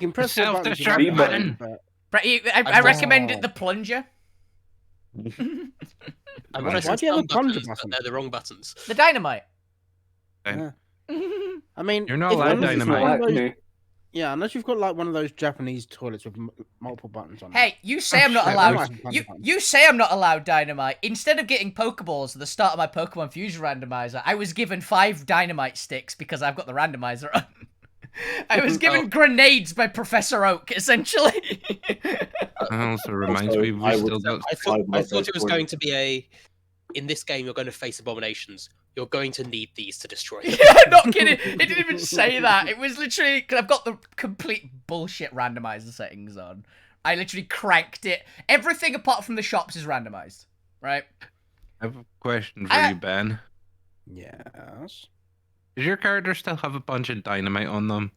You can press the buttons Self-destruct without button. but I recommend it the plunger. I'm Why pressing do you have some a plunger buttons, but button? they're the wrong buttons. The dynamite. yeah. I mean, You're not if- allowed unless it's dynamite. one of those- me. Yeah, unless you've got like one of those Japanese toilets with multiple buttons on. Hey, you say I'm not shit, allowed. I like plunger buttons. You say I'm not allowed dynamite. Instead of getting Pokeballs at the start of my Pokemon Fusion randomizer, I was given 5 dynamite sticks because I've got the randomizer on. I was given grenades by Professor Oak, essentially. That also reminds Also, me, we I still would- got. I thought those it was for going you. to be in this game, you're going to face abominations. You're going to need these to destroy them. Yeah, I'm not kidding. It didn't even say that. It was literally, because I've got the complete bullshit randomizer settings on. I literally cranked it. Everything apart from the shops is randomized, right? I have a question for you, Ben. Yes. Does your character still have a bunch of dynamite on them?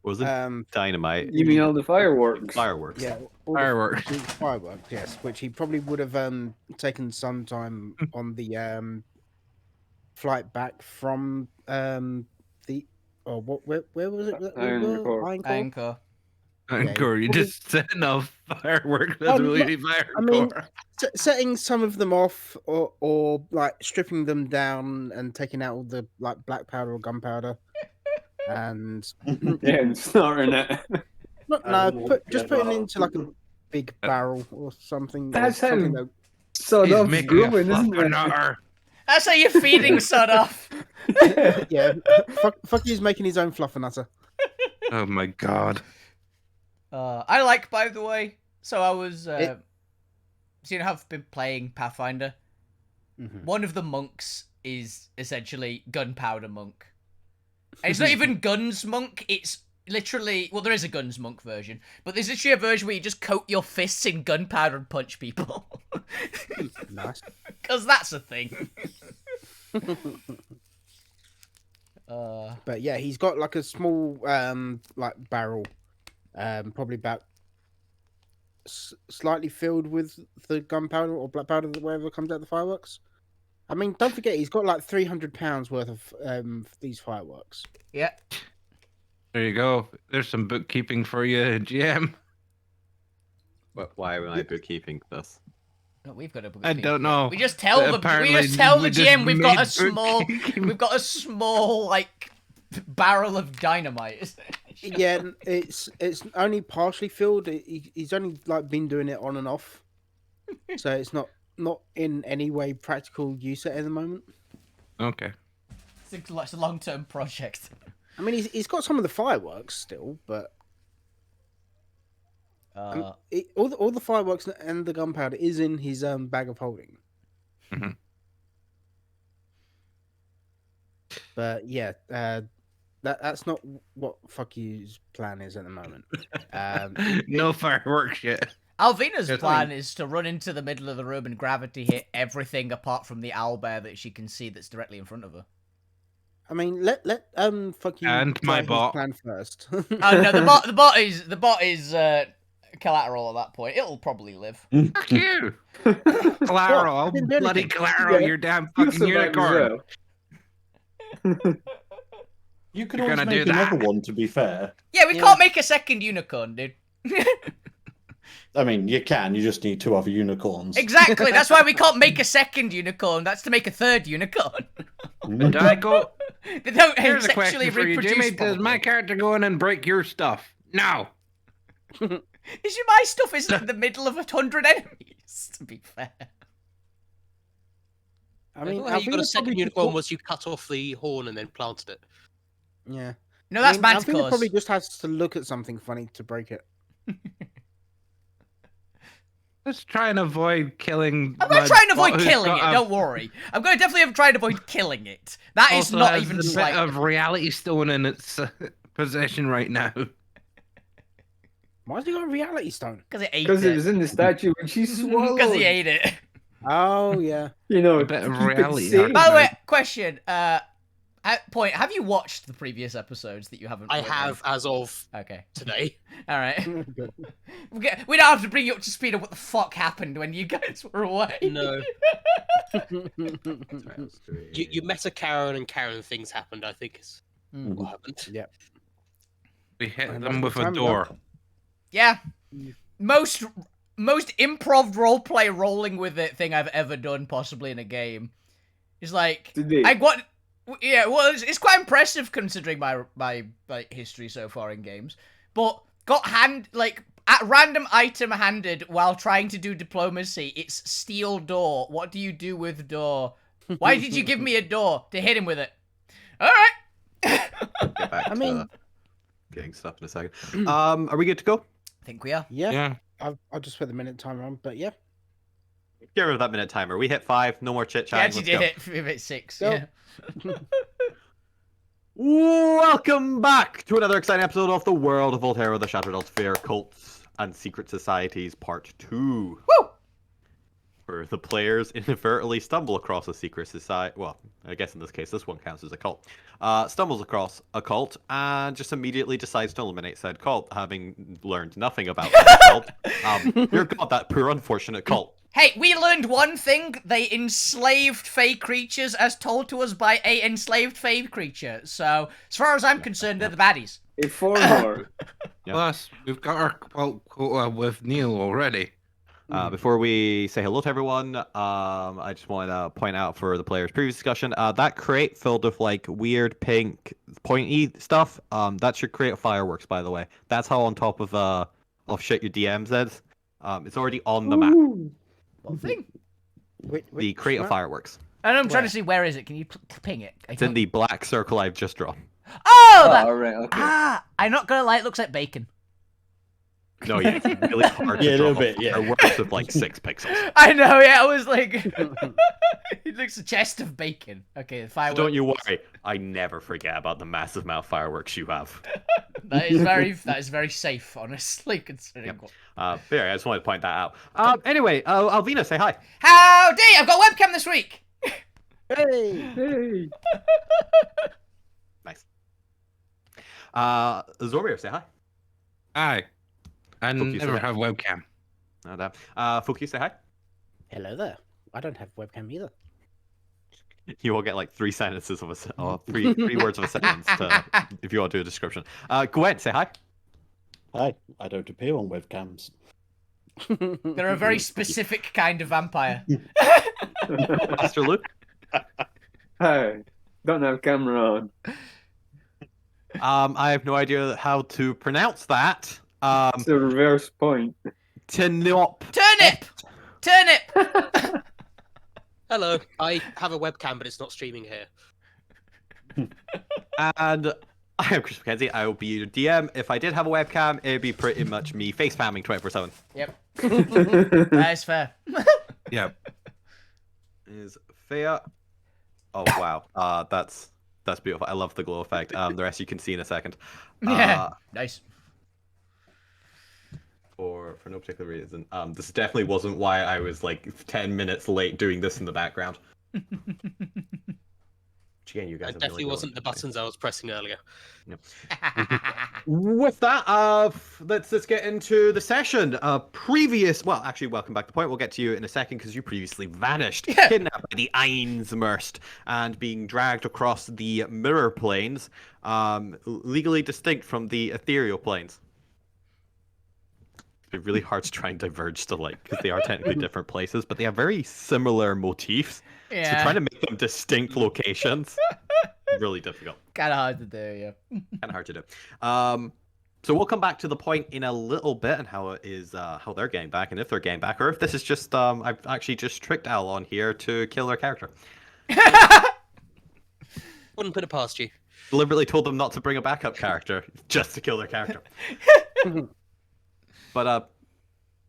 Was it dynamite? You mean all the fireworks? Fireworks. Yeah. all the Fireworks. Fireworks, yes. Which he probably would have taken some time on the flight back from the. Oh, what? Where was it? that we Iron were? Core. Iron Core? Anchor. Anchor, you probably- just set enough fireworks. That's no, really fire. I mean, setting some of them off, or like stripping them down and taking out all the like black powder or gunpowder, and Yeah, and snorting it. just putting it into like a big barrel or something. or That's something how Sod He's off's making growing, a isn't it? fluffernutter. That's how you're feeding Sod off. yeah, fuck he's making his own fluffernutter. Oh my god. I like, by the way. So I was, so you know how I've been playing Pathfinder. Mhm. One of the monks is essentially gunpowder monk. And it's not even guns monk. It's literally, well, there is a guns monk version, but there's literally a version where you just coat your fists in gunpowder and punch people. Nice. Because that's a thing. But yeah, he's got like a small like barrel, probably about slightly filled with the gunpowder or black powder, whatever comes out of the fireworks. I mean, don't forget he's got like 300 pounds worth of these fireworks. Yeah. There you go. There's some bookkeeping for you, GM. Why am I bookkeeping this? No, we've got a I don't know. We just tell the Apparently GM we've got made a small bookkeeping. we've got a small like barrel of dynamite. Yeah, it's only partially filled. He's only like been doing it on and off, so it's not in any way practical use at the moment. Okay. It's a long-term project. I mean, he's got some of the fireworks still, but all the fireworks and the gunpowder is in his bag of holding. Mhm. But yeah, that's not what fuck you's plan is at the moment. No fireworks yet. Alvina's Yes, plan is to run into the middle of the room and gravity hit everything apart from the owlbear that she can see that's directly in front of her. I mean, let fuck you And try my his bot. plan first. Oh no, the bot is collateral at that point. It'll probably live. Fuck you. Claro, I didn't do bloody anything. Claro, Yeah. your damn You fucking survived as unicorn. well. You could You're always gonna do make another that. one, to be fair. Yeah, we can't make a second unicorn, dude. I mean, you can, you just need 2 other unicorns. Exactly, that's why we can't make a second unicorn. That's to make a third unicorn. Did I go? They don't Here's a sexually question for you, reproduce. Jimmy. Does my character go in and break your stuff? No. My stuff isn't in the middle of 100 enemies, to be fair. I mean, how you got a Alvina second probably unicorn just- was you cut off the horn and then planted it. Yeah. No, that's I mean, Alvina Manticore's. probably just has to look at something funny to break it. Let's try and avoid killing. I'm going to try and avoid who's killing got it, a- don't worry. I'm going to definitely try and avoid killing it. That is also not has even a bit slightly. of reality stone in its possession right now. Why has he got a reality stone? Because it ate Because it it. was in the statue and she swallowed. Because he ate it. Oh yeah. You know, A bit of to keep it reality, sane. By the way, Right. question. Point, have you watched the previous episodes that you haven't? I already? have as of Okay. today. All right. Good. We don't have to bring you up to speed on what the fuck happened when you guys were away. No. You met a Karen and Karen things happened, I think is Mm. what happened. Yep. We hit And them that's with the a time we're door. Yeah. Most improv roleplay rolling with it thing I've ever done, possibly in a game. It's like Did they? I got. Yeah, well, it's quite impressive considering my like history so far in games. But got at random item handed while trying to do diplomacy. It's steel door. What do you do with door? Why did you give me a door to hit him with it? All right. Get back I to mean- getting stuff in a second. Are we good to go? I think we are. Yeah, Yeah. I'll just put the minute timer on, but yeah. Get rid of that minute timer. We hit 5. No more chit Yeah, chat. actually did hit 6. Go. Yeah. Welcome back to another exciting episode of the World of Alterra, the Shattered Altsphere, Cults and Secret Societies Part 2. Woo! Where the players inadvertently stumble across a secret society. Well, I guess in this case, this one counts as a cult. Stumbles across a cult and just immediately decides to eliminate said cult, having learned nothing about said cult. Dear God, that poor unfortunate cult. Hey, we learned one thing. They enslaved fey creatures as told to us by a enslaved fey creature. So, as far as I'm concerned, they're the baddies. A 4 more. Yep. Plus, we've got our cult quota with Neil already. Before we say hello to everyone, I just want to point out for the players' previous discussion, that crate filled with like weird pink pointy stuff, that's your crate of fireworks, by the way. That's how on top of shit your DM says. It's already on the map. Ooh. What thing? The crate of fireworks. And I'm trying Where? to see where is it. Can you ping it? It's in the black circle I've just drawn. Oh, Oh, that. alright, okay. I'm not gonna lie. It looks like bacon. No, yeah, it's really hard Yeah, to a little draw bit, yeah. fireworks with like 6 pixels. I know. Yeah, I was like, it looks a chest of bacon. Okay, the So fireworks. don't you worry, I never forget about the massive amount of fireworks you have. That is very safe, honestly, considering. Yep. What... But yeah, I just wanted to point that out. Anyway, Alvina, say hi. Howdy! I've got a webcam this week. Hey! Hey. Nice. Zormir, say hi. Aye. I Fuck you, never Seth. have webcam. No doubt. Fuki, say hi. Hello there. I don't have webcam either. You will get like 3 sentences of three words of a sentence if you want to do a description. Gwen, say hi. Hi, I don't appear on webcams. They're a very specific kind of vampire. Master Luke. Hi. Don't have camera on. I have no idea how to pronounce that. It's a reverse point. Tenop. Turnip! Turnip! Hello, I have a webcam, but it's not streaming here. And I am Chris McKenzie. I will be your DM. If I did have a webcam, it'd be pretty much me face spamming 24/7. Yep. That is fair. Yep. Is fair. Oh wow. That's beautiful. I love the glow effect. The rest you can see in a second. Yeah. Nice. For no particular reason. This definitely wasn't why I was like 10 minutes late doing this in the background. Which again, you guys It have definitely really wasn't the buttons I was pressing earlier. With that, let's get into the session. Well, actually, welcome back to Point. We'll get to you in a second because you previously vanished, Yeah. kidnapped by the Einsmerst, and being dragged across the mirror planes, legally distinct from the ethereal planes. It's really hard to try and diverge to because they are technically different places, but they have very similar motifs. Yeah. So trying to make them distinct locations, really difficult. Kind of hard to do, yeah. Kind of hard to do. So we'll come back to the point in a little bit and how it is, how they're getting back, and if they're getting back, or if this is just, I've actually just tricked Al on here to kill their character. Wouldn't put it past you. Deliberately told them not to bring a backup character just to kill their character. But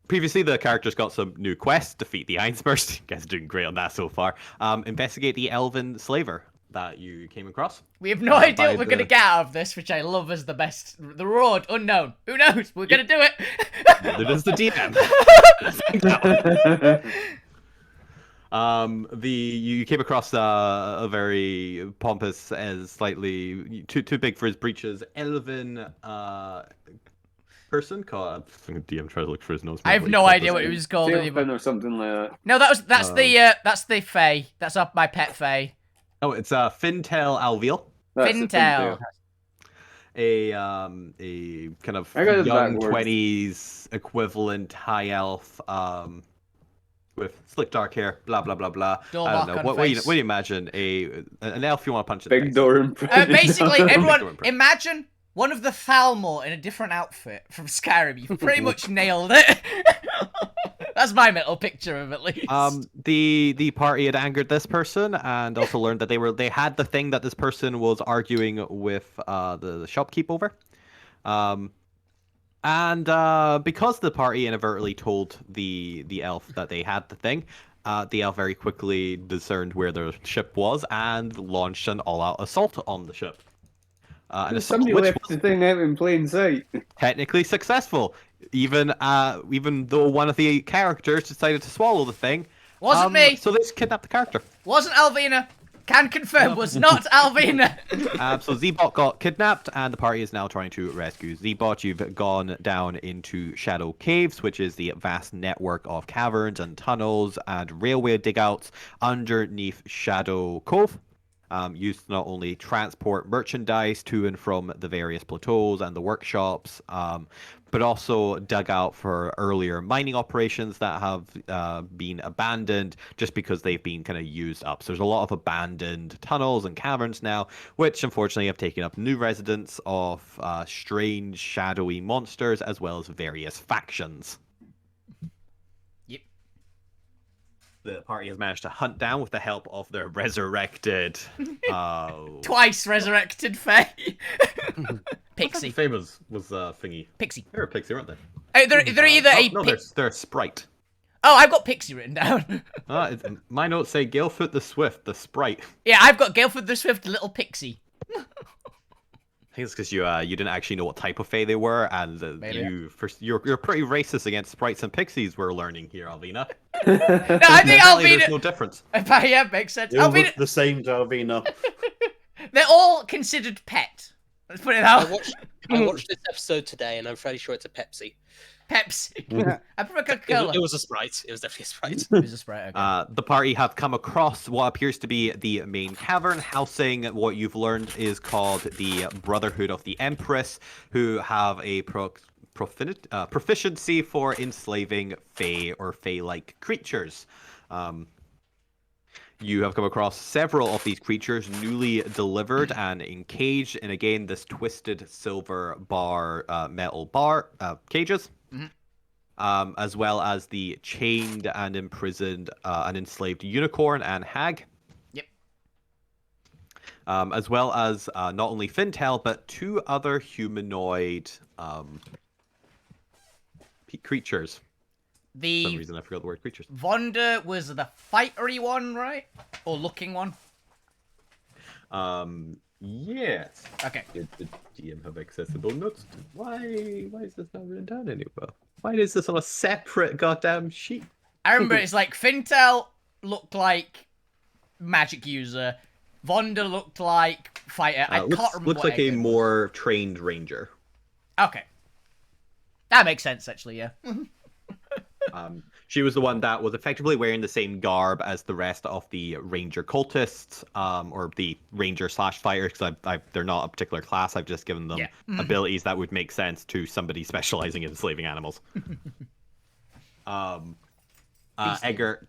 previously the characters got some new quests: defeat the Einsmerst. You guys are doing great on that so far. Investigate the Elven slaver that you came across. We have no idea what we're going to get out of this, which I love as the best. The road, unknown. Who knows? We're going to do it. It is the DM. You came across a very pompous and slightly too big for his breeches elven person called. I'm DM trying to look for his nose. I have no idea what it was called. Tailfin or something like that. No, that's the Fae. That's my pet Fae. Oh, it's Fintel Alveal. That's the Fintel. thing a kind of I got it young backwards. 20s equivalent high elf with slick dark hair, blah blah blah blah. Door I don't mark know. on What face. do you imagine? An elf you want to punch in the Big face? door impression. Basically, Don't everyone, do it, bro. imagine one of the Thalmor in a different outfit from Skyrim. You've pretty much nailed it. That's my mental picture of it, at least. The party had angered this person, and also learned that they had the thing that this person was arguing with the shopkeep over. And because the party inadvertently told the elf that they had the thing, the elf very quickly discerned where their ship was and launched an all-out assault on the ship. An assault Somebody which left was the thing out in plain sight. technically successful, even though one of the characters decided to swallow the thing. Wasn't me. So they just kidnapped the character. Wasn't Alvina. Can confirm, was not Alvina. So Zbot got kidnapped, and the party is now trying to rescue Zbot. You've gone down into Shadow Caves, which is the vast network of caverns and tunnels and railway digouts underneath Shadow Cove. Used to not only transport merchandise to and from the various plateaus and the workshops, but also dug out for earlier mining operations that have been abandoned just because they've been kind of used up. So there's a lot of abandoned tunnels and caverns now, which unfortunately have taken up new residents of strange, shadowy monsters as well as various factions. The party has managed to hunt down with the help of their resurrected... Twice resurrected Fae. Pixie. Fae was thingy. Pixie. They're a pixie, aren't they? They're either a no, they're a sprite. Oh, I've got Pixie written down. My notes say Galefoot the Swift, the sprite. Yeah, I've got Galefoot the Swift, little Pixie. I think it's because you didn't actually know what type of fae they were, and you're pretty racist against sprites and pixies. We're learning here, Alvina. No, I think Apparently Alvina. There's no difference. Yeah, makes sense. They all Alvina. look the same to Alvina. They're all considered pet. Let's put it out. I watched this episode today, and I'm fairly sure it's a Pepsi. Pepsi. I prefer Coca-Cola. It was a Sprite. It was definitely a Sprite. It was a Sprite. Okay. The party have come across what appears to be the main cavern, housing what you've learned is called the Brotherhood of the Empress, who have a proficiency for enslaving fae or fae-like creatures. You have come across several of these creatures newly delivered and encaged in, again, this twisted silver bar, metal bar cages. As well as the chained and imprisoned and enslaved unicorn and hag. Yep. As well as not only Fintel, but two other humanoid creatures. For some reason, I forgot the word creatures. Vonda was the fightery one, right? Or looking one? Yes. Okay. Did the DM have accessible notes? Why is this not written down anywhere? Why is this on a separate goddamn sheet? I remember it's like Fintel looked like magic user. Vonda looked like fighter. I can't remember. Looks like a more trained ranger. Okay. That makes sense, actually, yeah. She was the one that was effectively wearing the same garb as the rest of the ranger cultists, or the ranger / fighters, because they're not a particular class. I've just given them abilities that would make sense to somebody specializing in enslaving animals. Edgar,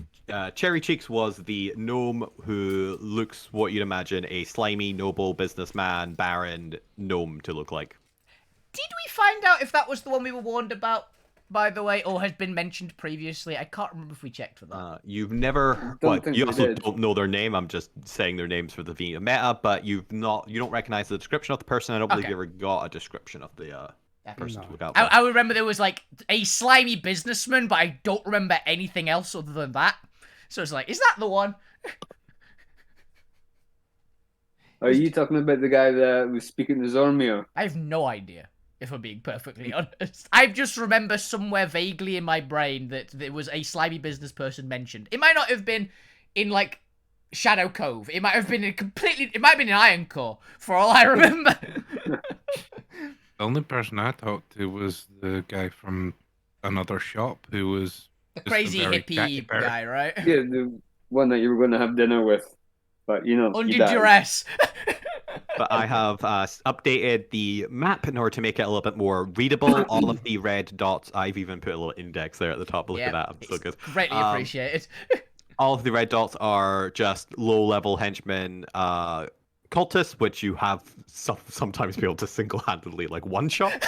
Cherry Cheeks was the gnome who looks what you'd imagine a slimy, noble businessman, baron gnome to look like. Did we find out if that was the one we were warned about, by the way, or has been mentioned previously? I can't remember if we checked for that. You've never... you also don't know their name. I'm just saying their names for the meta, but you don't recognize the description of the person. I don't believe you ever got a description of the person to look out for. I remember there was like a slimy businessman, but I don't remember anything else other than that. So it's like, is that the one? Are you talking about the guy that was speaking to Zormir? I have no idea, if I'm being perfectly honest. I just remember somewhere vaguely in my brain that there was a slimy business person mentioned. It might not have been in, like, Shadow Cove. It might have been it might have been in Ironcore, for all I remember. The only person I talked to was the guy from another shop who was The just a crazy very hippie catty bird. guy, right? Yeah, the one that you were going to have dinner with. But, you know, Under he died. duress. But I have updated the map in order to make it a little bit more readable. All of the red dots, I've even put a little index there at the top. Look at that, I'm so good. Greatly appreciated. All of the red dots are just low-level henchmen, cultists, which you have sometimes be able to single-handedly like one-shot.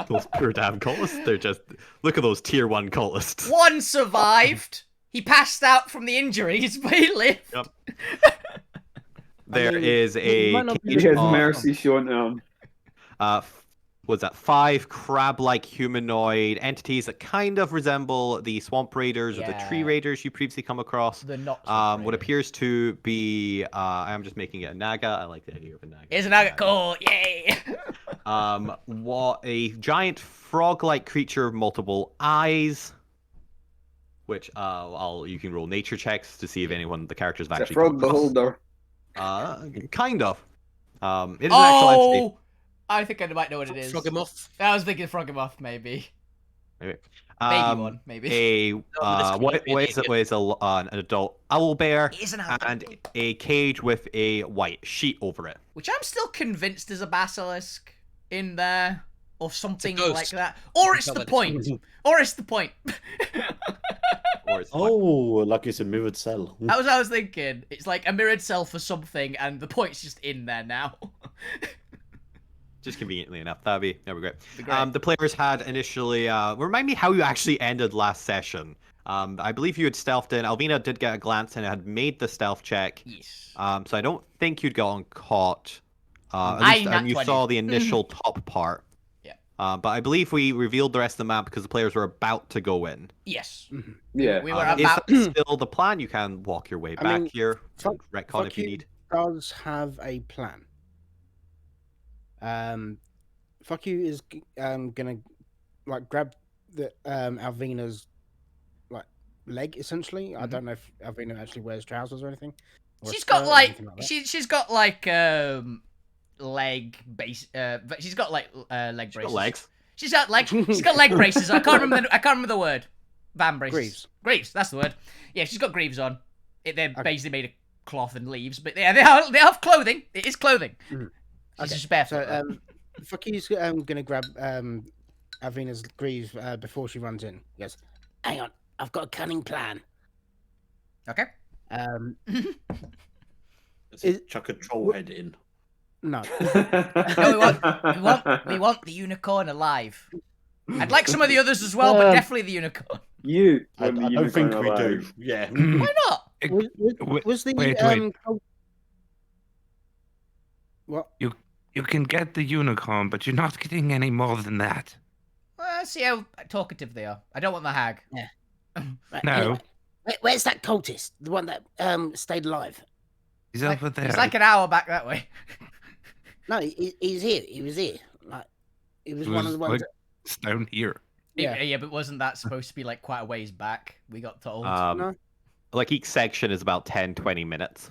Those poor damn cultists. They're just look at those tier 1 cultists. One survived. He passed out from the injuries, but he lived. Yep. There is it a might not be cage He has of, mercy shown to him. was that 5 crab-like humanoid entities that kind of resemble the swamp raiders or the tree Yeah. raiders you previously come across. The not. What appears to be I am just making it a naga. I like the idea of a naga. Here's a nugget. Cool. Yay. What a giant frog-like creature with multiple eyes. Which you can roll nature checks to see if anyone the characters have It's a actually frog come across. beholder. Kind of. It is an actual entity. Oh, I think I might know what it is. Frog him off. I was thinking frog him off, maybe. Maybe. Maybe one, maybe. A this what could be is it? Is an adult owl bear It is an and a cage with a white sheet over it. Which I'm still convinced is a basilisk in there. Or something ghost. like that. Or it's Tell the it. point. Or it's the point. Or it's Oh, like it's a mirrored cell. That was what I was thinking. It's like a mirrored cell for something, and the point's just in there now. just conveniently enough. There we go. Be great. The players had initially remind me how you actually ended last session. I believe you had stealthed in. Alvina did get a glance and had made the stealth check. Yes. So I don't think you'd gotten caught. At I least, nat you 20. saw the initial top part. Yeah. But I believe we revealed the rest of the map because the players were about to go in. Yes. Yeah. We were Is about. that still the plan? You can walk your way I back mean, here. fuck- Retcon fuck if you you. need. Does have a plan. Fuck you is gonna like grab the Alvina's like leg essentially. I don't know if Alvina actually wears trousers or anything. Or a She's skirt got or like anything that. she's got like leg base she's got like leg She's got braces. legs. She's got leg braces. I can't remember the word. Van braces. Greaves. Greaves, that's the word. Yeah, she's got greaves on. They're Okay. basically made of cloth and leaves, but yeah, they have clothing. It is clothing. Mhm. She's Okay, just barefoot. So fuck you's gonna grab Alvina's greaves before she runs in. He goes, hang on, I've got a cunning plan. Okay. Chuck a troll head in. No. No, we want the unicorn alive. I'd like some of the others as well, but definitely the unicorn. You. I want the don't think unicorn we do. alive. Yeah. Why not? Was the Wait. what? You can get the unicorn, but you're not getting any more than that. Well, see how talkative they are. I don't want the hag. Right, No. anyway, where's that cultist? The one that stayed alive? He's over there. It's like an hour back that way. No, he's here. He was here. Like he was He one of was, the ones. like, that, It's down here. Yeah. Yeah, but wasn't that supposed to be like quite a ways back? We got told. No. Like each section is about 10-20 minutes.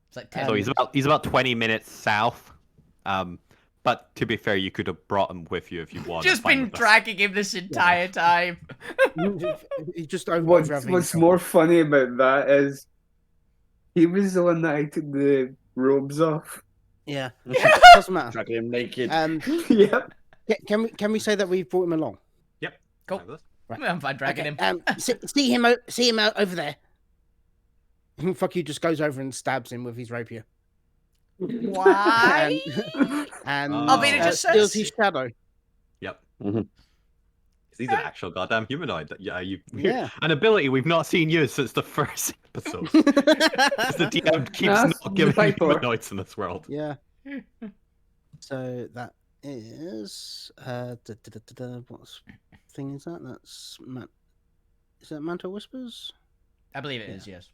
It's like 10. So he's about 20 minutes south. But to be fair, you could have brought him with you if you wanted. Just been dragging him this entire time. He's just over. What's more funny about that is he was the one that I took the robes off. Yeah. Doesn't matter. Dragging him naked. Yep. Can we say that we've brought him along? Cool. Right. I'm fine dragging him. See him out over there. Fuck you just goes over and stabs him with his rapier. Why? And Alvina just steals says- his shadow. Yep. Mhm. He's an actual goddamn humanoid. Yeah, Yeah. an ability we've not seen used since the first episode. The DM keeps That's not giving Viper. humanoids in this world. Yeah. So that is what thing is that? That's is that Mantle Whispers? I believe it is, yes.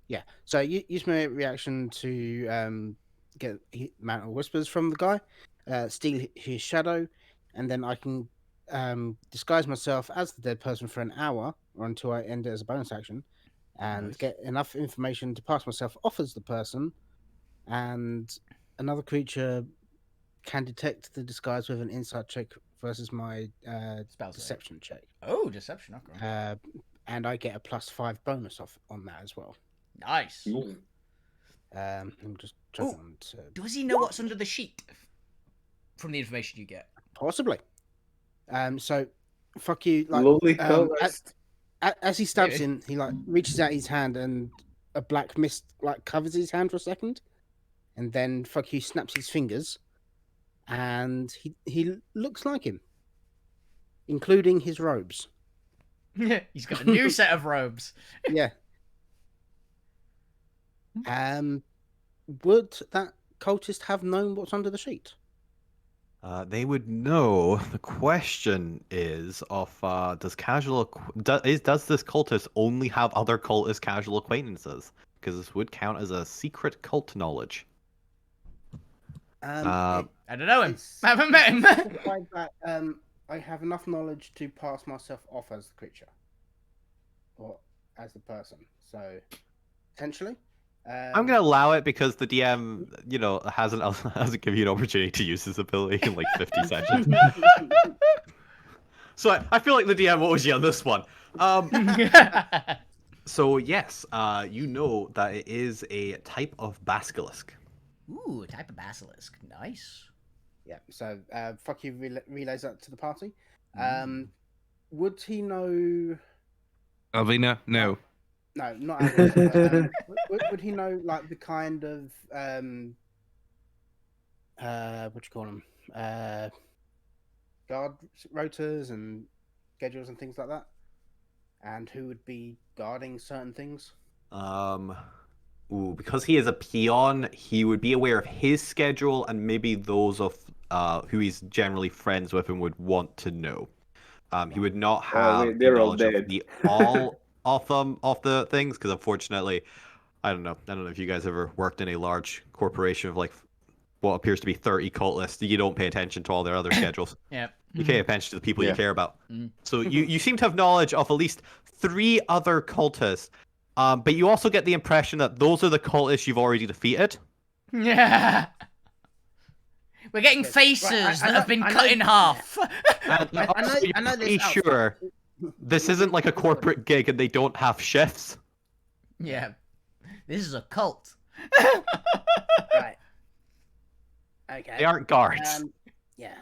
Yeah. So use my reaction to get Mantle Whispers from the guy, steal his shadow, and then I can disguise myself as the dead person for an hour or until I end it as a bonus action, and Nice. get enough information to pass myself off as the person, and another creature can detect the disguise with an insight check versus my Spell save. deception check, Oh, deception. Okay. and I get a +5 bonus off on that as well. Nice. Let me just check Ooh. on to Does he know what's under the sheet? From the information you get. possibly. So fuck you. Like, Lowly as, cultist. as he stabs Maybe. in, he like reaches out his hand and a black mist like covers his hand for a second, and then fuck you snaps his fingers, and he looks like him, including his robes. He's got a new set of robes. Yeah. Would that cultist have known what's under the sheet? They would know. The question is, does this cultist only have other cultist casual acquaintances? Because this would count as a secret cult knowledge. I don't know him. it's- I haven't met him. specified that, I have enough knowledge to pass myself off as the creature, or as the person. So potentially, I'm gonna allow it because the DM, hasn't given you an opportunity to use his ability in like 50 seconds. So I feel like the DM owes you on this one. So yes, you know that it is a type of basilisk. Ooh, type of basilisk. Nice. Yeah. So fuck you relays that to the party. Would he know? Alvina, no. No, not Alice. Would he know like the kind of what you call them? Guard rotors and schedules and things like that, and who would be guarding certain things? Because he is a peon, he would be aware of his schedule and maybe those of who he's generally friends with and would want to know. He would not have they're all knowledge of dead. the all of the things because unfortunately, I don't know if you guys ever worked in a large corporation of like what appears to be 30 cultists. You don't pay attention to all their other schedules. Yeah. You pay attention to the people you Yeah. care about. Mm. So you seem to have knowledge of at least 3 other cultists. But you also get the impression that those are the cultists you've already defeated. Yeah. We're getting faces Right, that have been I cut know- in half. And I know- also, I know you're this pretty outfit. sure this isn't like a corporate gig and they don't have shifts. Yeah. This is a cult. Right. Okay. They aren't guards. Yeah.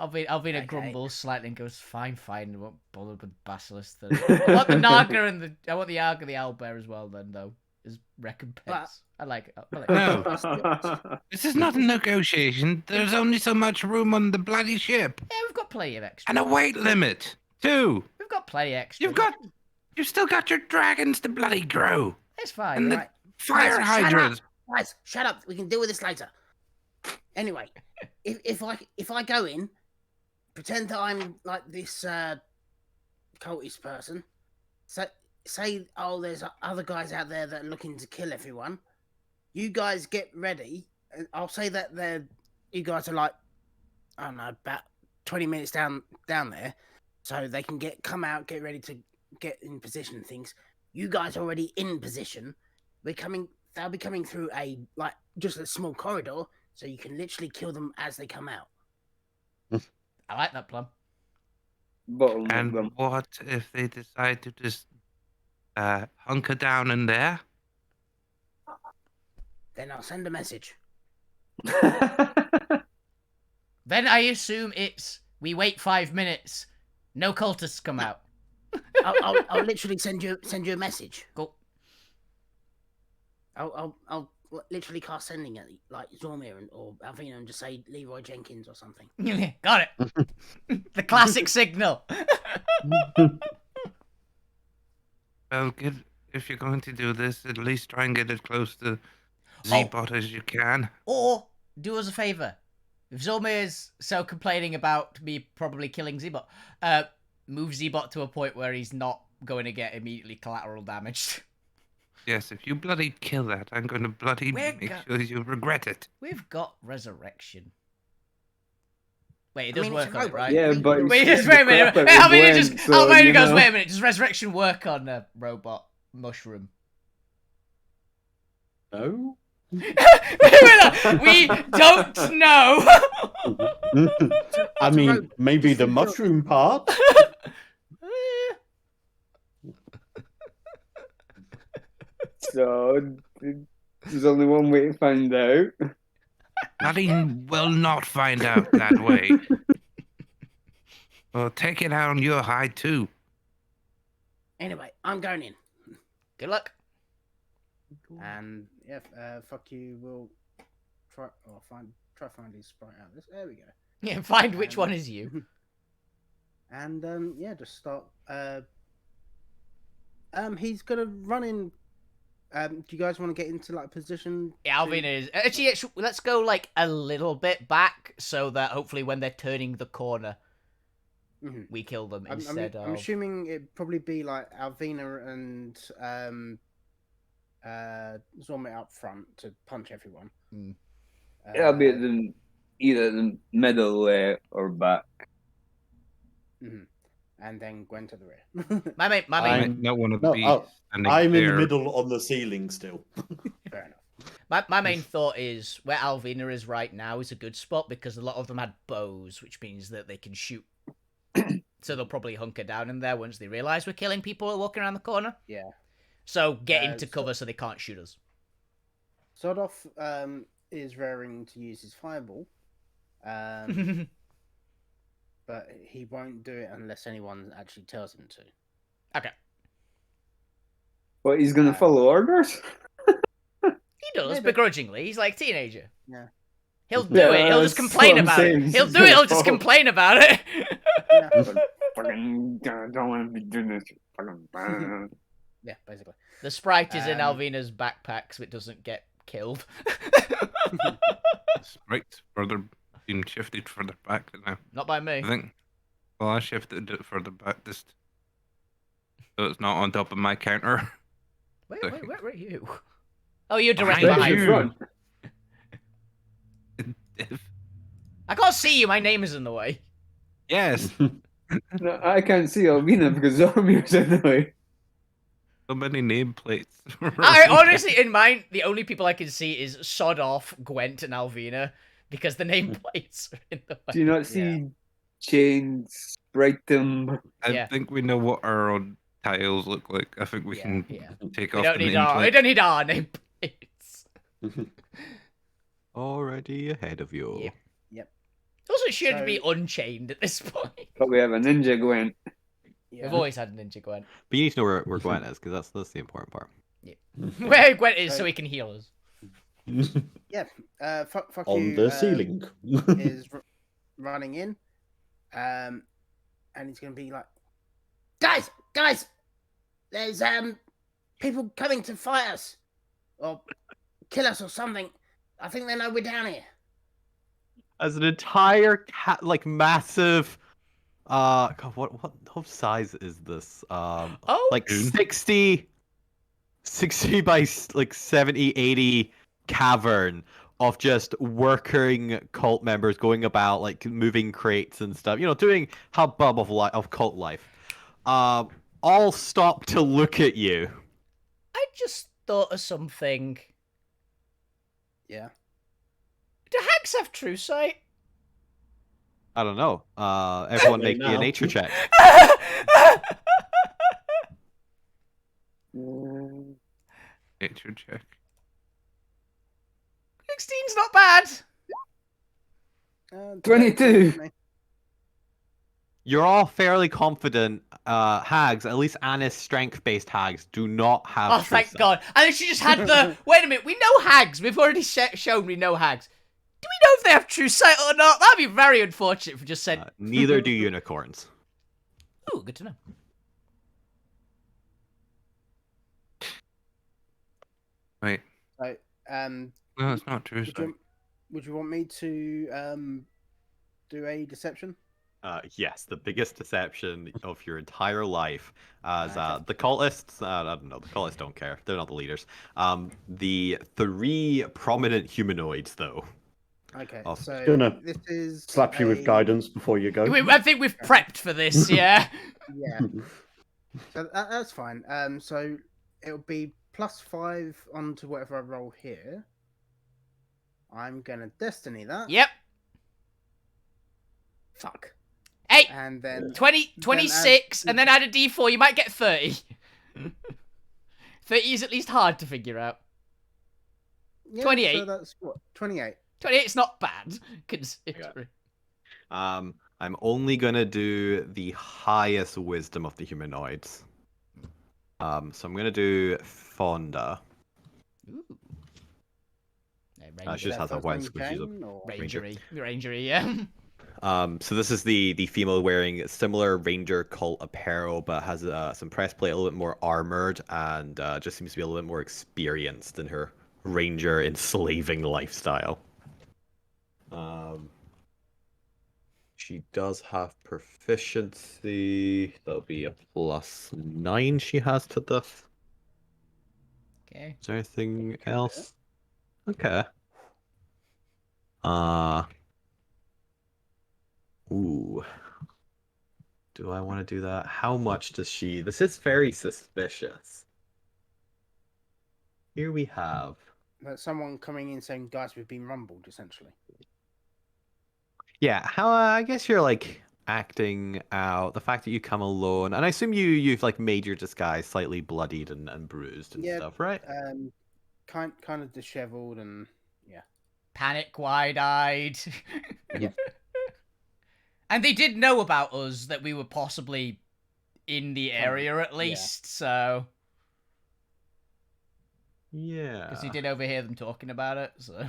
Alvina Okay. grumbles slightly and goes, fine, I won't bother with basilisk. Then. I want the Naga and I want the Arg and the Owlbear as well then though. As recompense. I like it. I like it. No. This is not a negotiation. There's only so much room on the bloody ship. Yeah, we've got plenty of extra. And a weight limit, too. We've got plenty extra. You've still got your dragons to bloody grow. It's fine. And the Right. fire Guys, shut hydras. Guys, shut up. We can deal with this later. Anyway, if I go in, pretend that I'm like this cultist person. So say, oh, there's other guys out there that are looking to kill everyone. You guys get ready. And I'll say that you guys are like, I don't know, about 20 minutes down there, so they can come out, get ready to get in position and things. You guys are already in position. They'll be coming through just a small corridor, so you can literally kill them as they come out. I like that plan. Bottleneck And them. what if they decide to just hunker down in there? Then I'll send a message. Then I assume it's we wait 5 minutes, no cultists come out. I'll literally send you a message. Go. I'll literally cast sending at like Zormir or Alvina and just say Leroy Jenkins or something. Got it. The classic signal. Well, if you're going to do this, at least try and get as close to Z-Bot as you can. Or do us a favor. If Zormir is so complaining about me probably killing Zbot, move Zbot to a point where he's not going to get immediately collateral damaged. Yes, if you bloody kill that, I'm going to bloody We're make go- sure you regret it. We've got resurrection. Wait, it I does mean, it's work a on it, robot. right? Yeah, but Wait, it's just wait a minute. crap at How the many blend, just? so, Alvina you goes, know. wait a minute. Does resurrection work on a robot mushroom? No? Wait a minute. We don't know. I mean, maybe the mushroom part. So There's only one way to find out. Nadine will not find out that way. Well, take it out on your hide too. Anyway, I'm going in. Good luck. And yeah, fuck you. We'll try find his sprite out. There we go. Yeah, find which one is you. And yeah, just start. He's gonna run in. Do you guys want to get into like position? Yeah, Alvin is actually. Let's go like a little bit back so that hopefully when they're turning the corner, we kill them instead of. I'm assuming it'd probably be like Alvina and Zormit up front to punch everyone. It'll be at either the middle or back. And then Gwen to the rear. My main. Not one of the bees. I'm in the middle on the ceiling still. Fair enough. My main thought is where Alvina is right now is a good spot because a lot of them had bows, which means that they can shoot. So they'll probably hunker down in there once they realise we're killing people walking around the corner. Yeah. So get into cover so they can't shoot us. Sodoff is raring to use his fireball. But he won't do it unless anyone actually tells him to. Okay. What, he's gonna follow orders? He does, Maybe. Begrudgingly. He's like a teenager. Yeah. He'll do it. He'll just complain about it. He'll do it. He'll just complain about it. Fucking don't want to be doing this. Yeah, basically. The sprite is in Alvina's backpack so it doesn't get killed. Sprite's further being shifted further back now. Not by me. I think. Well, I shifted it further back just so it's not on top of my counter. Where are you? Oh, you're directly Behind behind you. me. I can't see you. My name is in the way. Yes. No, I can't see Alvina because Zormir's in the way. So many nameplates. I honestly, in mine, the only people I can see is Sodoff, Gwent, and Alvina because the nameplates are in the way. Do you not see Chains, Brighton? I think we know what our own tiles look like. I think we can take We off don't the need our. We nameplate. don't need our nameplates. Already ahead of you. Yep. It also should So- be unchained at this point. But we have a ninja Gwen. Yeah. We've always had a ninja Gwent. But you need to know where Gwen is, because that's the important part. Where Gwent is so he can heal us. Yeah. Fuck On you. the ceiling. Is running in. And he's gonna be like, guys, there's people coming to fight us or kill us or something. I think they know we're down here. As an entire massive God, what size is this? Like 60 by like 70, 80 cavern of just working cult members going about like moving crates and stuff, you know, doing hubbub of cult life. All stop to look at you. I just thought of something. Yeah. Do hags have true sight? I don't know. Everyone make me a now. nature check. Nature check. 16's not bad. 22. You're all fairly confident. Hags, at least Anna's strength-based hags, do not have. Oh, true thank sight. God. And then she just had the... Wait a minute, we know hags. We've already shown we know hags. Do we know if they have true sight or not? That'd be very unfortunate if we just said... Neither do unicorns. Ooh, good to know. Wait. So, No, it's not true. would you want me to do a deception? Yes, the biggest deception of your entire life. As Okay. the cultists, I don't know, the cultists don't care. They're not the leaders. The 3 prominent humanoids, though. Okay, Oh, so gonna this is Slap you with guidance before you go. I think we've prepped for this, yeah. Yeah, so that's fine. So it'll be +5 onto whatever I roll here. I'm gonna destiny that. Yep. Fuck. Hey, And then 20, 26, and then add a d4, you might get 30. 30 is at least hard to figure out. Yeah, 28. So that's what 28. 28's not bad, considering. I'm only gonna do the highest wisdom of the humanoids. So I'm gonna do Fonda. Ooh. She just has a one because she's a Rangery, yeah. So this is the female wearing similar ranger cult apparel, but has some breastplate, a little bit more armored, and just seems to be a little bit more experienced in her ranger enslaving lifestyle. She does have proficiency. That'll be a +9 she has to this. Okay. Is there anything else? Okay. Ooh. Do I want to do that? How much does she... This is very suspicious. Here we have... That's someone coming in saying, "Guys, we've been rumbled," essentially. Yeah, how I guess you're like acting out the fact that you come alone, and I assume you've like made your disguise slightly bloodied and bruised and Yeah, stuff, right? Kind of disheveled and yeah. Panic, wide-eyed. Yeah. And they did know about us, that we were possibly in the area at least, so... Yeah. Because he did overhear them talking about it, so...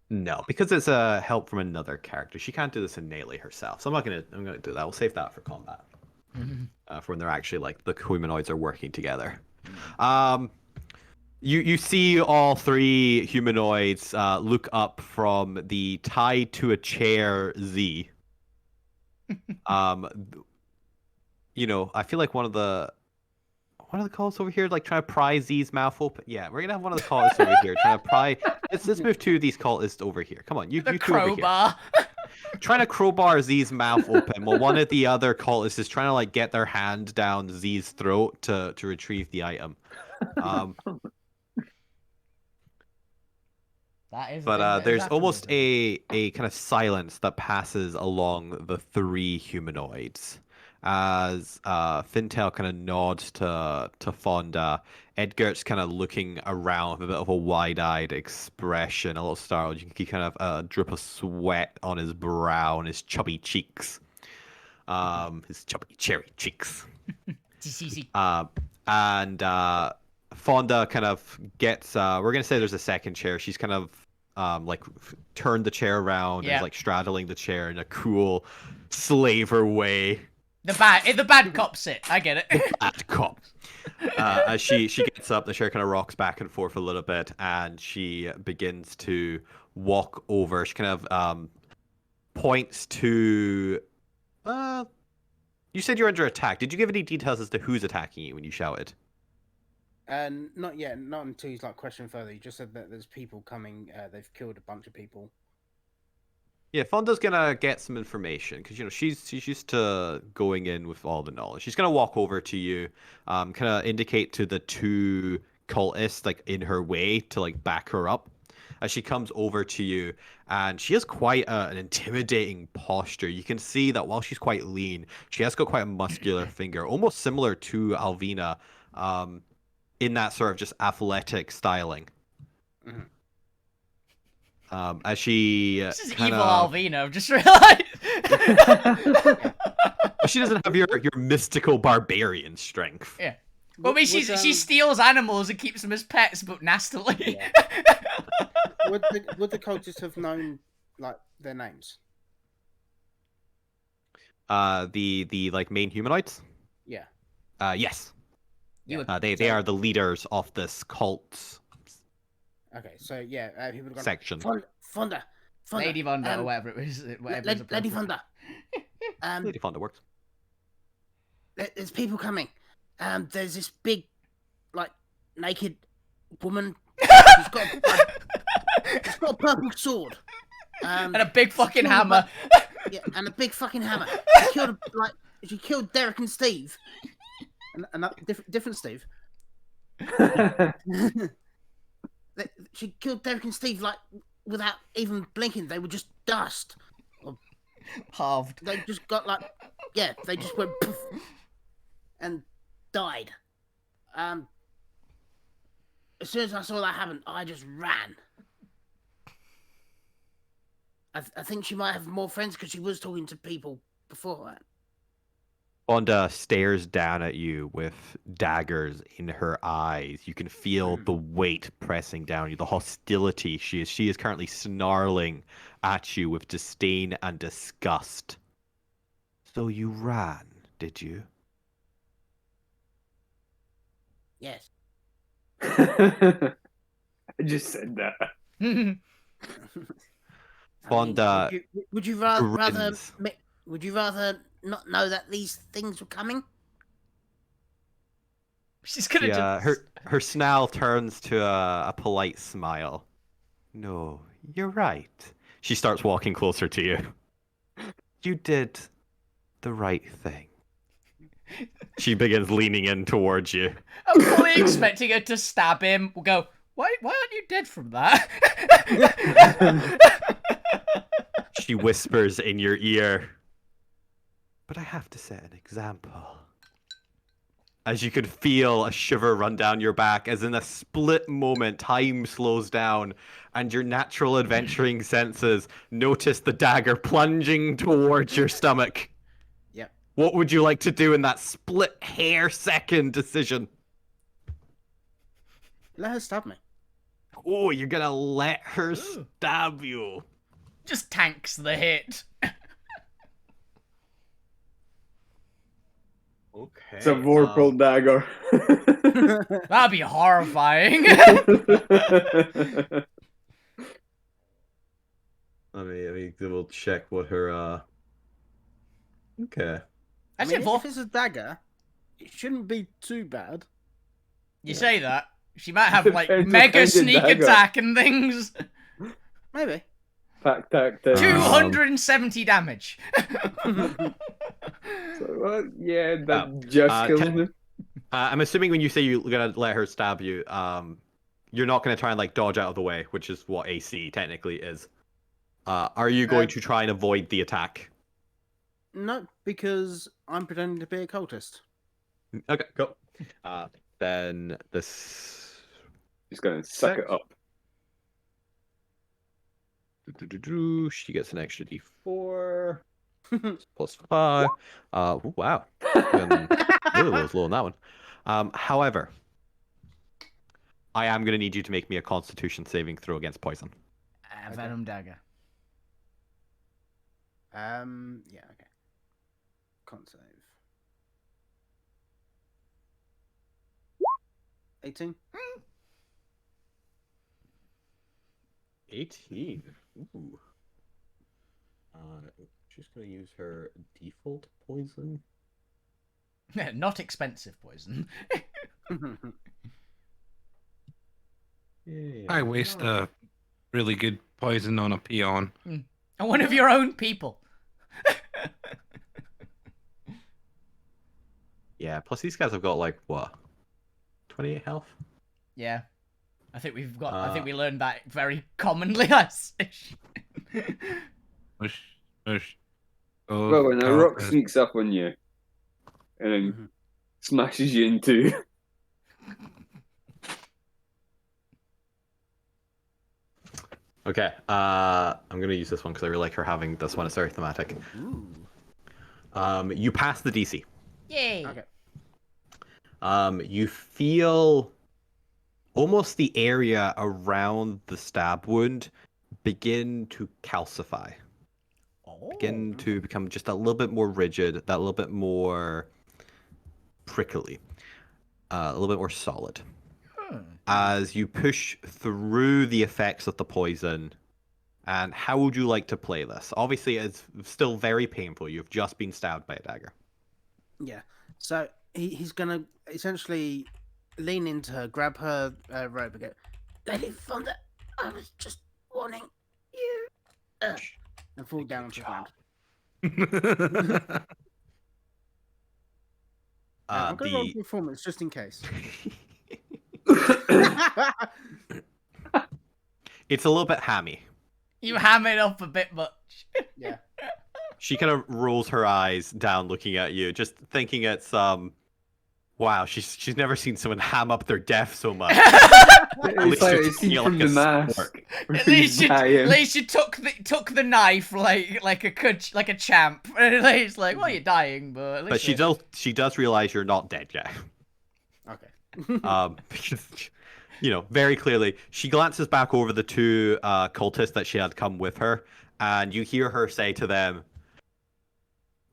No, because it's a help from another character. She can't do this innately herself, so I'm gonna do that. We'll save that for combat. For when they're actually like the humanoids are working together. You see all three humanoids look up from the tied to a chair Z. You know, I feel like one of the cultists over here like trying to pry Z's mouth open. Yeah, we're gonna have one of the cultists over here trying to pry. Let's move two of these cultists over here. Come on, you two over crowbar. here. Trying to crowbar Z's mouth open while one of the other cultists is trying to like get their hand down Z's throat to retrieve the item. There's almost a kind of silence that passes along the three humanoids as Fintel kind of nods to Fonda. Edgar's kind of looking around with a bit of a wide-eyed expression, a little startled. You can see kind of a drip of sweat on his brow and his chubby cheeks. His chubby cherry cheeks. And Fonda kind of gets we're gonna say there's a second chair. She's kind of like turned the chair around and is like straddling the chair in a cool slaver way. The bad cop sit. I get it. The bad cop. As she gets up, the chair kind of rocks back and forth a little bit, and she begins to walk over. She kind of points to. You said you're under attack. Did you give any details as to who's attacking you when you shouted? Not yet. Not until he's like questioned further. He just said that there's people coming. They've killed a bunch of people. Yeah, Fonda's gonna get some information because you know she's used to going in with all the knowledge. She's gonna walk over to you, kind of indicate to the two cultists like in her way to like back her up. As she comes over to you, and she has quite an intimidating posture. You can see that while she's quite lean, she has got quite a muscular finger, almost similar to Alvina, in that sort of just athletic styling. Mm-hmm. As she this is evil Alvina, I've just realized. She doesn't have your mystical barbarian strength. Yeah. Well, I mean, she steals animals and keeps them as pets, but nastily. Yeah. would the cultists have known like their names? The like main humanoids? Yeah. Yes. Yeah. They are the leaders of this cult. Okay, so yeah, people have gone, section. Fonda, Lady Fonda, or whatever it is. Lady Fonda. Lady Fonda works. There's people coming. There's this big, like, naked woman. She's got a purple sword. And a big fucking hammer. Yeah, and a big fucking hammer. She killed Derek and Steve. And different Steve. She killed Derek and Steve like without even blinking. They were just dust. Halved. They just got like, yeah, they just went poof and died. as soon as I saw that happen, I just ran. I think she might have more friends because she was talking to people before that. Fonda stares down at you with daggers in her eyes. You can feel the weight pressing down you, the hostility. She is currently snarling at you with disdain and disgust. So you ran, did you? Yes. I just said that. Fonda would you rather grins. would you rather not know that these things were coming? She's gonna just... Her snarl turns to a polite smile. No, you're right. She starts walking closer to you. You did the right thing. She begins leaning in towards you. I'm fully expecting her to stab him. We'll go, why aren't you dead from that? She whispers in your ear. But I have to set an example. As you could feel a shiver run down your back, as in a split moment, time slows down, and your natural adventuring senses notice the dagger plunging towards your stomach. Yep. What would you like to do in that split hair second decision? Let her stab me. Oh, you're gonna let her stab you. Just tanks the hit. Okay. It's a vorpal dagger. That'd be horrifying. Let me double check what her Okay. Actually, if it's a dagger, it shouldn't be too bad. You say that. She might have like Depends what mega kind of sneak dagger. attack and things. Maybe. Pack tactics. 270 damage. So, well, yeah, that just kills me. I'm assuming when you say you're gonna let her stab you, you're not gonna try and like dodge out of the way, which is what AC technically is. Are you going to try and avoid the attack? No, because I'm pretending to be a cultist. Okay, cool. Then this. He's gonna suck it up. She gets an extra D4 plus 5. Oh, wow. Really was low on that one. However, I am going to need you to make me a Constitution saving throw against poison. Venom dagger. Yeah, okay. Can't save. 18. 18. Ooh. She's going to use her default poison. Not expensive poison. Yeah. I waste a really good poison on a peon. And one of your own people. Yeah, plus these guys have got like, what? 28 health? Yeah. I think we've got. I think we learned that very commonly. Us. Push, push. Oh, Well, when a rock God. sneaks up on you and then smashes you in two. Okay, I'm gonna use this one because I really like her having this one. It's very thematic. Ooh. You pass the DC. Yay. Okay. You feel almost the area around the stab wound begin to calcify. Begin to become just a little bit more rigid, that little bit more prickly, a little bit more solid. As you push through the effects of the poison, and how would you like to play this? Obviously, it's still very painful. You've just been stabbed by a dagger. Yeah. So he's gonna essentially lean into her, grab her robe, and go, "Lady Fonda, I was just warning you," and fall down onto the ground. I'm gonna roll performance just in case. It's a little bit hammy. You ham it up a bit much. Yeah. She kind of rolls her eyes down looking at you, just thinking it's, what Wow, she's never seen someone ham up their death so much. It's like you're a scene taking from like The a Mask. sport. where At least he's you, dying. at least you took the knife like a champ. And it's like, well, you're dying, but at least But she does realize you're not dead yet. Okay. Because, very clearly, she glances back over the two cultists that she had come with her, and you hear her say to them,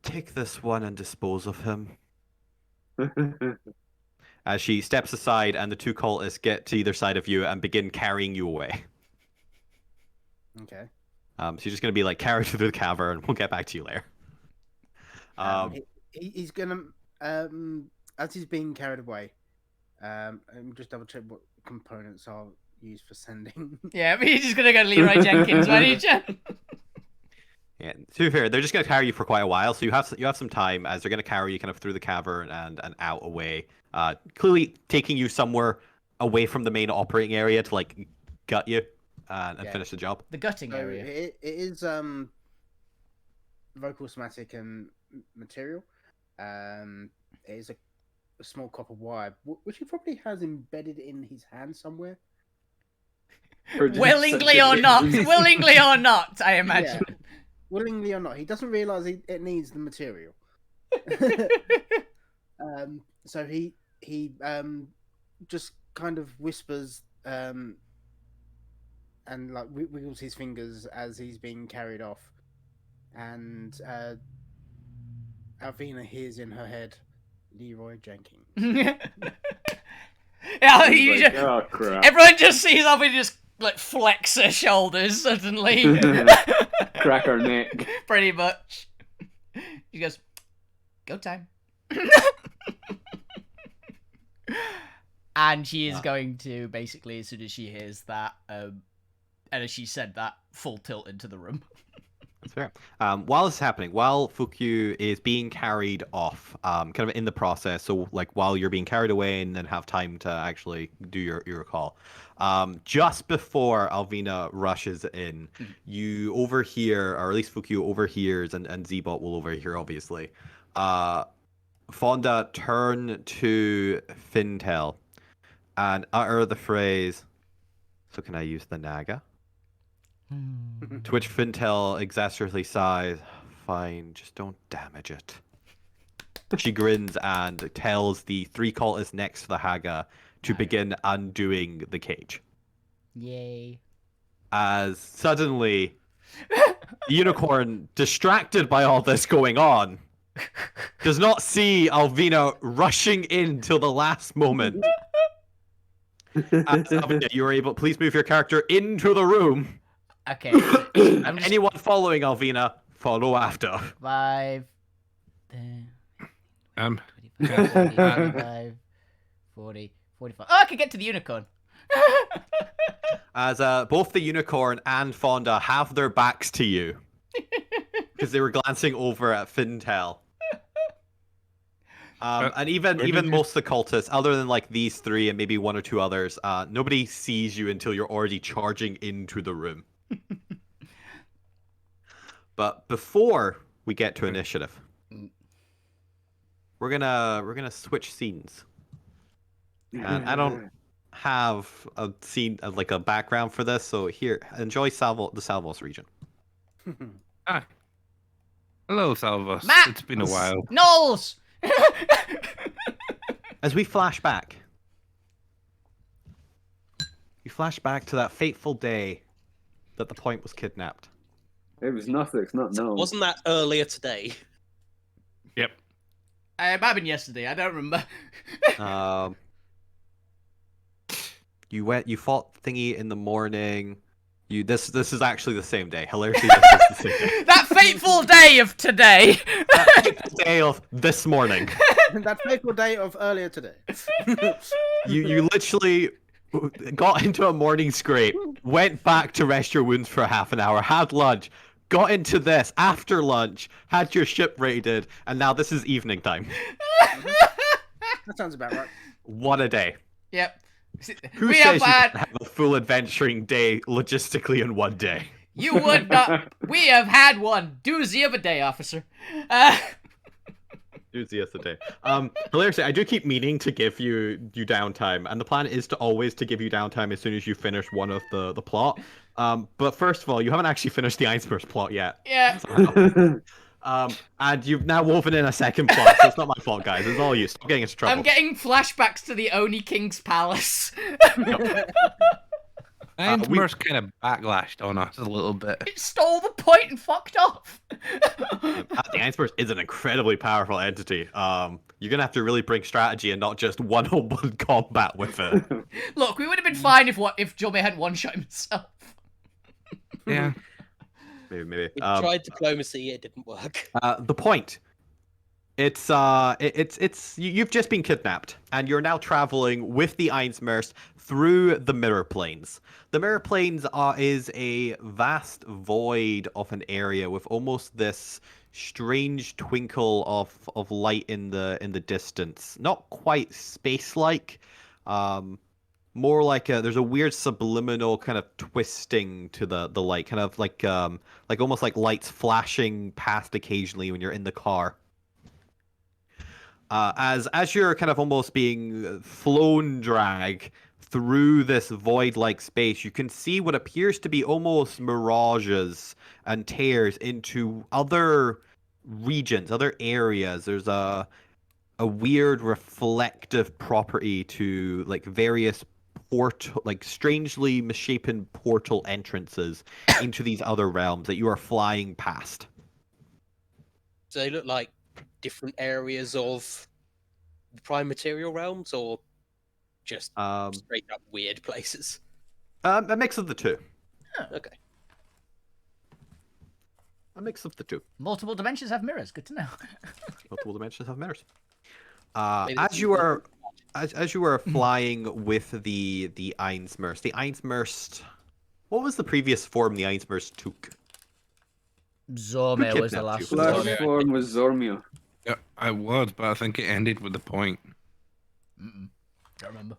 "Take this one and dispose of him." As she steps aside, and the two cultists get to either side of you and begin carrying you away. Okay. So you're just going to be like carried through the cavern, and we'll get back to you later. He's gonna as he's being carried away. Let me just double check what components I'll use for sending. Yeah, but you're just gonna go Leroy Jenkins, why don't you? Yeah, to be fair, they're just going to carry you for quite a while, so you have some time as they're going to carry you kind of through the cavern and out away. Clearly taking you somewhere away from the main operating area to like gut you and finish the job. The gutting So area. it is vocal somatic and material. It is a small copper wire, which he probably has embedded in his hand somewhere. Willingly or not, I imagine. Yeah. Willingly or not, he doesn't realize it needs the material. So he just kind of whispers and like wiggles his fingers as he's being carried off, and Alvina hears in her head, Leroy Jenkins. Yeah, He's like, oh crap. everyone just sees Alvina just like flex her shoulders suddenly. Crack our neck. Pretty much. She goes, "Go time." And she is going to basically, as soon as she hears that, and as she said that, full tilt into the room. That's fair. While this is happening, while Fukyu is being carried off, kind of in the process, so like while you're being carried away and then have time to actually do your call, just before Alvina rushes in, you overhear, or at least Fukyu overhears, and Zbot will overhear, obviously, Fonda turn to Fintel and utter the phrase, "So can I use the Naga?" To which Fintel exasperately sighs, "Fine, just don't damage it." She grins and tells the three cultists next to the Haga to begin undoing the cage. Yay. As suddenly, the unicorn, distracted by all this going on, does not see Alvina rushing in till the last moment. As Alvina, you are able, please move your character into the room. Okay. So I'm just Anyone following Alvina, follow after. 5, 10, Um, 25, 40, 45, 40, 45. Oh, I can get to the unicorn. As both the unicorn and Fonda have their backs to you. Because they were glancing over at Fintel. And even most of the cultists, other than like these three and maybe one or two others, nobody sees you until you're already charging into the room. But before we get to initiative, we're gonna switch scenes. And I don't have a scene like a background for this, so here, enjoy the Salvos region. Hi. Hello, Salvos. Matt! It's been a while. Knowles! As we flash back to that fateful day that the Point was kidnapped. It was Nothix, not no. Wasn't that earlier today? Yep. It might have been yesterday, I don't remember. You fought Thingy in the morning. This is actually the same day. Hilariously, this is the same day. That fateful day of today! That fateful day of this morning. That fateful day of earlier today. You literally got into a morning scrape, went back to rest your wounds for half an hour, had lunch, got into this after lunch, had your ship raided, and now this is evening time. That sounds about right. What a day. Yep. Who We says have you had... can have a full adventuring day logistically in one day? You would not... We have had one doozy of a day, officer. It's yesterday. Hilariously, I do keep meaning to give you downtime, and the plan is to always to give you downtime as soon as you finish one of the plot. But first of all, you haven't actually finished the Einspurs plot yet. Yeah. And you've now woven in a second plot, so it's not my fault, guys. It's all you. Stop getting into trouble. I'm getting flashbacks to the Oni King's palace. Einspurs kind of backlashed on us a little bit. It stole the point and fucked off. The Altsphere is an incredibly powerful entity. You're gonna have to really bring strategy and not just one-on-one combat with it. Look, we would have been fine if Jome had one-shot himself. Yeah. Maybe. We tried diplomacy, it didn't work. The point. It's you've just been kidnapped, and you're now traveling with the Einsphere through the mirror planes. The mirror planes is a vast void of an area with almost this strange twinkle of light in the distance. Not quite space-like, more like there's a weird subliminal kind of twisting to the light, kind of like almost like lights flashing past occasionally when you're in the car. As you're kind of almost being flown drag through this void-like space, you can see what appears to be almost mirages and tears into other regions, other areas. There's a weird reflective property to like various strangely misshapen portal entrances into these other realms that you are flying past. So they look like different areas of the prime material realms, or just straight up weird places? A mix of the two. Okay. A mix of the two. Multiple dimensions have mirrors. Good to know. Multiple dimensions have mirrors. Maybe As you are flying with the Einsphere, the Einsphere, what was the previous form the Einsphere took? Zome was the last one. Last form was Zormio. Yeah, I was, but I think it ended with the point. Don't remember.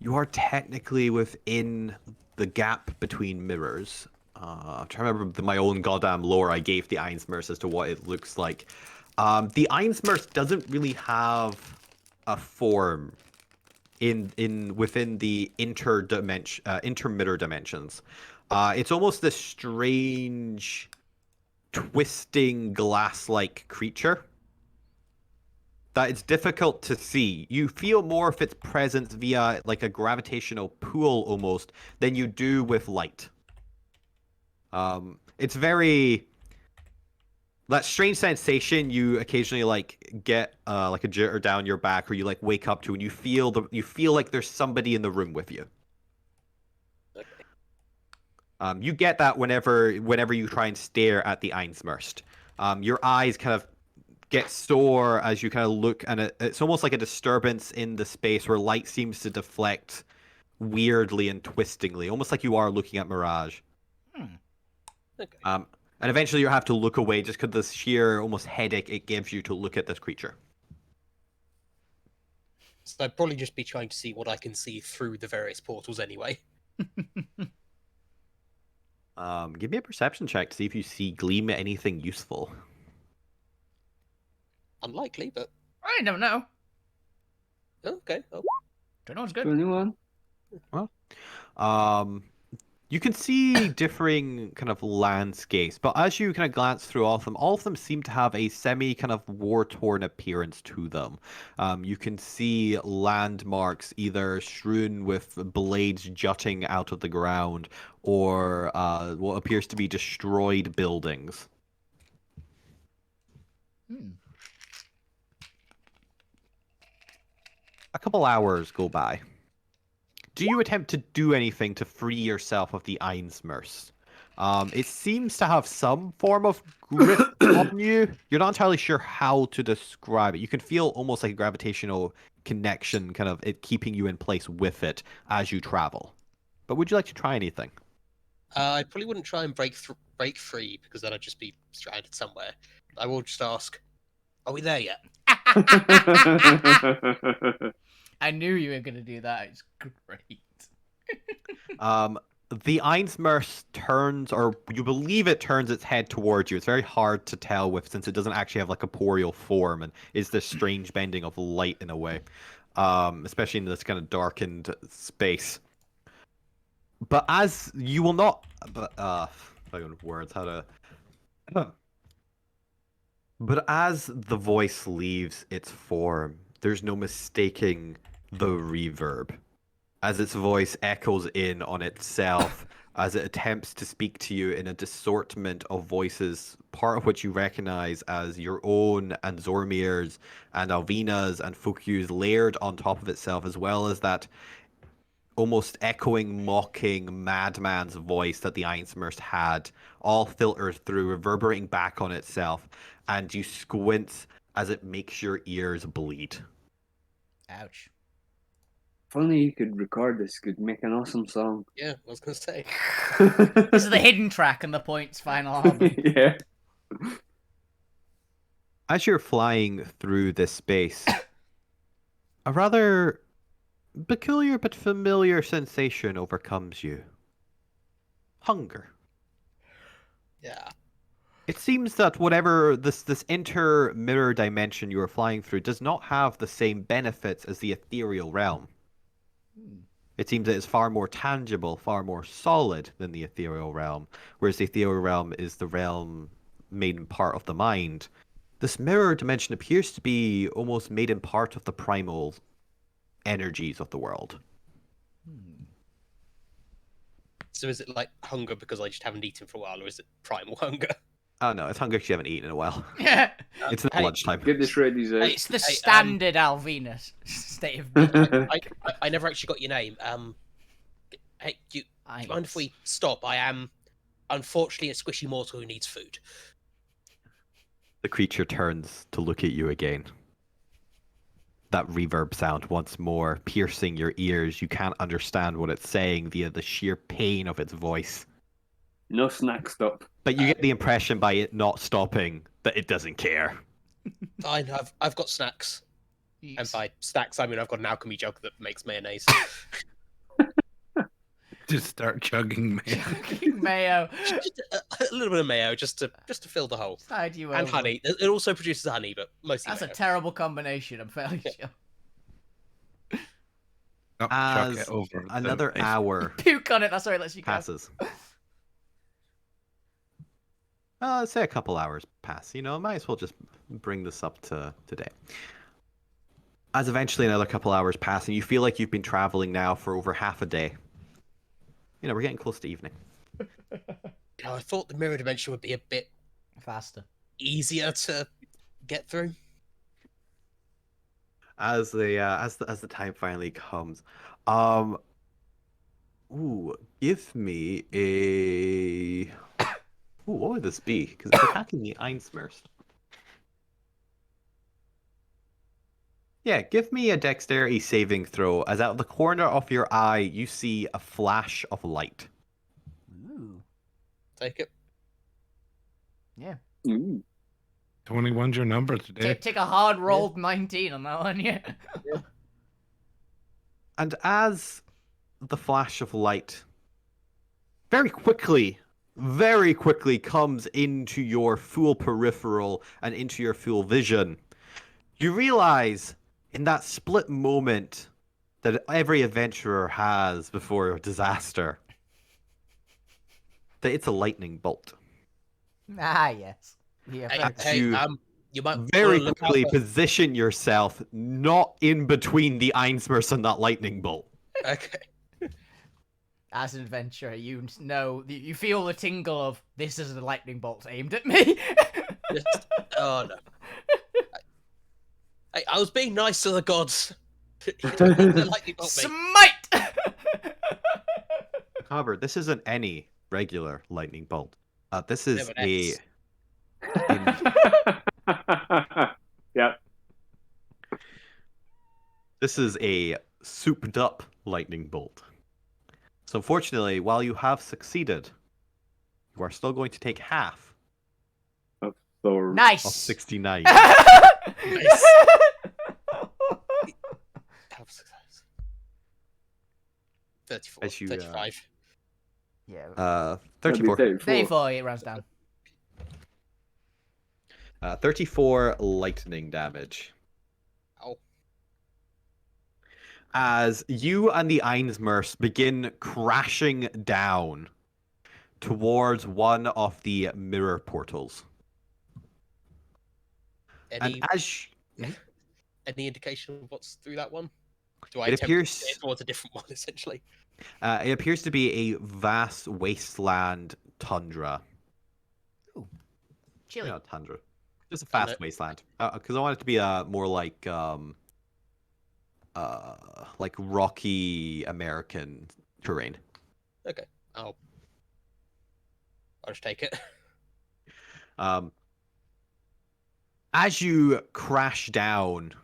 You are technically within the gap between mirrors. I'm trying to remember my own goddamn lore I gave the Einsphere as to what it looks like. The Einsphere doesn't really have a form within the intermirror dimensions. It's almost this strange, twisting glass-like creature that it's difficult to see. You feel more of its presence via like a gravitational pull almost than you do with light. It's very that strange sensation you occasionally like get like a jitter down your back, or you like wake up to, and you feel like there's somebody in the room with you. You get that whenever you try and stare at the Einsphere. Your eyes kind of get sore as you kind of look, and it's almost like a disturbance in the space where light seems to deflect weirdly and twistingly, almost like you are looking at mirage. Okay. And eventually you have to look away just because the sheer almost headache it gives you to look at this creature. So I'd probably just be trying to see what I can see through the various portals anyway. Give me a perception check to see if you see gleam at anything useful. Unlikely, but I don't know. okay. Oh. Don't know what's good. 21. You can see differing kind of landscapes, but as you kind of glance through all of them seem to have a semi kind of war-torn appearance to them. You can see landmarks either strewn with blades jutting out of the ground, or what appears to be destroyed buildings. A couple hours go by. Do you attempt to do anything to free yourself of the Einsphere? It seems to have some form of grip on you. You're not entirely sure how to describe it. You can feel almost like a gravitational connection, kind of it keeping you in place with it as you travel. But would you like to try anything? I probably wouldn't try and break free, because then I'd just be stranded somewhere. I will just ask, are we there yet? I knew you were going to do that. It's great. the Ainsmerth turns, or you believe it turns its head towards you. It's very hard to tell since it doesn't actually have like a corporeal form and is this strange bending of light in a way, especially in this kind of darkened space. But as you will not, words how to. But as the voice leaves its form, there's no mistaking the reverb. As its voice echoes in on itself, as it attempts to speak to you in a distortment of voices, part of which you recognize as your own and Zormir's and Alvina's and Fukyu's layered on top of itself, as well as that almost echoing, mocking madman's voice that the Ainsmerth had, all filtered through, reverberating back on itself, and you squint as it makes your ears bleed. Ouch. Funny you could record this, could make an awesome song. Yeah, I was gonna say. This is the hidden track on the Point's final album. Yeah. As you're flying through this space, a rather peculiar but familiar sensation overcomes you. Hunger. Yeah. It seems that whatever this inter-mirror dimension you are flying through does not have the same benefits as the ethereal realm. It seems that it's far more tangible, far more solid than the ethereal realm, whereas the ethereal realm is the realm made in part of the mind. This mirror dimension appears to be almost made in part of the primal energies of the world. So is it like hunger because I just haven't eaten for a while, or is it primal hunger? Oh no, it's hunger because you haven't eaten in a while. Yeah. It's not Hey, lunchtime. Get this ready, Zach. It's the standard Alvina state of being. I never actually got your name. Hey, do you mind if we stop? I am, unfortunately, a squishy mortal who needs food. The creature turns to look at you again. That reverb sound once more, piercing your ears. You can't understand what it's saying via the sheer pain of its voice. No snack stop. But you get the impression by it not stopping that it doesn't care. Fine, I've got snacks. And by snacks, I mean I've got an alchemy jug that makes mayonnaise. Just start chugging mayo. Mayo. Just a little bit of mayo, just to fill the hole. Tide you And over. honey. It also produces honey, but mostly That's a mayo. terrible combination, I'm fairly sure. Chuck As it over the another ice. You hour puke on it, that's why it lets you go. passes. Let's say a couple hours pass. You know, I might as well just bring this up to today. As eventually another couple hours pass, and you feel like you've been traveling now for over half a day. You know, we're getting close to evening. Now, I thought the mirror dimension would be a bit Faster. easier to get through. As the time finally comes, give me a. What would this be? Because it's attacking the Ainsmerth. Yeah, give me a dexterity saving throw, as out of the corner of your eye, you see a flash of light. Ooh. Take it. Yeah. Ooh. 21's your number today. Take a hard rolled 19 on that one, yeah. And as the flash of light very quickly comes into your full peripheral and into your full vision, you realize in that split moment that every adventurer has before disaster that it's a lightning bolt. Ah, yes. Yeah, Hey, fair. You you might very wanna look out quickly for- position yourself not in between the Ainsmerth and that lightning bolt. Okay. As an adventurer, you know, you feel the tingle of, this is a lightning bolt aimed at me. Oh no. I was being nice to the gods. The lightning bolt me. Smite! However, this isn't any regular lightning bolt. This is Never next. Yep. This is a souped up lightning bolt. So unfortunately, while you have succeeded, you are still going to take half So Nice! of 69. Nice. 34, As you, 35. Yeah. 34. 34, it rounds down. 34 lightning damage. Ow. As you and the Einsmers begin crashing down towards one of the mirror portals. Any, And as any indication of what's through that one? Do I It attempt appears- to steer towards a different one, essentially? it appears to be a vast wasteland tundra. Chilly. Not tundra. Just a vast wasteland. Because I want it to be more like rocky American terrain. Okay, I'll just take it. As you crash down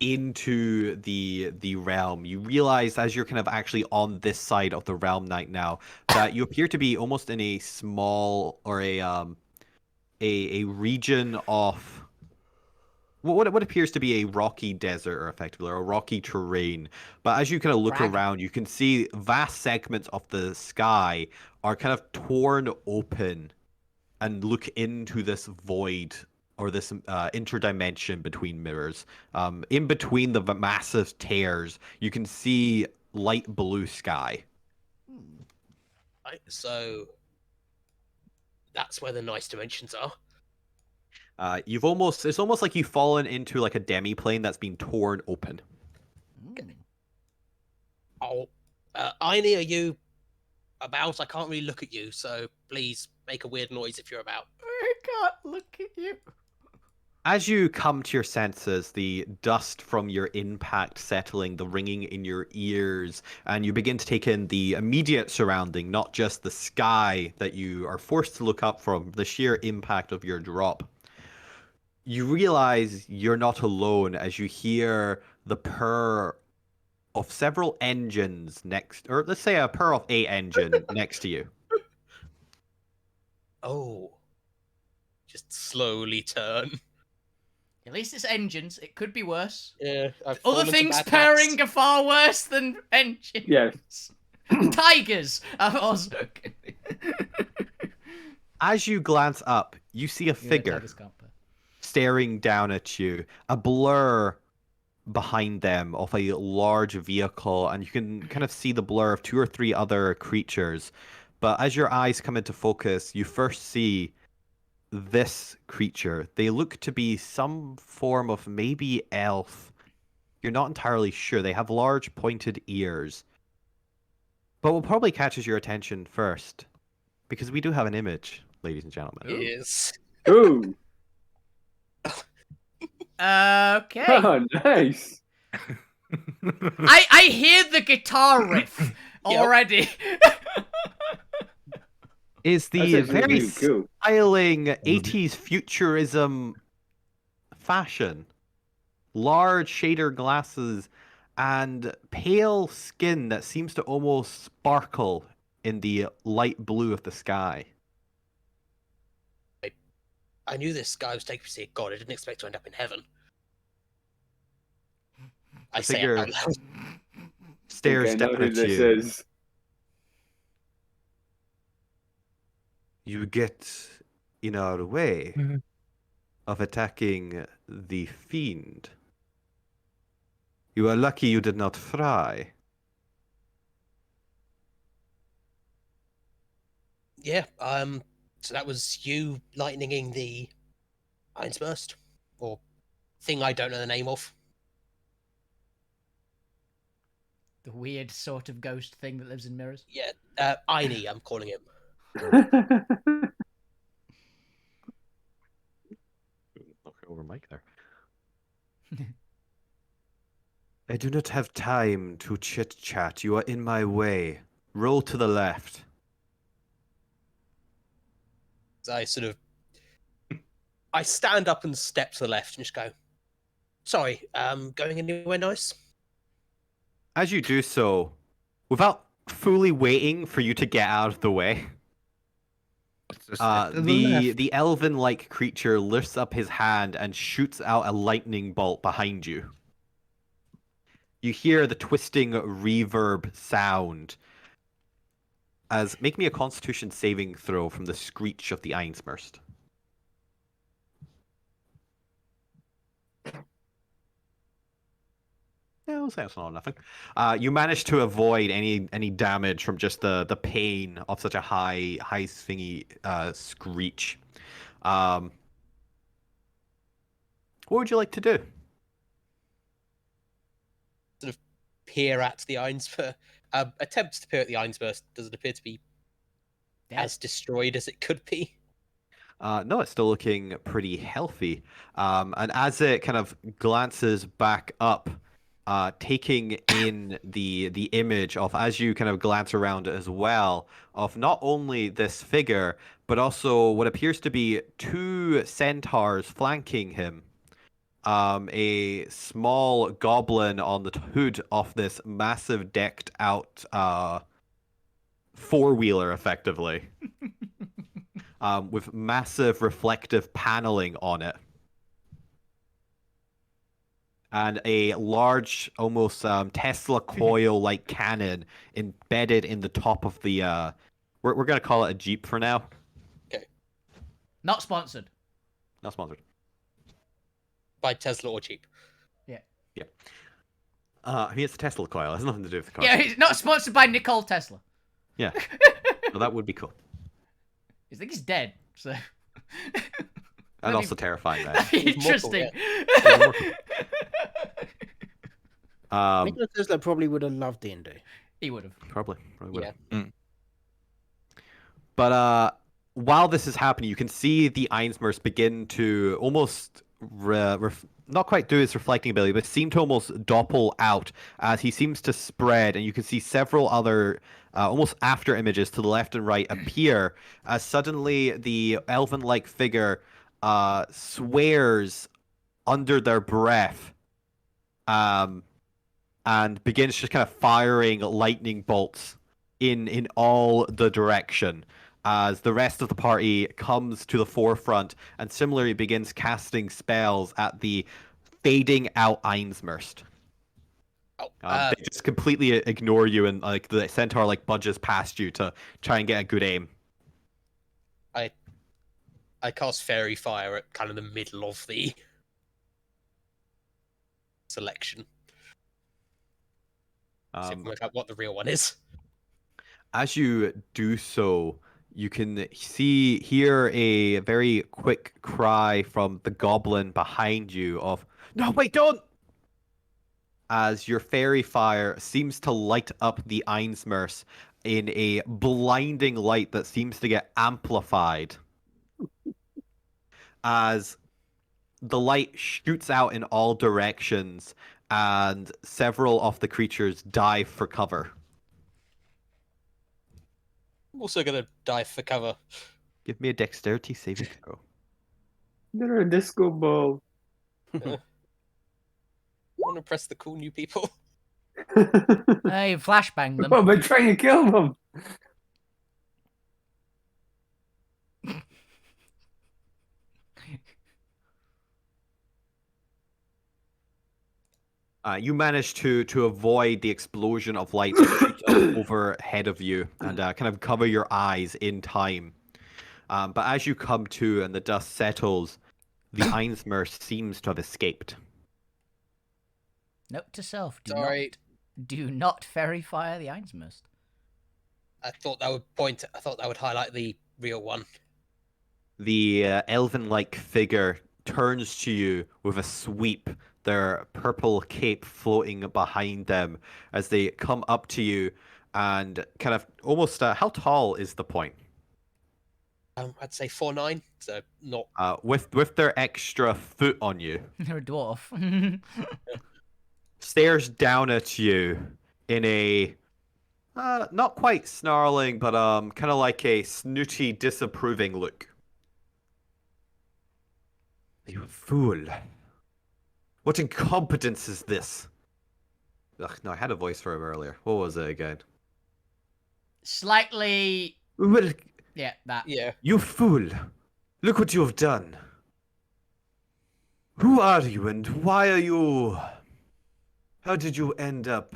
into the realm, you realize as you're kind of actually on this side of the realm night now that you appear to be almost in a small or a region of what appears to be a rocky desert, or effectively, or a rocky terrain. But as you kind of look around, you can see vast segments of the sky are kind of torn open and look into this void or this interdimension between mirrors. In between the massive tears, you can see light blue sky. Right, so that's where the nice dimensions are. It's almost like you've fallen into like a demi-plane that's been torn open. Oh, Aini, are you about? I can't really look at you, so please make a weird noise if you're about. I can't look at you. As you come to your senses, the dust from your impact settling, the ringing in your ears, and you begin to take in the immediate surrounding, not just the sky that you are forced to look up from, the sheer impact of your drop. You realize you're not alone as you hear the purr of several engines next, or let's say a purr of a engine next to you. Oh, just slowly turn. At least it's engines. It could be worse. Yeah, Other things purring are far worse than engines. Yes. Tigers. As you glance up, you see a figure staring down at you, a blur behind them of a large vehicle, and you can kind of see the blur of 2 or 3 other creatures. But as your eyes come into focus, you first see this creature. They look to be some form of maybe elf. You're not entirely sure. They have large pointed ears. But what probably catches your attention first, because we do have an image, ladies and gentlemen. Yes. Ooh. Okay. Oh, nice. I hear the guitar riff already. Is the That's actually very really cool. styling 80s futurism fashion. Large shader glasses and pale skin that seems to almost sparkle in the light blue of the sky. I knew this guy was taking me to see a god. I didn't expect to end up in heaven. I say it out loud. Stares Okay, I know down who at this you. is. You get in our way of attacking the fiend. You are lucky you did not fry. Yeah, so that was you lightninging the Einsburst? Or thing I don't know the name of. The weird sort of ghost thing that lives in mirrors. Yeah, Aini, I'm calling him. Knock over mic there. I do not have time to chit-chat. You are in my way. Roll to the left. So I stand up and step to the left and just go, sorry, going anywhere nice? As you do so, without fully waiting for you to get out of the way, the elven-like creature lifts up his hand and shoots out a lightning bolt behind you. You hear the twisting reverb sound. as make me a Constitution saving throw from the screech of the Einzmurst. Yeah, I'll say it's not nothing. You manage to avoid any damage from just the pain of such a high swingy screech. What would you like to do? Sort of peer at the Altsphere. Attempts to peer at the Altsphere doesn't appear to be as destroyed as it could be. No, it's still looking pretty healthy. And as it kind of glances back up, taking in the image of, as you kind of glance around as well, of not only this figure, but also what appears to be two centaurs flanking him. A small goblin on the hood of this massive decked out four-wheeler, effectively. With massive reflective paneling on it. And a large, almost Tesla coil-like cannon embedded in the top of the... We're going to call it a Jeep for now. Okay. Not sponsored. Not sponsored. By Tesla or Jeep. Yeah. Yeah. I mean, it's a Tesla coil. It has nothing to do with the car. Yeah, it's not sponsored by Nicole Tesla. Yeah. Well, that would be cool. I think he's dead, so... And also terrifying, man. Interesting. Nikola Tesla probably would have loved D&D. He would have. Probably would have. Yeah. But while this is happening, you can see the Einzmers begin to almost not quite do his reflecting ability, but seem to almost doppel out as he seems to spread, and you can see several other almost after images to the left and right appear as suddenly the elven-like figure swears under their breath and begins just kind of firing lightning bolts in all the direction as the rest of the party comes to the forefront and similarly begins casting spells at the fading out Einzmurst. They just completely ignore you, and like the centaur like budges past you to try and get a good aim. I cast Fairy Fire at kind of the middle of the selection. See if I can work out what the real one is. As you do so, you can hear a very quick cry from the goblin behind you of, "No, wait, don't!" As your fairy fire seems to light up the Einzmers in a blinding light that seems to get amplified. As the light shoots out in all directions and several of the creatures dive for cover. I'm also going to dive for cover. Give me a dexterity saving throw. They're a disco ball. I want to press the cool new people. Hey, flashbang them. Oh, but trying to kill them. You manage to avoid the explosion of light that shoots up overhead of you and kind of cover your eyes in time. But as you come to and the dust settles, the Einzmer seems to have escaped. Note to self: do Sorry. not fairy fire the Einzmust. I thought that would highlight the real one. The elven-like figure turns to you with a sweep, their purple cape floating behind them as they come up to you and kind of almost... how tall is the point? I'd say 4'9", so not... With their extra foot on you. They're a dwarf. Stares down at you in a... not quite snarling, but kind of like a snooty, disapproving look. You fool. What incompetence is this? Ugh, no, I had a voice for him earlier. What was it again? Slightly... Well, Yeah, that. Yeah. you fool. Look what you have done. Who are you and why are you... How did you end up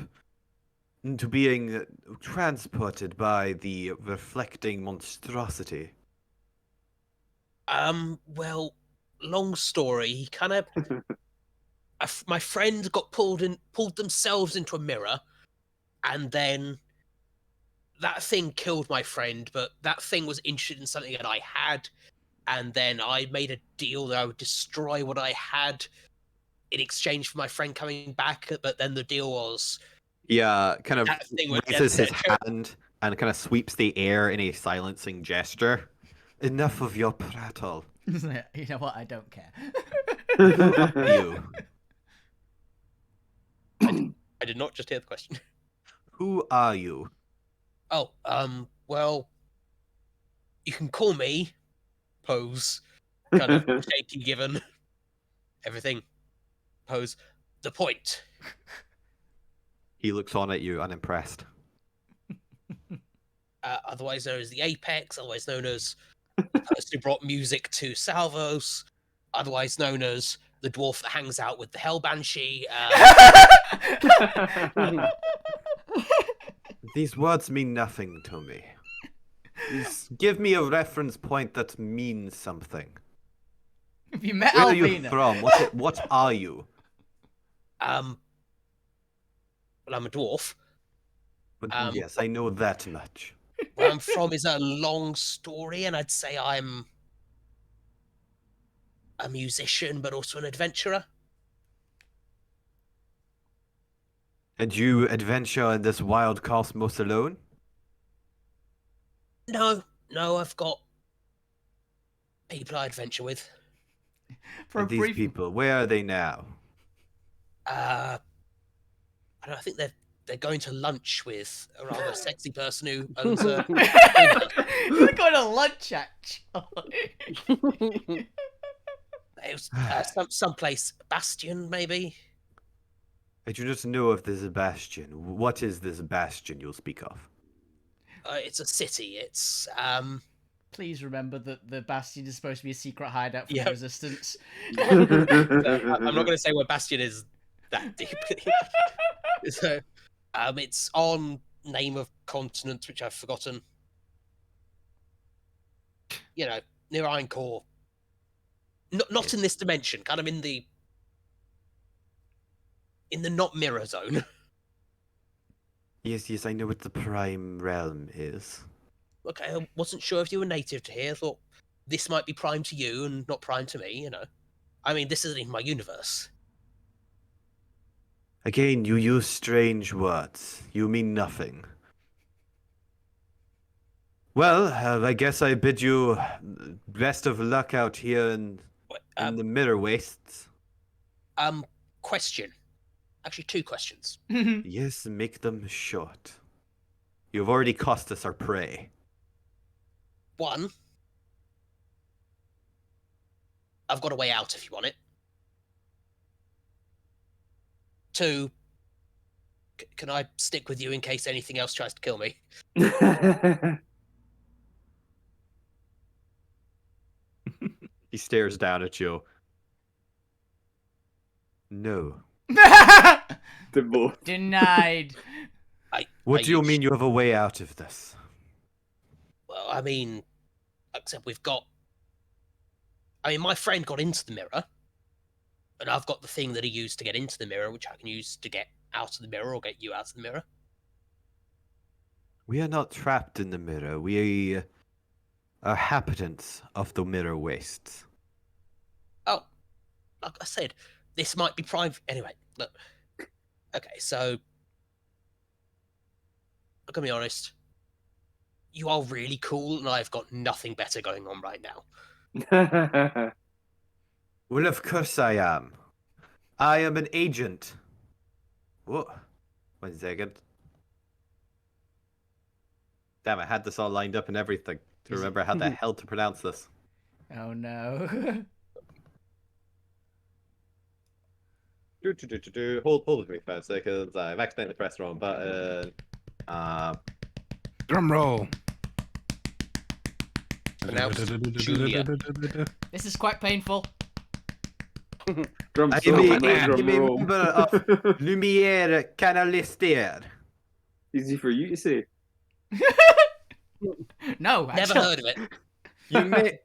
into being transported by the reflecting monstrosity? Well, long story. He kind of, my friend got pulled themselves into a mirror, and then that thing killed my friend. But that thing was interested in something that I had, and then I made a deal that I would destroy what I had in exchange for my friend coming back. But then the deal was He kind of that thing would raises his get hand and kind of sweeps the air in a silencing gesture. Enough of your prattle. You know what? I don't care. You. I did not just hear the question. Who are you? Oh, well, you can call me Pose. Kind of shaky given everything. Pose. The point. He looks on at you, unimpressed. Otherwise known as the Apex, otherwise known as the person who brought music to Salvos, otherwise known as the dwarf that hangs out with the Hell Banshee. These words mean nothing to me. Please give me a reference point that means something. Have you met Where are you Alvina? from? What are you? Well, I'm a dwarf. But yes, I know that much. Where I'm from is a long story, and I'd say I'm a musician, but also an adventurer. And you adventure in this wild cosmos alone? No, I've got people I adventure with. For a And these brief... people, where are they now? I don't know, I think they're going to lunch with a rather sexy person who owns a. We're going to lunch, actually. It was someplace Bastion, maybe. I do not know of this bastion. What is this bastion you'll speak of? It's a city. It's Please remember that the Bastion is supposed to be a secret hideout for Yeah. the Resistance. I'm not going to say where Bastion is that deep. So, it's on name of continent which I've forgotten. You know, near Ironcore. Not in this dimension. Kind of in the not mirror zone. Yes, I know what the prime realm is. Okay, I wasn't sure if you were native to here. I thought this might be prime to you and not prime to me. You know, I mean, this isn't even my universe. Again, you use strange words. You mean nothing. Well, I guess I bid you best of luck out here in the Mirror Wastes. Question. Actually, 2 questions. Yes, make them short. You've already cost us our prey. 1, I've got a way out if you want it. 2, can I stick with you in case anything else tries to kill me? He stares down at you. No. To both. Denied. What do you mean you have a way out of this? Well, I mean, except we've got. I mean, my friend got into the mirror, and I've got the thing that he used to get into the mirror, which I can use to get out of the mirror or get you out of the mirror. We are not trapped in the mirror. We are inhabitants of the Mirror Wastes. Oh, like I said, this might be prime. Anyway, look. Okay, so I'm gonna be honest. You are really cool, and I've got nothing better going on right now. Well, of course I am. I am an agent. Whoa. 1 second. Damn, I had this all lined up and everything to remember how the hell to pronounce this. Oh no. Hold with me for 5 seconds. I've accidentally pressed the wrong button. Drum roll. Pronounced Julia. This is quite painful. Drum I solo, am no a drum roll. member of Lumiere Canalister. Easy for you to say. No, Never actually. heard of it. You may.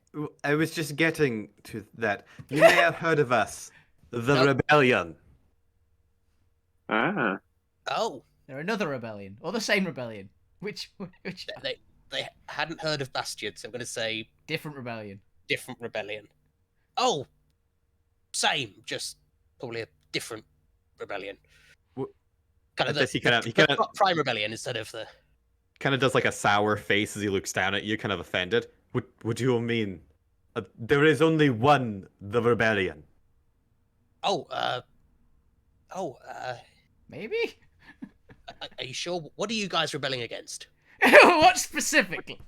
I was just getting to that. You may have heard of us, the Nope. Rebellion. Ah. Oh, They're another rebellion, or the same rebellion. Which they hadn't heard of Bastion, so I'm going to say different rebellion? different rebellion. Oh, same, just probably a different rebellion. Wh- Kind of Does he the kinda- prime rebellion instead of the. Kind of does like a sour face as he looks down at you, kind of offended. What do you mean? There is only one, the Rebellion. Oh, Maybe. are you sure? What are you guys rebelling against? What specifically?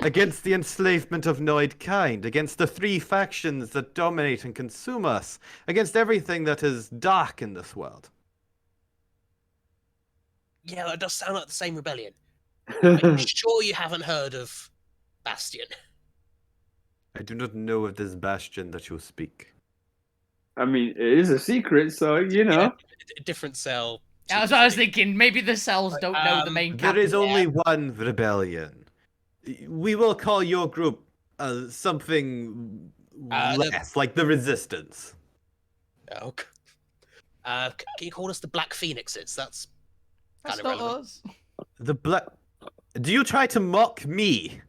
Against the enslavement of Noid kind, against the 3 factions that dominate and consume us, against everything that is dark in this world. Yeah, that does sound like the same rebellion. Are you sure you haven't heard of Bastion? I do not know of this bastion that you speak. I mean, it is a secret, so you know. Yeah, different cell. That's what I was thinking. Maybe the cells don't know the main There captain. is only one rebellion. We will call your group something less, like the Resistance. Oh, can you call us the Black Phoenixes? That's That's kind of not relevant. us. The black. Do you try to mock me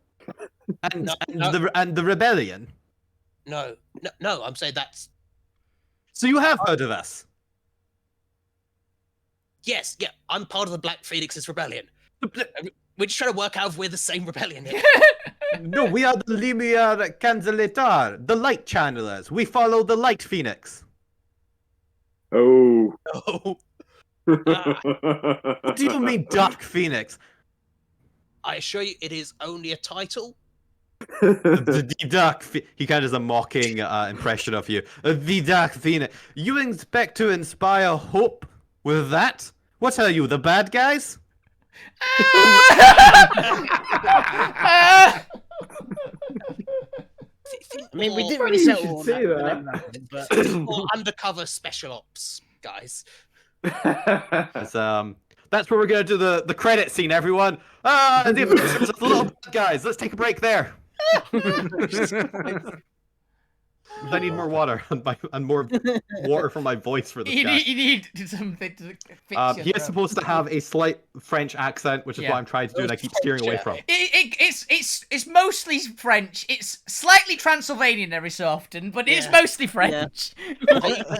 and No. the rebellion? No, I'm saying that's So you have heard of us? yes, yeah. I'm part of the Black Phoenixes rebellion. We're just trying to work out if we're the same rebellion here. No, we are the Limia Canzeletar, the light channelers. We follow the light phoenix. Oh. No. What do you mean, dark phoenix? I assure you, it is only a title. The dark. He kind of does a mocking impression of you. The dark phoenix. You expect to inspire hope with that? What are you, the bad guys? I mean, we Or- didn't really You settle should on say that. that. But or undercover special ops guys. That's where we're gonna do the credit scene, everyone. The adventures of the little bad guys. Let's take a break there. I need more water and more water for my voice for this You guy. need something to fix your He is throat. supposed to have a slight French accent, which is Yeah. what I'm trying to do, and I keep steering away from. It's mostly French. It's slightly Transylvanian every so often, but it's Yeah. mostly French.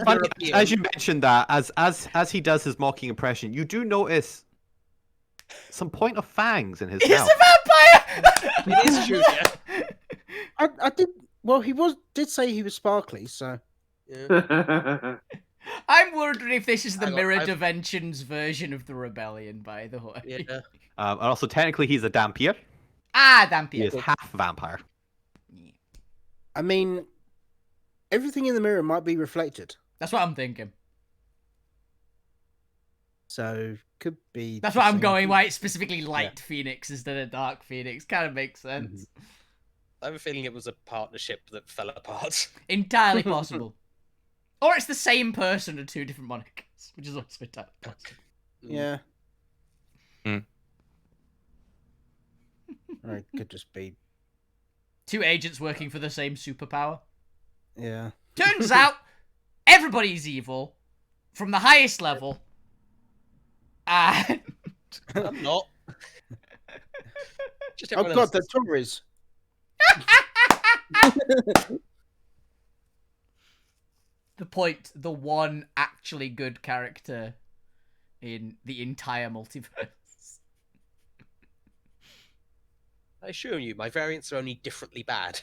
Funny, as you mentioned that, as he does his mocking impression, you do notice some point of fangs in his He's mouth. a vampire. It is true, yeah. I did. Well, he did say he was sparkly, so Yeah. I'm wondering if this is the Hang on, Mirror I've- Dimensions version of the rebellion. By the way, Yeah. And also, technically, he's a Dampier. ah, He Dampier. is half vampire. I mean, everything in the mirror might be reflected, That's what I'm thinking. so could be. That's the why I'm same going. thing. Why it's specifically Light Phoenix instead of Dark Phoenix kind of makes sense. I have a feeling it was a partnership that fell apart. Entirely possible. Or it's the same person and 2 different monikers, which is also entirely possible. Yeah. Hmm. Or it could just be. 2 agents working for the same superpower. Yeah. Turns out, everybody's evil, from the highest level. And I'm not. Just Oh everyone God, else the is. Tories. the one actually good character in the entire multiverse. I assure you, my variants are only differently bad.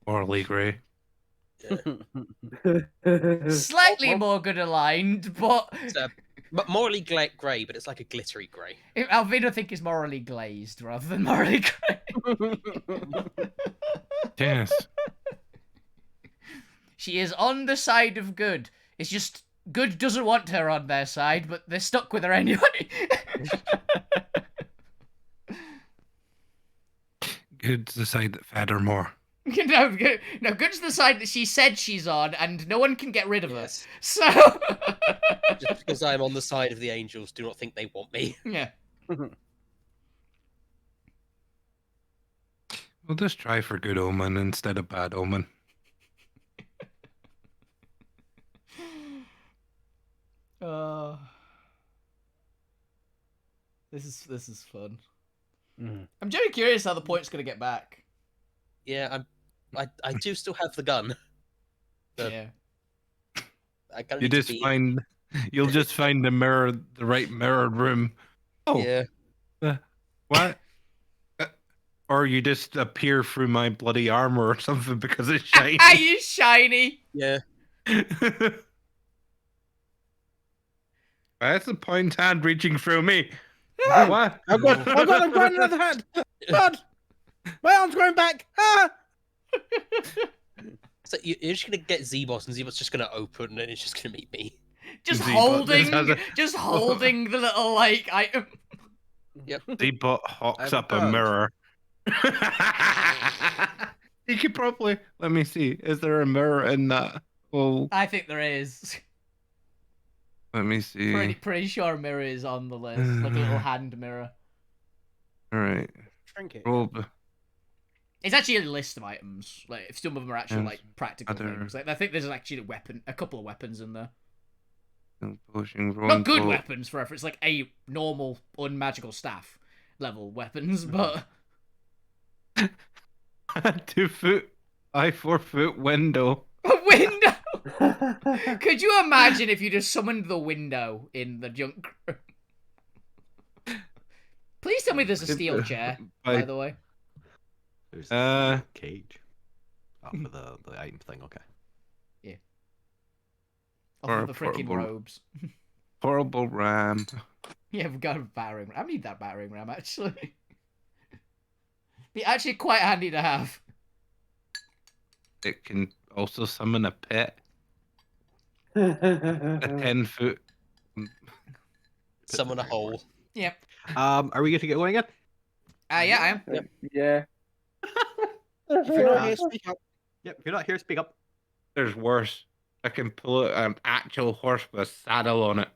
Morally grey. Slightly more good aligned, but It's but morally grey, but it's like a glittery grey. Alvina think is morally glazed rather than morally grey. Yes. She is on the side of good. It's just good doesn't want her on their side, but they're stuck with her anyway. Good's the side that fed her more. No, Good's the side that she said she's on, and no one can get rid of Yes. her. So, Just because I'm on the side of the angels, do not think they want me. yeah. We'll just try for good omen instead of bad omen. Uh, this is fun. Mhm. I'm genuinely curious how the point's gonna get back. Yeah, I do still have the gun. Yeah. I kind of You need to just be. find, you'll just find the right mirrored room. Oh, Yeah. what? Or you just appear through my bloody armor or something because it's shiny. You shiny. Yeah. That's a point hand reaching through me. What? Oh god! Oh god! I'm grabbing another hand. God, my arm's growing back. Ah! So you're just gonna get Z-Boss, and Z-Boss just gonna open, and it's just gonna meet me. Just Z-Bot just has holding, a- just holding the little like item. Depot hawks I'm up a done. mirror. You could probably let me see. Is there a mirror in that? Oh, I think there is. let me see. Pretty sure a mirror is on the list, like a little hand mirror. All right. Trinket. Roll. It's actually a list of items. Like, if some of them are actually And like practical other- things. Like, I think there's actually a couple of weapons in there. Pushing, Not good weapons, for reference. Like a normal, unmagical staff level weapons, but 2 foot by 4 foot window. a window. Could you imagine if you just summoned the window in the junk? Please tell me there's a steel chair. By the way, There's Uh, a cage. Oh, for the item thing, okay. off Or of the a freaking portable- robes. Horrible ram. Yeah, we've got a battering ram. I need that battering ram, actually. Be actually quite handy to have. It can also summon a pet. A 10 foot. Summon a hole. Yep. Are we good to get going again? Yeah, I am. Yeah. If you're not here, speak up. Yep, if you're not here, speak up. There's worse. I can pull an actual horse with a saddle on it.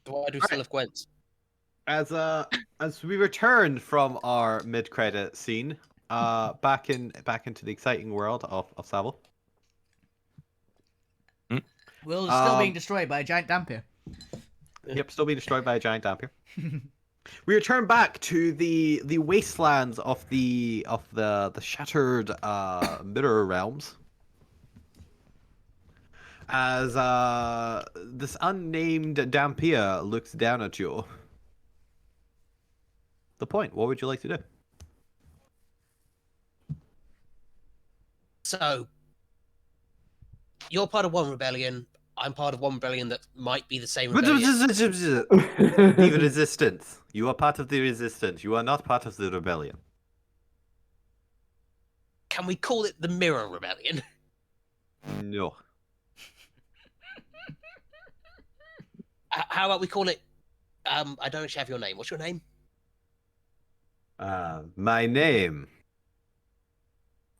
What I do still have Gwent. As we return from our mid-credit scene, back into the exciting world of Savile. Will is still being Um, destroyed by a giant dampier. Yep, still being destroyed by a giant dampier. We return back to the wastelands of the shattered mirror realms. As this unnamed Dampier looks down at you. The point, what would you like to do? So, you're part of one rebellion. I'm part of one rebellion that might be the same rebellion. The resistance. You are part of the resistance. You are not part of the rebellion. Can we call it the Mirror Rebellion? No. How about we call it? I don't actually have your name. What's your name? My name.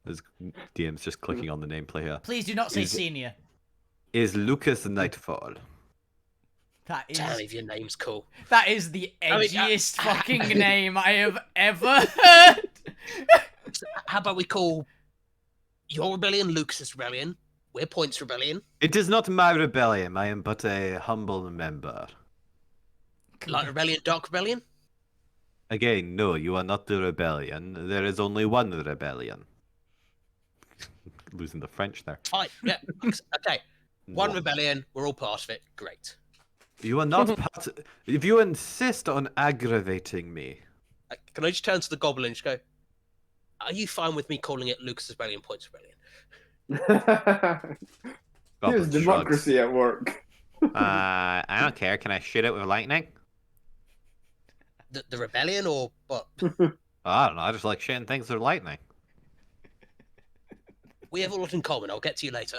This DM's just clicking on the nameplay here. Please do not say Is- senior. Is Lucas Nightfall. That is Damn, if your name's cool. that is the I mean, edgiest fucking name I have ever heard. How about we call your rebellion Lucas's rebellion? We're Points Rebellion. It is not my rebellion. I am but a humble member. Light Rebellion, Dark Rebellion? Again, no, you are not the rebellion. There is only one rebellion. Losing the French there. Fine. Yeah. Okay. One No. rebellion. We're all part of it. Great. You are not part. If you insist on aggravating me, Can I just turn to the goblin and just go, are you fine with me calling it Lucas's Rebellion, Points Rebellion? Goblin Here's democracy at work. I don't care. Can I shoot it with lightning? The rebellion or what? I don't know. I just like shooting things with lightning. We have a lot in common. I'll get to you later.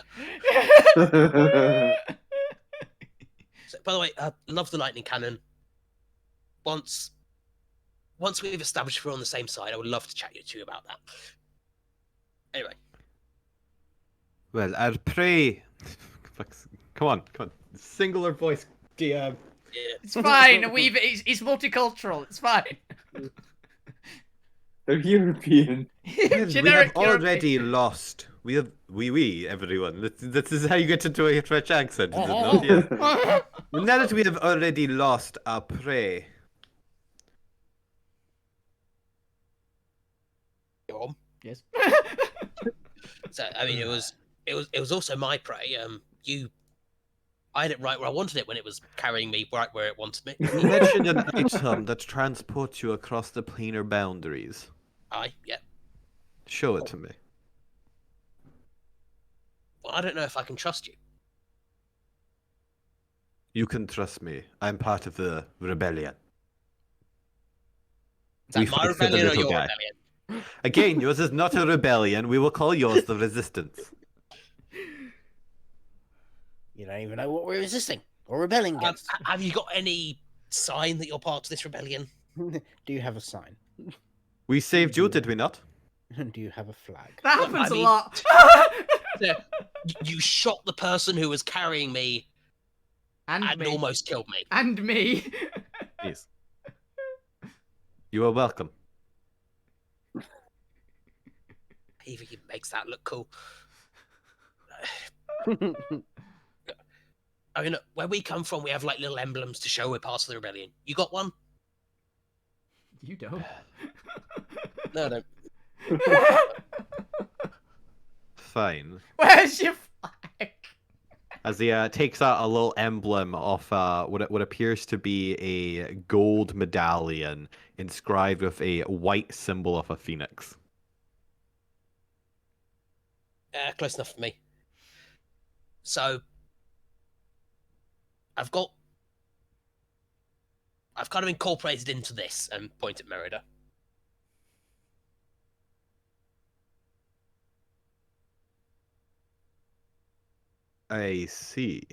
So, by the way, love the lightning cannon. Once once we've established we're on the same side, I would love to chat to you about that. Anyway. Well, I'd pray. Come on. Singular voice, DM. Yeah. It's fine. It's multicultural. It's fine. They're European. We have Generic already European. lost. We everyone. This is how you get into a French accent, is it not? Yeah. Now that we have already lost our prey, Go on. Yes. So I mean, it was also my prey. I had it right where I wanted it when it was carrying me right where it wanted me. you mentioned an item that transports you across the planar boundaries. Yeah. Show it to me. Well, I don't know if I can trust you. You can trust me. I'm part of the rebellion. Is that We my fight for the rebellion or little your guy. rebellion? Again, yours is not a rebellion. We will call yours the resistance. You don't even know what we're resisting or rebelling against. Have you got any sign that you're part of this rebellion? Do you have a sign? We saved you, did we not? Do you have a flag? That Look, happens I a mean- lot. You shot the person who was carrying me and and me. almost killed me. And me. Yes. You are welcome. He even makes that look cool. I mean, look, where we come from, we have like little emblems to show we're part of the rebellion. You got one? You don't. No, I don't. Fine. Where's your flag? As he takes out a little emblem of what appears to be a gold medallion inscribed with a white symbol of a phoenix. Close enough for me. So, I've kind of incorporated into this and point at Merida. I see.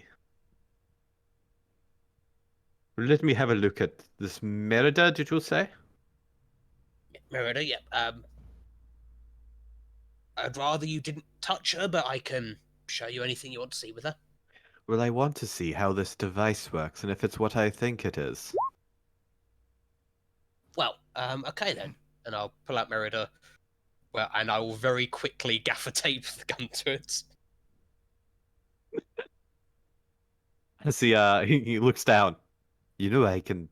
Let me have a look at this. Merida, did you say? Merida, yeah. I'd rather you didn't touch her, but I can show you anything you want to see with her. Well, I want to see how this device works and if it's what I think it is. Well, okay then. And I'll pull out Merida. Well, and I will very quickly gaffer tape the gun to it. As he looks down. You know, I can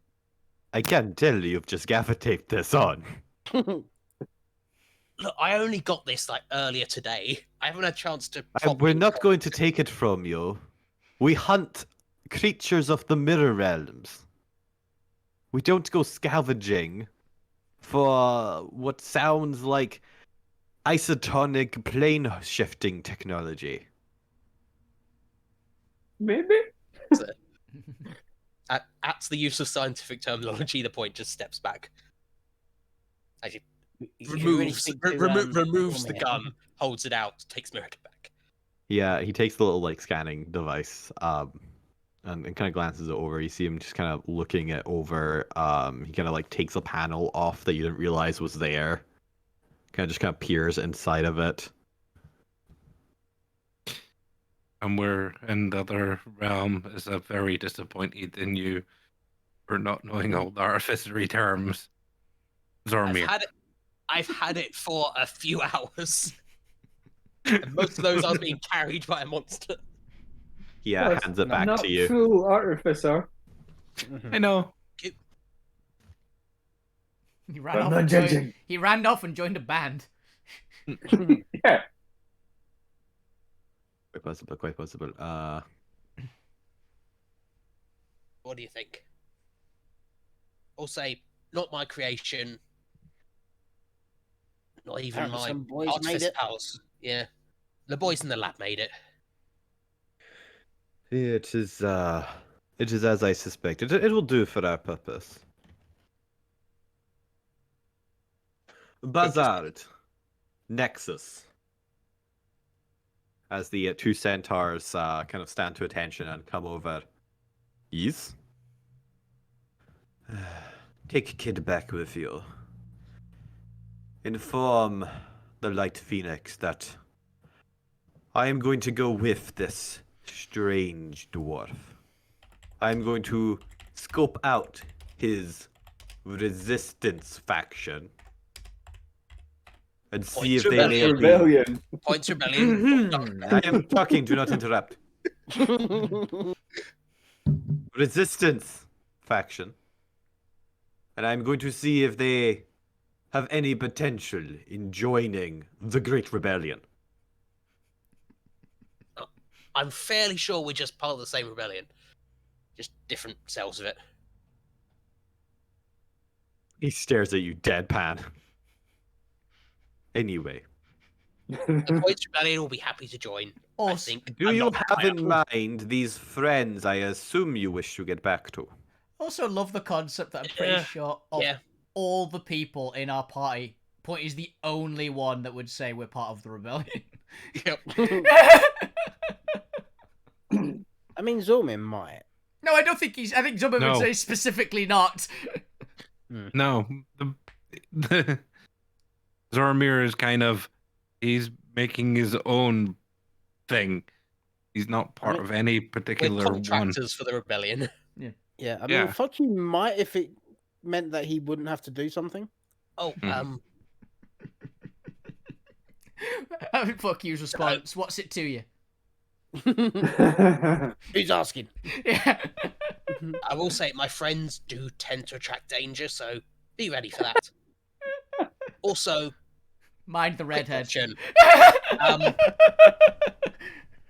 tell you've just gaffer taped this on. Look, I only got this like earlier today. I haven't had a chance to. We're not going to take it from you. We hunt creatures of the mirror realms. We don't go scavenging for what sounds like isotonic plane shifting technology. Maybe. At the use of scientific terminology, the point just steps back. Actually, removes the gun, holds it out, takes Merida back. Yeah, he takes the little like scanning device, and kind of glances it over. You see him just kind of looking it over. He kind of like takes a panel off that you didn't realize was there. Kind of peers inside of it. And we're in the other realm is very disappointed in you for not knowing all the artificery terms. Zormir. I've had it for a few hours. And most of those are being carried by a monster. Yeah, hands it back not to you. Full artificer. I know. He ran I'm off. not judging. He ran off and joined a band. Yeah. Quite possible. Quite possible. What do you think? I'll say, not my creation. Not even Apparently my some boys made artifice it. pals. Yeah. The boys in the lab made it. It is as I suspected. It will do for our purpose. Bazard. Nexus. As the two centaurs kind of stand to attention and come over. Yes? take Kid back with you. Inform the Light Phoenix that I am going to go with this strange dwarf. I am going to scope out his resistance faction and see if they That's may be. rebellion. Points rebellion. I am talking, do not interrupt. Resistance faction. And I'm going to see if they have any potential in joining the Great Rebellion. I'm fairly sure we're just part of the same rebellion. Just different cells of it. He stares at you deadpan. Anyway, The Points rebellion will be happy to join. I Also, think. do I'm you not have high in up. mind these friends I assume you wish to get back to? also love the concept that I'm pretty Yeah, sure of yeah. all the people in our party, Point is the only one that would say we're part of the rebellion. Yep. I mean, Zormin might. No, I don't think he's. I think Zubba No. would say specifically not. No, the Zormir is kind of he's making his own thing. He's not part mean, of any We're particular one. contractors for the rebellion. Yeah, I mean, Yeah. fuck you might if it meant that he wouldn't have to do something. Oh, I mean, fuck you's response. What's it to you? Who's asking? Yeah. I will say my friends do tend to attract danger, so be ready for that. Also, Mind the quick redhead. question.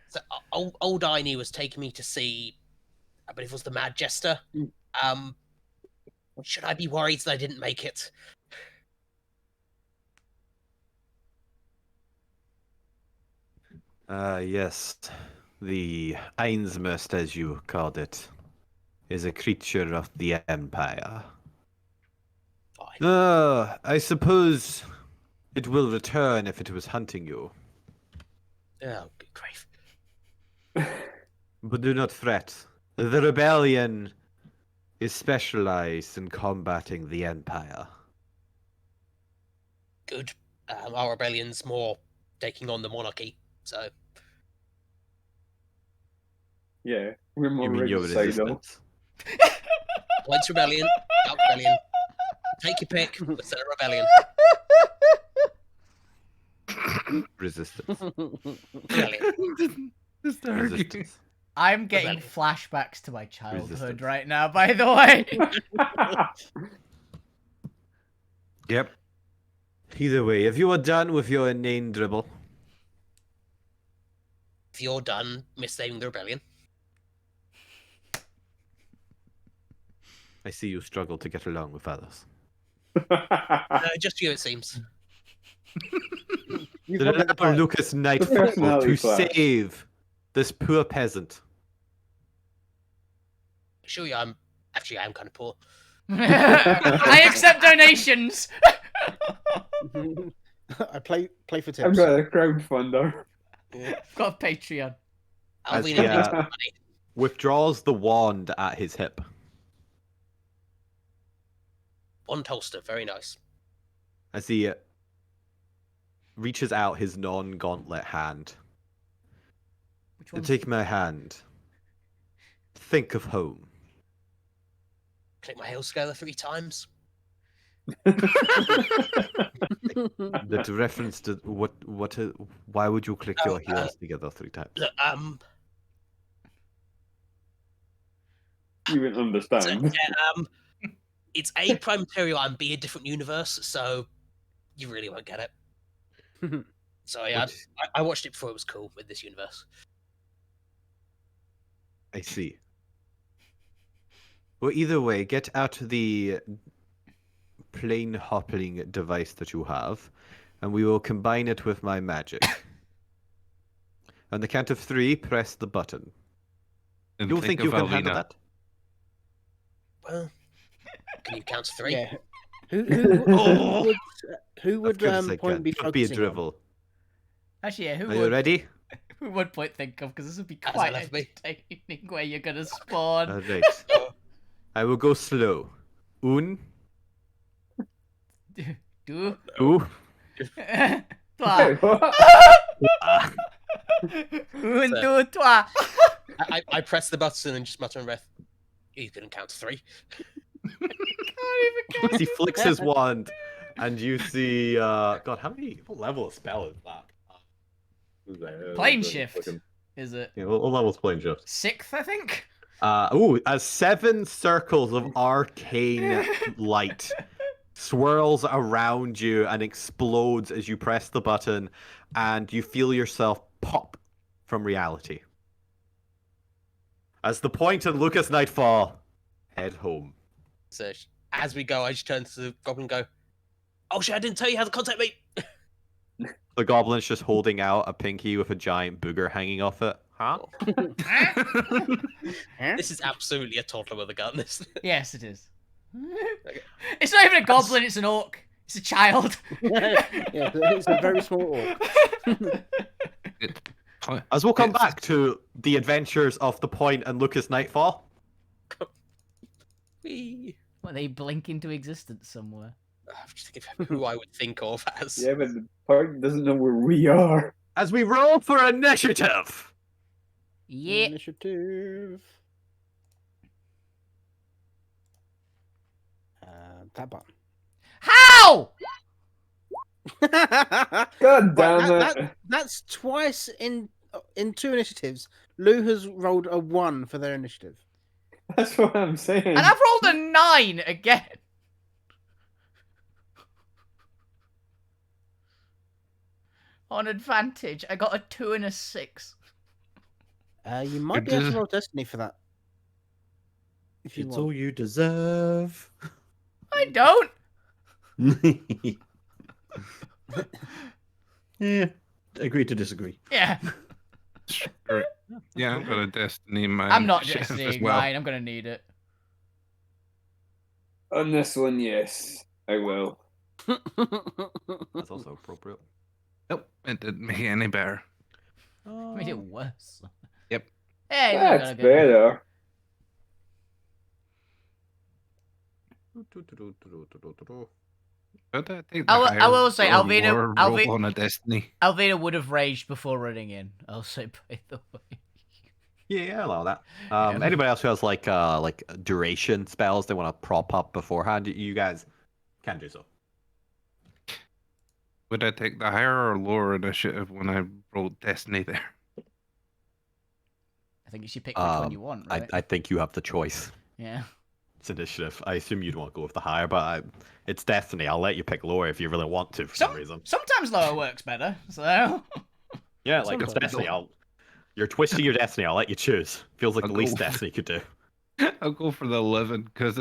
So, old Einie was taking me to see, I believe it was the Mad Jester. Should I be worried that I didn't make it? Yes. The Einsmust, as you called it, is a creature of the Empire. Fine. I suppose it will return if it was hunting you. Oh, good grief. But do not fret. The rebellion is specialized in combating the Empire. Good. Our rebellion's more taking on the monarchy, so Yeah, we're more You mean your regicidal. resistance? Points rebellion, out rebellion. Take your pick, but set a rebellion. Resistance. Rebellion. Just argue. Resistance. I'm getting Rebellion. flashbacks to my childhood Resistance. right now, by the way. Yep. Either way, if you are done with your inane dribble, If you're done misnaming the rebellion, I see you struggle to get along with others. just you it seems. You've Then got allow Lucas Nightfall personality to clash. save this poor peasant. Sure, yeah, I'm kind of poor. I accept donations. I play for I've tips. got a crowdfunder. Got a Patreon. I'll be As he, needing some money. withdraws the wand at his hip. One holster, very nice. As he reaches out his non-gauntlet hand. Which one? Take my hand. Think of home. Click my heels together 3 times. That reference to why would you click your heels together 3 times? Look, You wouldn't so, understand. yeah, it's A, prime material, and B, a different universe, so you really won't get it. So yeah, Which- I watched it before it was cool with this universe. I see. Well, either way, get out the plane hopping device that you have, and we will combine it with my magic. On the count of 3, press the button. And You think you of can handle Alvina. that? Well, can you count to 3? Yeah. Oh! Who would Of course I Point can. be Don't be a focusing on? drivel. Actually, yeah, Are you ready? who would Point think of? Because this would be As quite I left me. entertaining where you're gonna spawn. Alright. I will go slow. 1, Do. Ooh. Toi. What? Un, deux, toi. I press the button and just mutter in breath. You didn't count to 3. As he flicks his wand, and you see, God, what level of spell is that? Plane shift. Is it? Yeah, what level's plane shift? 6th, I think. As 7 circles of arcane light swirls around you and explodes as you press the button, and you feel yourself pop from reality. As the point and Lucas Nightfall head home. So as we go, I just turn to the goblin and go, "Oh shit, I didn't tell you how to contact me." The goblin's just holding out a pinky with a giant booger hanging off it. Huh? This is absolutely a toddler with a gun. This. Yes, it is. It's not even a goblin, it's an orc. It's a child. Yeah, it's a very small orc. As we'll come back to the adventures of the Point and Lucas Nightfall. Whee. Well, they blink into existence somewhere. I'm just thinking of who I would think of as. Yeah, but the party doesn't know where we are. As we roll for initiative. Yeah. Initiative. That button. How? God damn it. That's twice in 2 initiatives. Lou has rolled a 1 for their initiative. That's what I'm saying. And I've rolled a 9 again. On advantage, I got a 2 and a 6. You might be able to roll Destiny for that. If you It's want. all you deserve. I don't. Yeah, agree to disagree. Yeah. Sure. Yeah, I'm gonna Destiny mine. I'm not as just well. mine. I'm gonna need it. On this one, yes, I will. That's also appropriate. Nope, it didn't make it any better. Made it worse. Yep. Hey, look, That's gotta go. better. But I think the I will say, higher Alvina- roll Alvi- on a Destiny. Alvina would have raged before running in. I'll say, by the way. Yeah, I allow that. Anybody else who has like duration spells they want to prop up beforehand, you guys can do so. Would I take the higher or lower initiative when I rolled Destiny there? I think you should pick which one you want, right? I think you have the choice. Yeah. It's initiative. I assume you'd want to go with the higher, but it's Destiny. I'll let you pick lower if you really want to for some reason. Sometimes lower works better, so... Yeah, like it's Destiny. You're twisting your Destiny. I'll let you choose. Feels like I'll the least go. Destiny could do. I'll go for the 11 because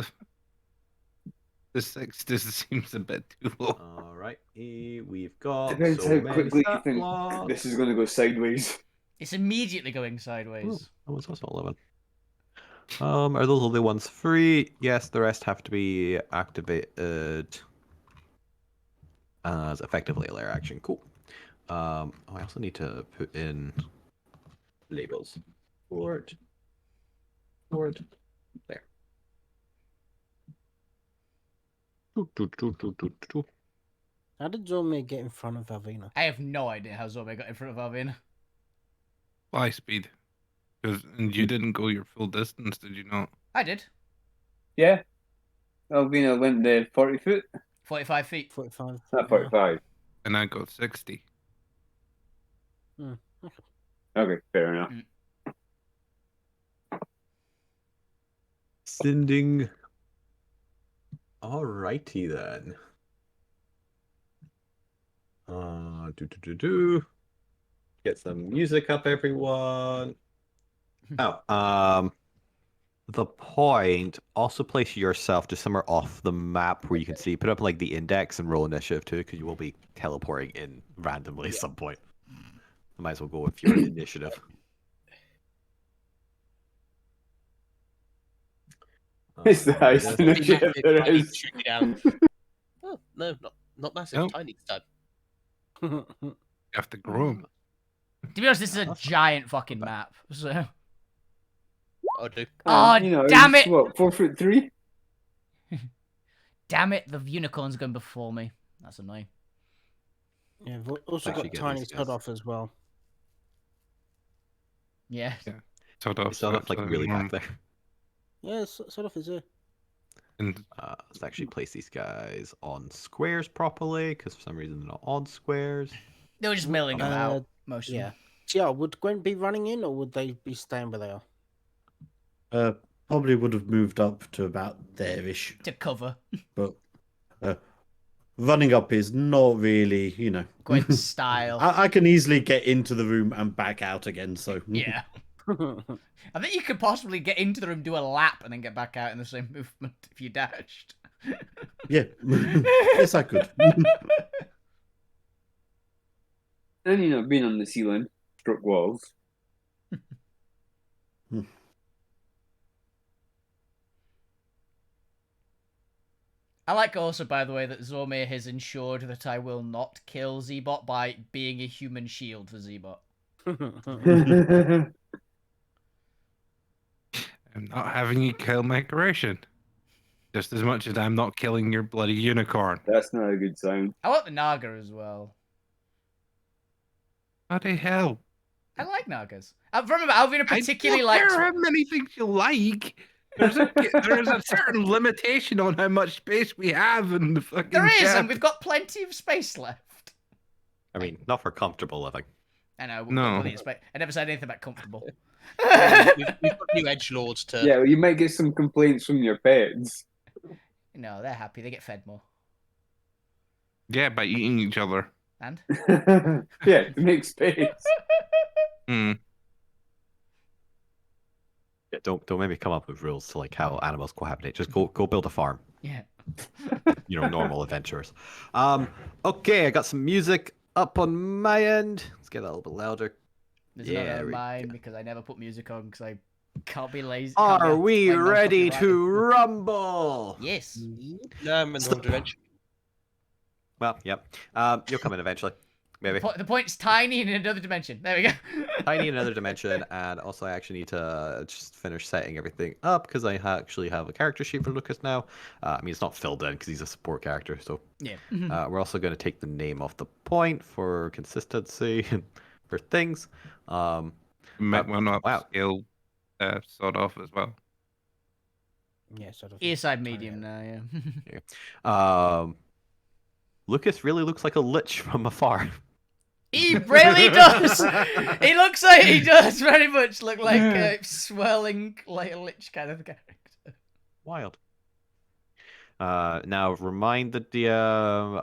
the 6 just seems a bit too low. All right, we've got. Depends so how many quickly you stat think blocks. this is going to go sideways. It's immediately going sideways. Oh, it's also 11. Are those only ones free? Yes, the rest have to be activated as effectively a layer action. Cool. I also need to put in labels. Board. There. How did Zormir get in front of Alvina? I have no idea how Zorbe got in front of Alvina. Fly speed. And you didn't go your full distance, did you not? I did. Yeah. Alvina went the 40 foot. 45 feet. 45. Not 45. And I got 60. Okay, fair enough. Sending. Alrighty then. Get some music up, everyone. The point. Also place yourself just somewhere off the map where you can see. Put up like the index and roll initiative too, because you will be teleporting in randomly at some point. I might as well go with your initiative. It's the highest initiative there Tiny is. shoot me down. Oh, no, not massive. Nope. Tiny stud. You have to grow 'em. To be honest, this is a giant fucking map. So. I'll do. Oh, You know, damn it's it! what, 4'3"? Damn it, the unicorn's going before me. That's annoying. Yeah, we've also Actually got get Tiny these guys. Sod-Off as well. Yeah. Sort of. It's not like really back there. Yeah, Sod-Off is here. And Let's actually place these guys on squares properly, because for some reason they're not on squares. They were just milling them out, most of Yeah. them. So, yeah, would Gwent be running in, or would they be staying where they are? Probably would have moved up to about there-ish, To cover. but running up is not really, Gwent style. I can easily get into the room and back out again, so Yeah. I think you could possibly get into the room, do a lap, and then get back out in the same movement if you dashed. yeah, yes, I could. And being on the ceiling, struck walls. I like also, by the way, that Zormir has ensured that I will not kill Zbot by being a human shield for Zbot. I'm not having you kill my creation. Just as much as I'm not killing your bloody unicorn. That's not a good sign. I want the Naga as well. Bloody hell. I like Nagas. Remember, Alvin particularly I don't likes... care how many things you like. There's a certain limitation on how much space we have in the fucking There is, ship. and we've got plenty of space left. I mean, not for comfortable living. I know. No. I never said anything about comfortable. We've got new edgelords to. Yeah, well, you might get some complaints from your pets. No, they're happy. They get fed more. Yeah, by eating each other. And? Yeah, to make space. Hmm. Yeah, don't maybe come up with rules to like how animals cohabitate. Just go build a farm. Yeah. Normal adventurers. Okay, I got some music up on my end. Let's get a little bit louder. There's Yeah, another we mine because I never put music on because I can't be lazy. Are we ready to rumble? Yes. No, I'm in the wrong direction. Well, yep. You'll come in eventually. Maybe. The point's tiny in another dimension. There we go. Tiny in another dimension, and also I actually need to just finish setting everything up because I actually have a character sheet for Lucas now. I mean, it's not filled in because he's a support character, so Yeah. we're also going to take the name off the point for consistency for things. Might want to wow. upscale sort of as well. Yeah, Sod-Off. Earside medium now, yeah. Lucas really looks like a lich from afar. He really does. He looks like he does very much look like a swirling like a lich kind of character. Wild. Now remind the DM.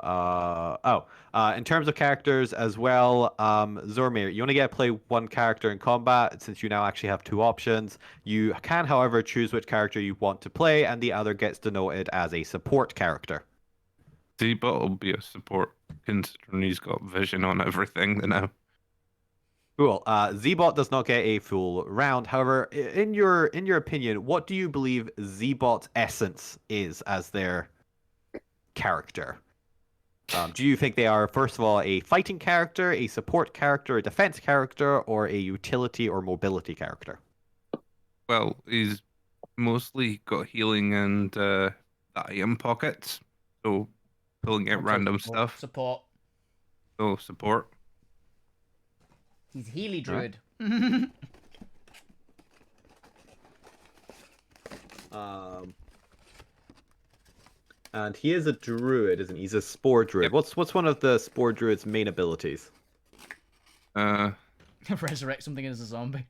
In terms of characters as well, Zormir, you only get to play one character in combat since you now actually have two options. You can, however, choose which character you want to play, and the other gets denoted as a support character. Zbot will be a support considering he's got vision on everything now. Cool. Zbot does not get a full round. However, in your opinion, what do you believe Zbot's essence is as their character? Do you think they are, first of all, a fighting character, a support character, a defense character, or a utility or mobility character? Well, he's mostly got healing and the item pockets, so pulling out random stuff. Support. So support. He's Healy Druid. And he is a druid, isn't he? He's a spore druid. Yep. What's one of the spore druid's main abilities? Resurrect something as a zombie.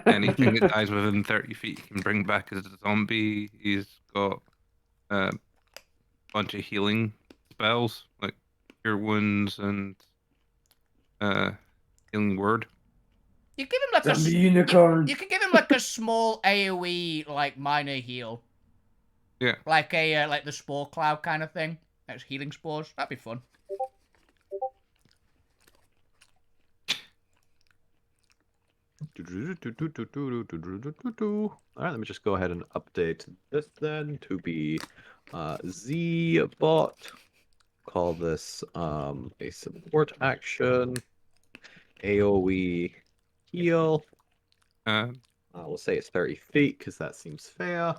Anything that dies within 30 feet he can bring back as a zombie. He's got a bunch of healing spells, like Cure Wounds and Healing Word. You give him like Zombie unicorn. You can give him like a small AoE like minor heal. Yeah. Like a like the spore cloud kind of thing. That's healing spores. That'd be fun. Alright, let me just go ahead and update this then to be Z-bot. Call this a support action. AoE heal. We'll say it's 30 feet because that seems fair.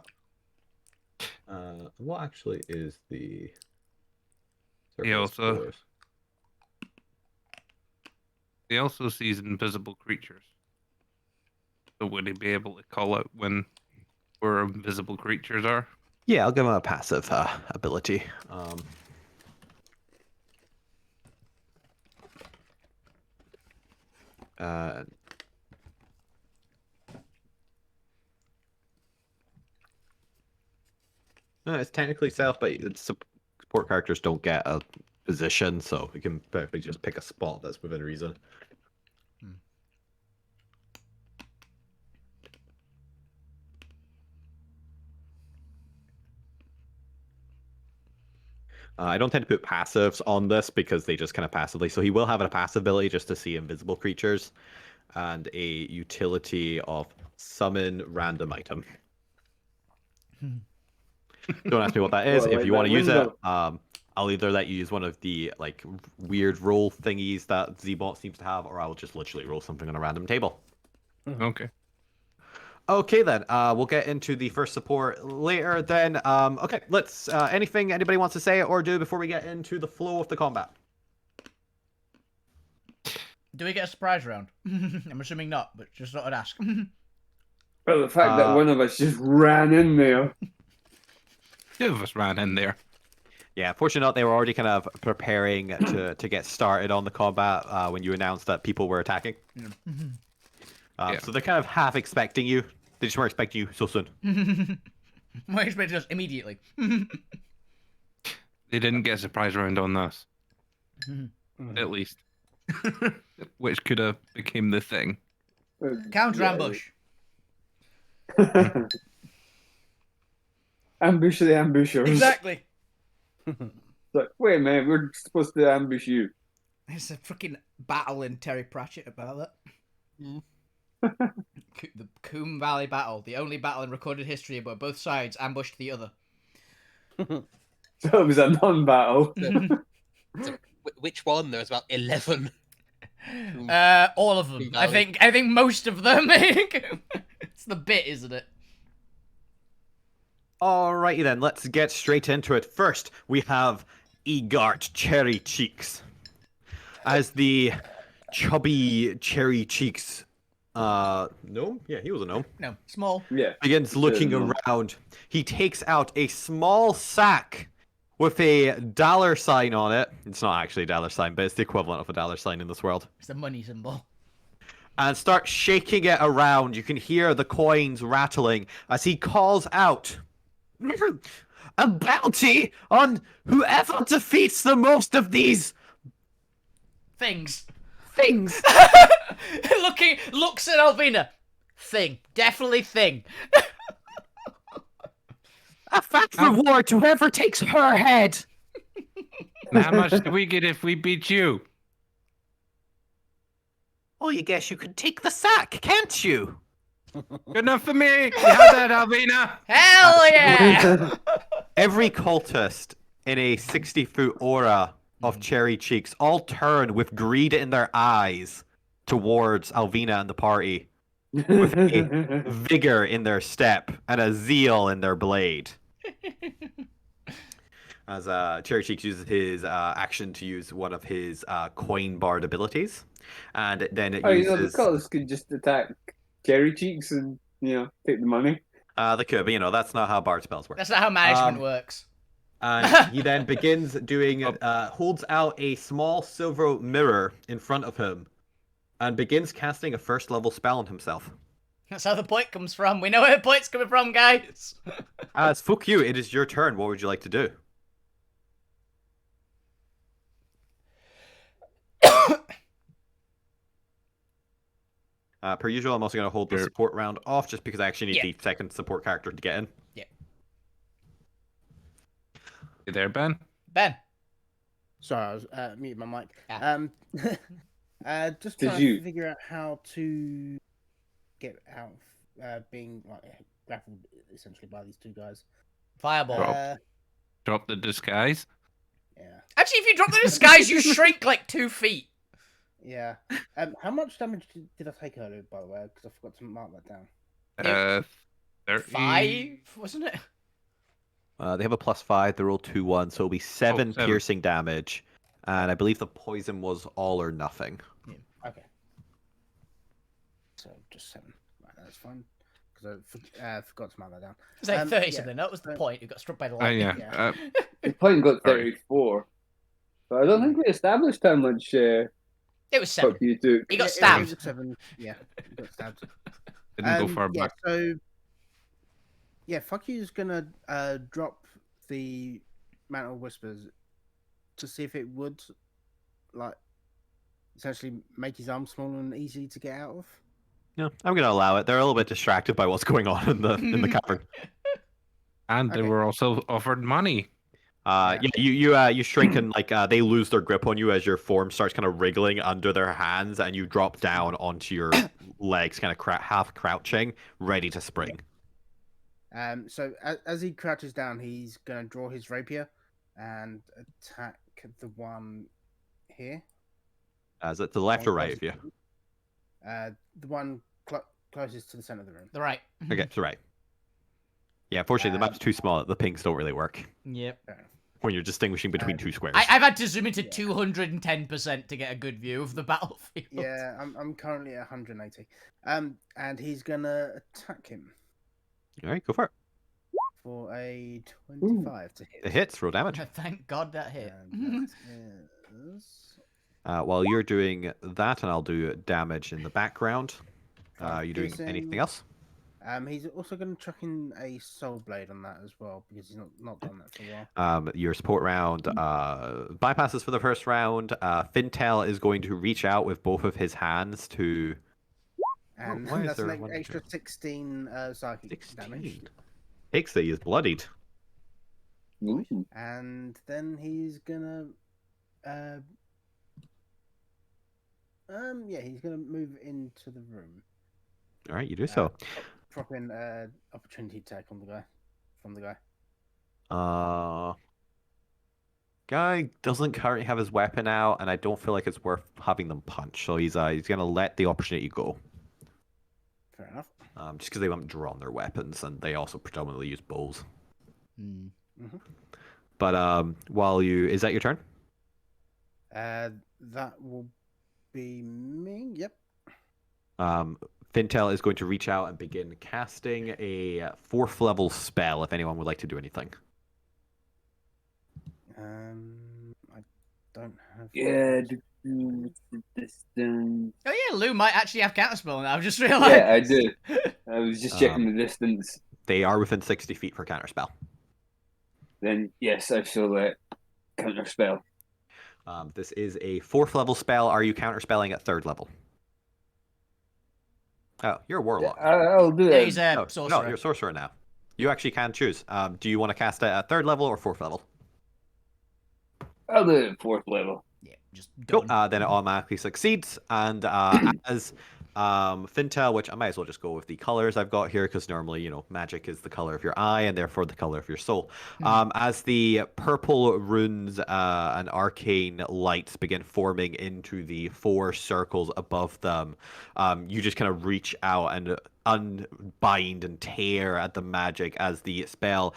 What actually is the He also he also sees invisible creatures. So would he be able to call out where invisible creatures are? Yeah, I'll give him a passive ability. Uh, no, it's technically stealth, but support characters don't get a position, so we can perfectly just pick a spot that's within reason. I don't tend to put passives on this because they just kind of passively. So he will have a passive ability just to see invisible creatures, and a utility of summon random item. Don't ask me what that is. Well, If like you want that to use it, window. I'll either let you use one of the like weird roll thingies that Zbot seems to have, or I'll just literally roll something on a random table. Okay. Okay then, we'll get into the first support later then. Okay, let's, anything anybody wants to say or do before we get into the flow of the combat? Do we get a surprise round? I'm assuming not, but just thought I'd ask. Well, the fact that one of us just ran in there. Two of us ran in there. Yeah, fortunately not, they were already kind of preparing to get started on the combat when you announced that people were attacking. Yeah. So they're kind of half expecting you. They just weren't expecting you so soon. Why expecting us immediately? They didn't get a surprise round on us. At least. Which could have became the thing. Counter ambush. Ambush the ambushers. Exactly. It's like, wait a minute, we're supposed to ambush you. There's a freaking battle in Terry Pratchett about that. The Coombe Valley battle, the only battle in recorded history where both sides ambushed the other. So it was a non-battle. So, which one? There was about 11. All of them. Coombe I Valley. think most of them. It's the bit, isn't it? Alrighty then, let's get straight into it. First, we have Egart Cherry Cheeks. As the chubby Cherry Cheeks gnome? Yeah, he was a gnome. No, small. Yeah. Begins looking gnome. around. He takes out a small sack with a dollar sign on it. It's not actually a dollar sign, but it's the equivalent of a dollar sign in this world. It's a money symbol. And starts shaking it around. You can hear the coins rattling as he calls out, "A bounty on whoever defeats the most of these Things. things." Looks at Alvina. Thing. Definitely thing. A fat reward to whoever takes her head. And how much do we get if we beat you? Oh, you guess you could take the sack, can't you? Good enough for me. You have that, Alvina. Hell yeah! Every cultist in a 60-foot aura of Cherry Cheeks all turn with greed in their eyes towards Alvina and the party, with a vigor in their step and a zeal in their blade. As Cherry Cheeks uses his action to use one of his coin bard abilities, and then it Oh, uses. the colours could just attack Cherry Cheeks and, take the money. They could, but that's not how bard spells work. That's not how management works. And he then begins doing, holds out a small silver mirror in front of him, and begins casting a first level spell on himself. That's how the point comes from. We know where the point's coming from, guys. As fuck you, it is your turn. What would you like to do? Per usual, I'm also going to hold the support round off just because I actually need the second support character to get in. Yeah. You there, Ben? Ben. Sorry, I was muting my mic. Just Did trying you- to figure out how to get out of being grappled essentially by these two guys. Fireball. Drop the disguise. Yeah. Actually, if you drop the disguise, you shrink like 2 feet. Yeah. How much damage did I take earlier, by the way? Because I forgot to mark that down. 30... 5, wasn't it? They have a +5. They roll 2-1, so it'll be 7 7. piercing damage. And I believe the poison was all or nothing. Okay. So just 7. Right, that's fine. Because I forgot to mark that down. It's like 30 yeah, something. That was the so- point. You got struck by the lightning. Yeah. His point got Sorry. 34. But I don't think we established how much It was 7. fuck you took. He got It stabbed. was 7. Yeah, he got stabbed. Didn't go far yeah, back. So, yeah, fuck you's gonna drop the Mantle Whispers to see if it would, like, essentially make his arm small and easy to get out of. Yeah, I'm gonna allow it. They're a little bit distracted by what's going on in the cavern. And they Okay. were also offered money. Yeah, you shrink and like they lose their grip on you as your form starts kind of wriggling under their hands, and you drop down onto your legs, kind of half crouching, ready to spring. So as he crouches down, he's gonna draw his rapier and attack the one here. Is it to the left or right of you? The one closest to the center of the room. The right. Okay, so right. Yeah, unfortunately, the map's too small. The pings don't really work Yep. when you're distinguishing between two squares. I've had to zoom into 210% to get a good view of the battlefield. Yeah, I'm currently at 180. And he's gonna attack him All right, go for it. for a 25 to hit. It hits. Roll damage. Thank God that hit. And that is While you're doing that, and I'll do damage in the background. You doing piercing. anything else? He's also going to chuck in a soul blade on that as well because he's not done that for a while. Your support round bypasses for the first round. Fintel is going to reach out with both of his hands to. And why is that's there an one extra to- 16 psychic 16. damage. Pixie is bloodied. Ooh. And then he's gonna he's gonna move into the room. All right, you do so. Drop in opportunity attack on the guy from the guy. Guy doesn't currently have his weapon out, and I don't feel like it's worth having them punch. So he's gonna let the opportunity go. Fair enough. Just because they haven't drawn their weapons, and they also predominantly use bows. Mm-hmm. But is that your turn? That will be me. Yep. Fintel is going to reach out and begin casting a 4th level spell. If anyone would like to do anything. I don't have. Yeah, distance. Oh yeah, Lou might actually have counterspell now. I've just realised. Yeah, I do. I was just checking the distance. They are within 60 feet for counterspell. Then yes, I shall counterspell. This is a 4th level spell. Are you counterspelling at 3rd level? Oh, you're a warlock. I'll do it. He's a No, sorcerer. you're a sorcerer now. You actually can choose. Do you want to cast it at 3rd level or 4th level? I'll do it at 4th level. Yeah, just Cool. done. Then it automatically succeeds. And as Fintel, which I might as well just go with the colors I've got here, because normally, magic is the color of your eye and therefore the color of your soul. As the purple runes and arcane lights begin forming into the 4 circles above them, you just kind of reach out and unbind and tear at the magic as the spell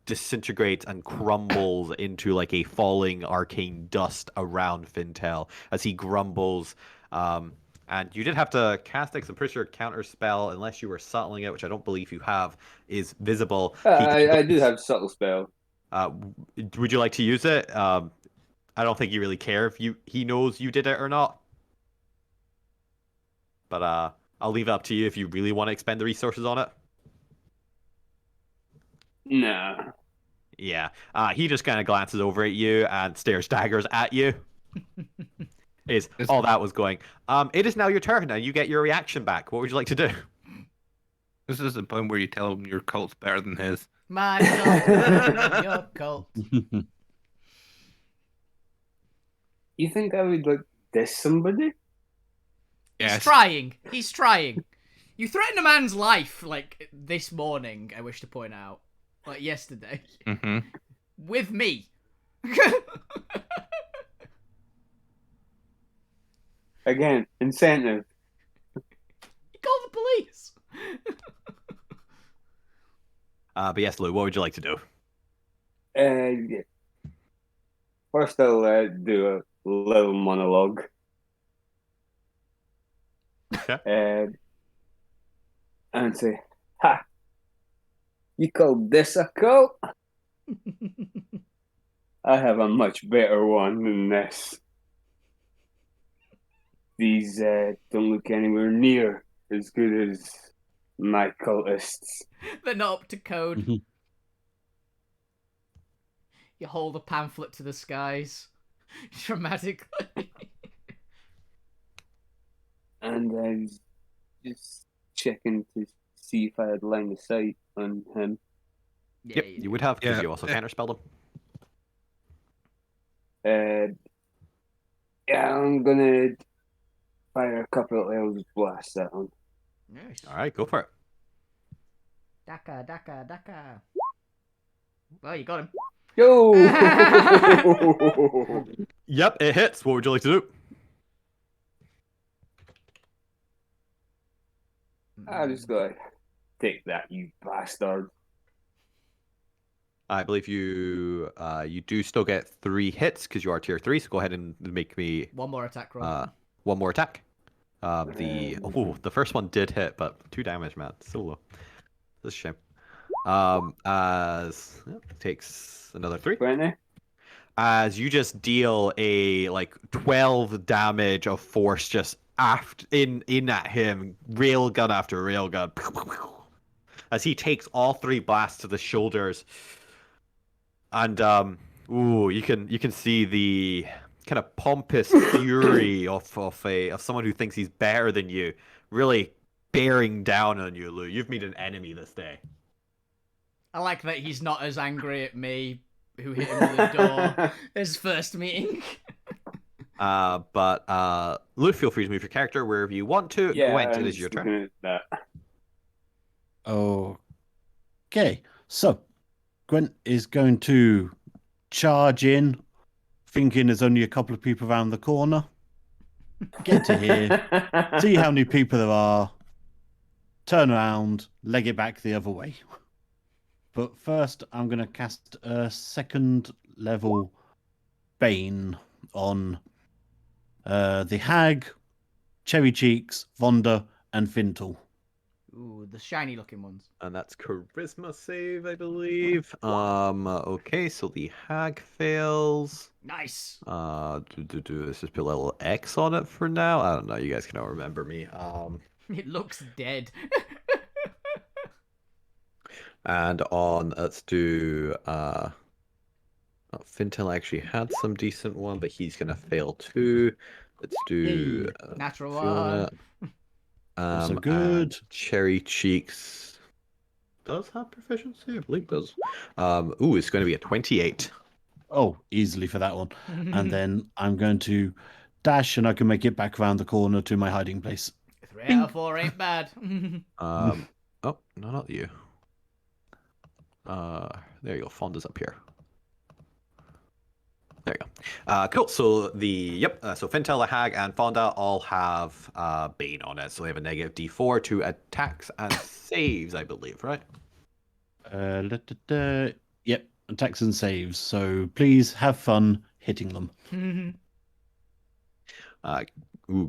disintegrates and crumbles into like a falling arcane dust around Fintel as he grumbles. And you did have to cast it, 'cause I'm pretty sure counter spell, unless you were subtling it, which I don't believe you have, is visible. I do have subtle spell. Would you like to use it? I don't think you really care if he knows you did it or not. But I'll leave it up to you if you really want to expend the resources on it. Nah. Yeah. He just kind of glances over at you and stares daggers at you. Is all that was going. It is now your turn, and you get your reaction back. What would you like to do? This is the point where you tell him your cult's better than his. My cult, your cult. You think I would diss somebody? Yes. He's trying. He's trying. You threatened a man's life this morning. I wish to point out, yesterday, Mm-hmm. with me. Again, incentive. You call the police. But yes, Lou, what would you like to do? Yeah. First, I'll do a little monologue. Okay. And say, "Ha! You call this a cult? I have a much better one than this. These don't look anywhere near as good as my cultists." They're not up to code. Mhm. You hold a pamphlet to the skies. Dramatically. And I was just checking to see if I had line of sight on him. Yep, you would have because Yeah. you also counterspelled him. Yeah, I'm gonna fire a couple of Eldritch blasts at him. Nice. All right, go for it. Daka, daka, daka. Well, you got him. Yo! Yep, it hits. What would you like to do? I just gotta take that, you bastard. I believe you you do still get 3 hits because you are tier 3. So go ahead and make me One more attack roll. one more attack. The first one did hit, but 2 damage, man. So low. That's a shame. As takes another 3. 20? As you just deal a 12 damage of force just in at him, railgun after railgun, as he takes all 3 blasts to the shoulders, and you can see the kind of pompous fury of someone who thinks he's better than you, really bearing down on you, Lou. You've made an enemy this day. I like that he's not as angry at me, who hit him with the door, his first meeting. But Lou, feel free to move your character wherever you want to. Yeah, Gwent, it I'm is your just turn. looking at that. Okay, so Gwent is going to charge in, thinking there's only a couple of people around the corner. Get to here, see how many people there are, turn around, leg it back the other way. But first, I'm going to cast a 2nd level Bane on the Hag, Cherry Cheeks, Vonda, and Fintal. Ooh, the shiny looking ones. And that's charisma save, I believe. Okay, so the hag fails. Nice. Let's just put a little X on it for now. I don't know, you guys can all remember me. It looks dead. And on, let's do Fintel actually had some decent one, but he's gonna fail too. Let's do Natural Fiona. Also good. And Cherry Cheeks does have proficiency, I believe it does. It's going to be a 28. Oh, easily for that one. And then I'm going to dash, and I can make it back around the corner to my hiding place. 3 out of 4 ain't bad. Oh, no, not you. There you go. Fonda's up here. There you go. Cool. So so Fintel, Hag, and Fonda all have Bane on it. So they have a negative D4 to attacks and saves, I believe, right? Yep, attacks and saves. So please have fun hitting them.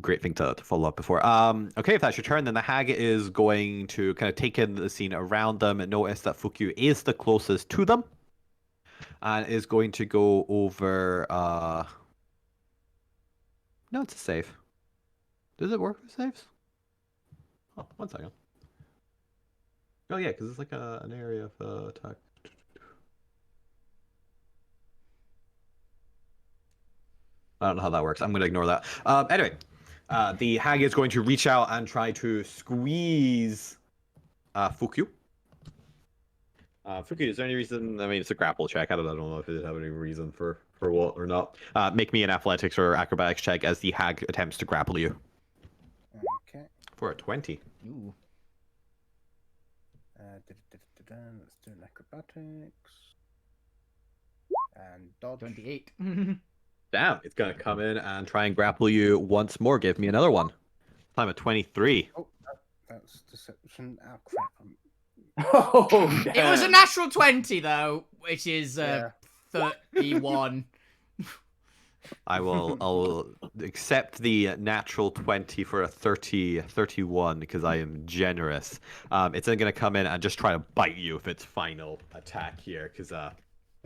Great thing to follow up before. Okay, if that's your turn, then the Hag is going to kind of take in the scene around them and notice that Fukyu is the closest to them. And is going to go over. No, it's a save. Does it work with saves? Oh, 1 second. Oh yeah, because it's like an area of attack. I don't know how that works. I'm going to ignore that. Anyway, the Hag is going to reach out and try to squeeze Fukyu. Fuki, is there any reason? I mean, it's a grapple check. I don't know if it have any reason for what or not. Make me an athletics or acrobatics check as the hag attempts to grapple you. Okay. For a 20. Ooh. Let's do an acrobatics. And dodge. 28. Damn, it's gonna come in and try and grapple you once more. Give me another one. Time at 23. Oh, that's deception. Oh, crap. Oh, It was a natural 20, though, which is 31. I'll accept the natural 20 for a 31 because I am generous. It's then going to come in and just try to bite you with its final attack here because it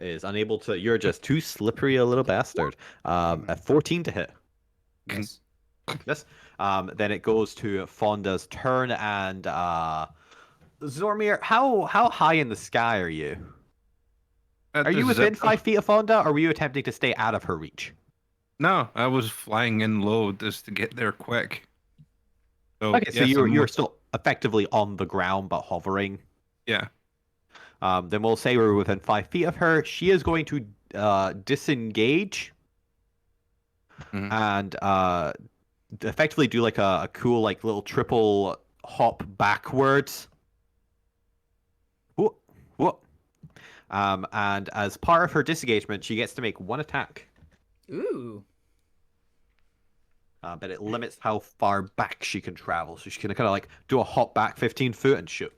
is unable to. You're just too slippery a little bastard. A 14 to hit. Yes. Yes. Then it goes to Fonda's turn and Zormir, how high in the sky are you? Are you within 5 feet of Fonda, or were you attempting to stay out of her reach? No, I was flying in low just to get there quick. So, Okay, so yes, you're still effectively on the ground but hovering. Yeah. Then we'll say we're within 5 feet of her. She is going to disengage and effectively do like a cool like little triple hop backwards. Whoa, whoa. And as part of her disengagement, she gets to make 1 attack. Ooh. But it limits how far back she can travel. So she can kind of like do a hop back 15 foot and shoot.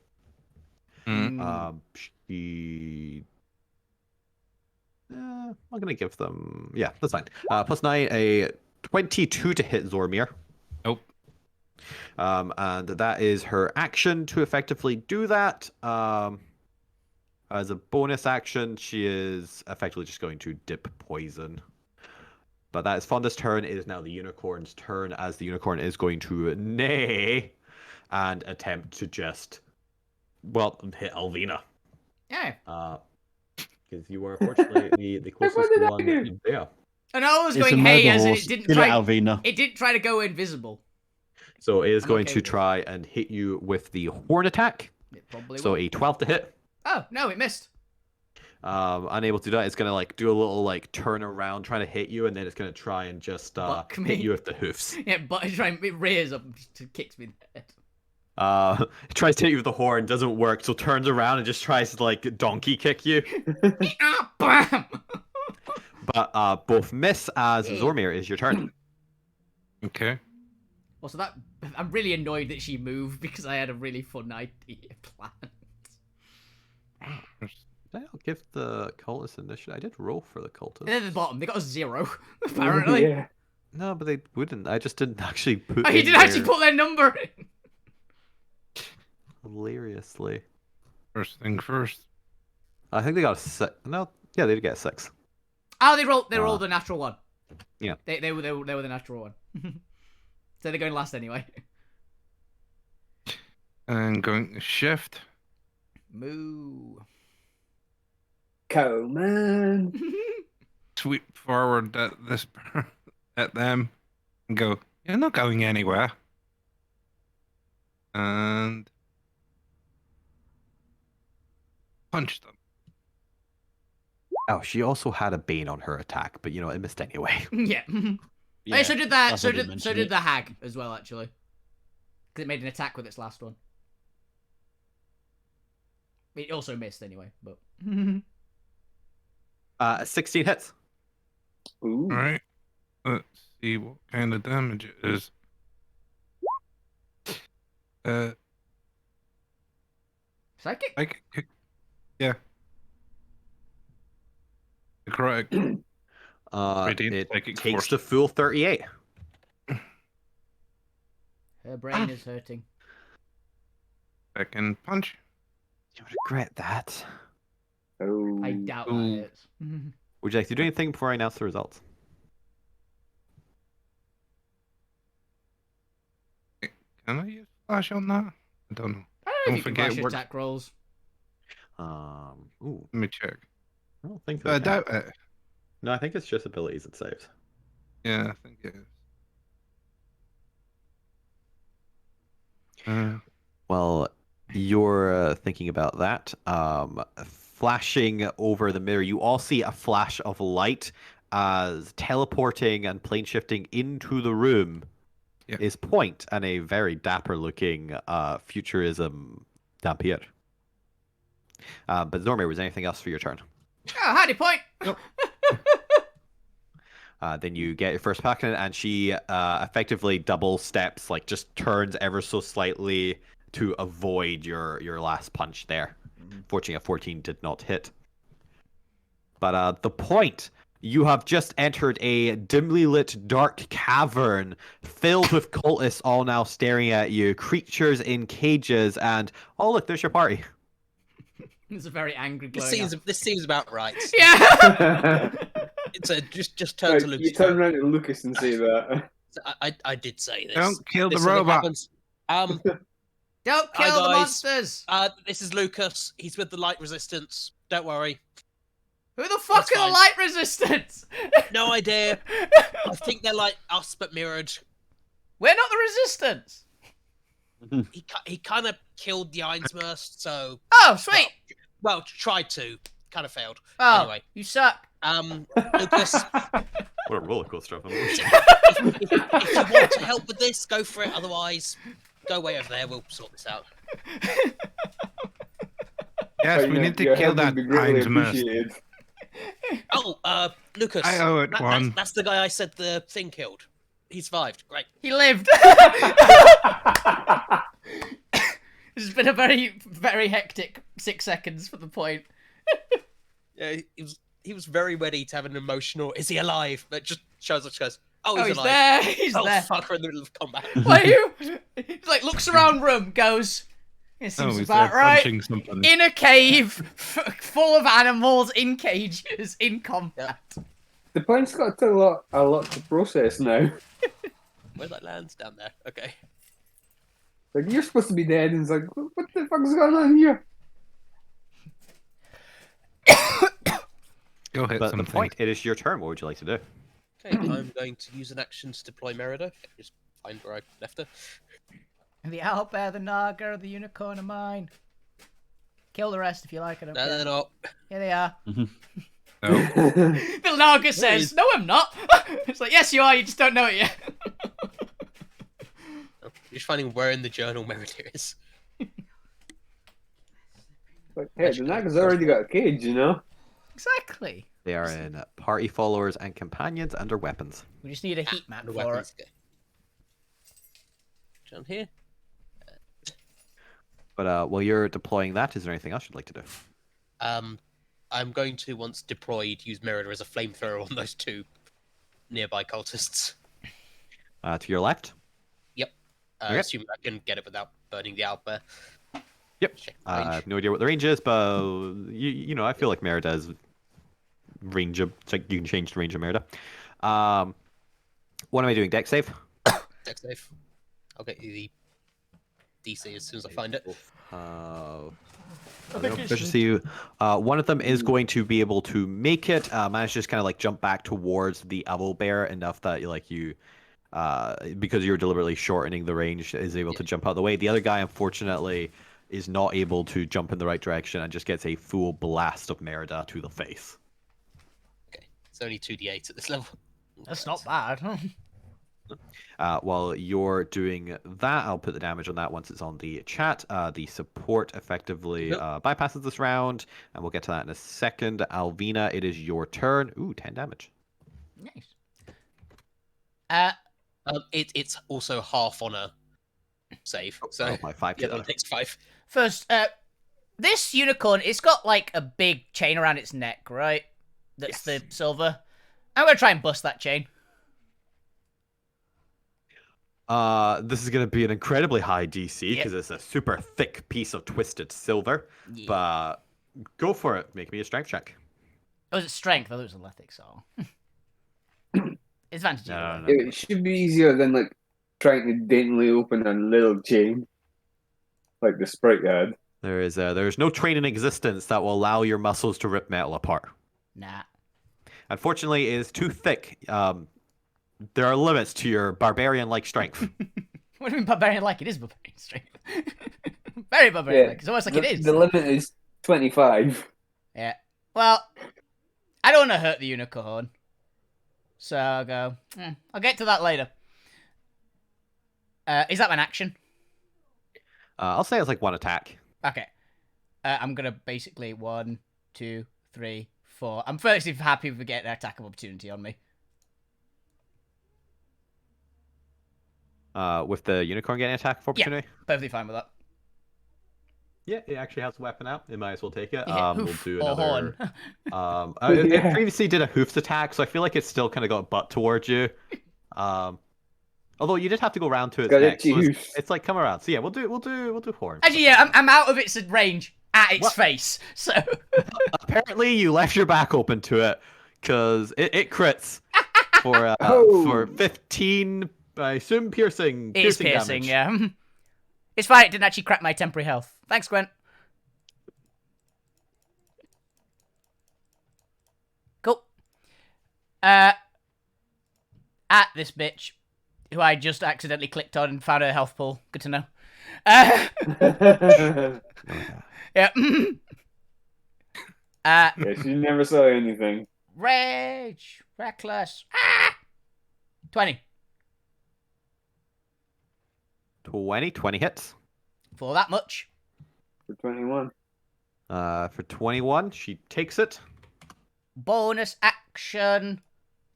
She... I'm going to give them... Yeah, that's fine. +9, a 22 to hit Zormir. Nope. And that is her action to effectively do that. As a bonus action, she is effectively just going to dip poison. But that is Fonda's turn. It is now the unicorn's turn, as the unicorn is going to neigh and attempt to just, well, hit Alvina. Yeah. Because you are unfortunately the closest one. Yeah. And I was It's going a hey murder as in horse. it didn't Get try. it, Alvina. It didn't try to go invisible. So it is I'm going okay to with this. try and hit you with the horn attack. It probably So will. a 12 to hit. Oh no, it missed. Unable to do that. It's gonna like do a little like turn around trying to hit you, and then it's gonna try and just Buck me. hit you with the hoofs. Yeah, but it rears up and just kicks me in the head. It tries to hit you with the horn, doesn't work, so turns around and just tries to like donkey kick you. Bam! But both miss as Zormir is your turn. Okay. Also, that I'm really annoyed that she moved because I had a really fun idea planned. I'll give the cultist initiative. I did roll for the cultist. And then at the bottom, they got a 0, apparently. Yeah. No, but they wouldn't. I just didn't actually put. Oh, he in didn't actually their- put their number in. Hilariously. First thing first. I think they got a 6. No, yeah, they did get a 6. Oh, they rolled a natural 1. Yeah. They were the natural 1. So they're going last anyway. And going to shift. Moo. Coleman. Sweep forward at this at them and go, you're not going anywhere. And punch them. Oh, she also had a bane on her attack, but you know it missed anyway. Yeah. Yeah, Hey, so did that. that's So what they did mentioned the hag as well, actually. Because it made an attack with its last one. It also missed anyway, but. 16 hits. Ooh. Alright. Let's see what kind of damage it is. Psychic? Yeah. Correct. Radiant It psychic takes force. the full 38. Her brain is hurting. Second punch. You regret that. Oh. I doubt that Ooh. hits. Would you like to do anything before I announce the results? Can I use flash on that? I don't know. I don't know Don't if you can forget flash your work- attack rolls. Ooh, Let me check. I don't think I they can. doubt it. No, I think it's just abilities it saves. Yeah, I think it is. Well, you're thinking about that. Flashing over the mirror, you all see a flash of light as teleporting and plane shifting into the room Yeah. is Point and a very dapper looking futurism Dampier. But Zormir, was there anything else for your turn? Oh, howdy, Point! Then you get your first pack in, and she effectively double steps, like just turns ever so slightly to avoid your last punch there. Fortunately, a 14 did not hit. But the point, you have just entered a dimly lit dark cavern filled with cultists all now staring at you, creatures in cages, and oh look, there's your party. It's a very angry This glowing seems this seems about right. Yeah! It's a just turn to Lucas. You turn around to Lucas and say that. I did say this. Don't kill the This is what robot. happens. Don't Hi, kill the guys. monsters! This is Lucas. He's with the light resistance. Don't worry. Who the fuck That's are the fine. light resistance? No idea. I think they're like us but mirrored. We're not the resistance! He kind of killed the Einsmurst, so Oh, sweet! well tried to, kind of failed. Oh, Anyway, you suck. Lucas, What a roller coaster of emotion. if you want to help with this, go for it. Otherwise, go way over there. We'll sort this out. Yes, But, we you know, need to your kill help that would be greatly Einsmurst. appreciated. Oh, Lucas. I owe it one. That's the guy I said the thing killed. He survived. Great. He lived. This has been a very, very hectic 6 seconds for the point. Yeah, he was very ready to have an emotional. Is he alive? But just shows up. Goes. Oh, Oh, he's he's alive. there. He's Oh there. fuck! We're in the middle of combat. Why you? He like looks around room, goes. It Oh, seems he's about there right. punching something. In a cave, full of animals in cages in combat. The point's got a lot to process now. Where that lands down there. Okay. Like, you're supposed to be dead, and it's like, what the fuck is going on here? Go hit But something. the point, it is your turn. What would you like to do? Okay, I'm going to use an action to deploy Merida. Just find where I left her. The owlbear, the naga, the unicorn are mine. Kill the rest if you like. I don't No, care. they're not. Here they are. No. The naga says, "No, I'm not." It's like, "Yes, you are. You just don't know it yet." I'm just finding where in the journal Merida is. Like, hey, the Naga's already got a cage, you know? Exactly. They are in party followers and companions under weapons. We just need a heat map The for weapons it. go. Down here. But while you're deploying that, is there anything else you'd like to do? I'm going to, once deployed, use Merida as a flamethrower on those two nearby cultists. To your left? Yep. Okay. Assuming I can get it without burning the outbear. Yep. Check I range. have no idea what the range is, but you know, I feel like Merida is range of. It's like you can change the range of Merida. What am I doing? Deck save? Dex save. I'll get you the DC as soon as I find it. Efficiency. One of them is going to be able to make it. Manage to just kind of like jump back towards the owl bear enough that you because you're deliberately shortening the range, is able to jump out of the way. The other guy, unfortunately, is not able to jump in the right direction and just gets a full blast of Merida to the face. Okay. It's only 2d8 at this level. That's not bad. While you're doing that, I'll put the damage on that once it's on the chat. The support effectively bypasses this round, and we'll get to that in a second. Alvina, it is your turn. Ooh, 10 damage. Nice. It's also half on a save. So Oh, my 5 yeah, to that takes 5. First, this unicorn, it's got like a big chain around its neck, right? That's the silver. I'm gonna try and bust that chain. This is going to be an incredibly high DC because it's a super thick piece of twisted silver. Yeah. But go for it. Make me a strength check. Oh, is it strength? I thought it was athletics. So advantage. No. It should be easier than, like, trying to daintily open a little chain. Like the sprite had. There's no train in existence that will allow your muscles to rip metal apart. Nah. Unfortunately, it is too thick. There are limits to your barbarian-like strength. What do you mean barbarian-like? It is barbarian strength. Very barbarian-like. It's almost like it is. The limit is 25. Yeah. Well, I don't want to hurt the unicorn. So I'll go, I'll get to that later. Is that an action? I'll say it's like one attack. Okay. I'm going to basically 1, 2, 3, 4. I'm first happy if we get an attack of opportunity on me. With the unicorn getting attack of opportunity? Perfectly fine with that. Yeah, it actually has a weapon out. It might as well take it. Yeah, We'll hoof do or another. horn. It Yeah. previously did a hoofs attack, so I feel like it's still kind of got butt towards you. Although you did have to go around to its Got neck, itchy so hoofs. it's like come around. So yeah, we'll do horns. Actually, yeah, I'm out of its range at its What? face. So Apparently, you left your back open to it because it crits for Oh. 15. I assume piercing. it is piercing. Damage. Yeah, it's fine. It didn't actually crack my temporary health. Thanks, Gwent. Cool. At this bitch, who I just accidentally clicked on and found a health pool. Good to know. Yeah. Yeah, she never saw anything. Rage, reckless. 20 20 hits. for that much. For 21. For 21, she takes it. Bonus action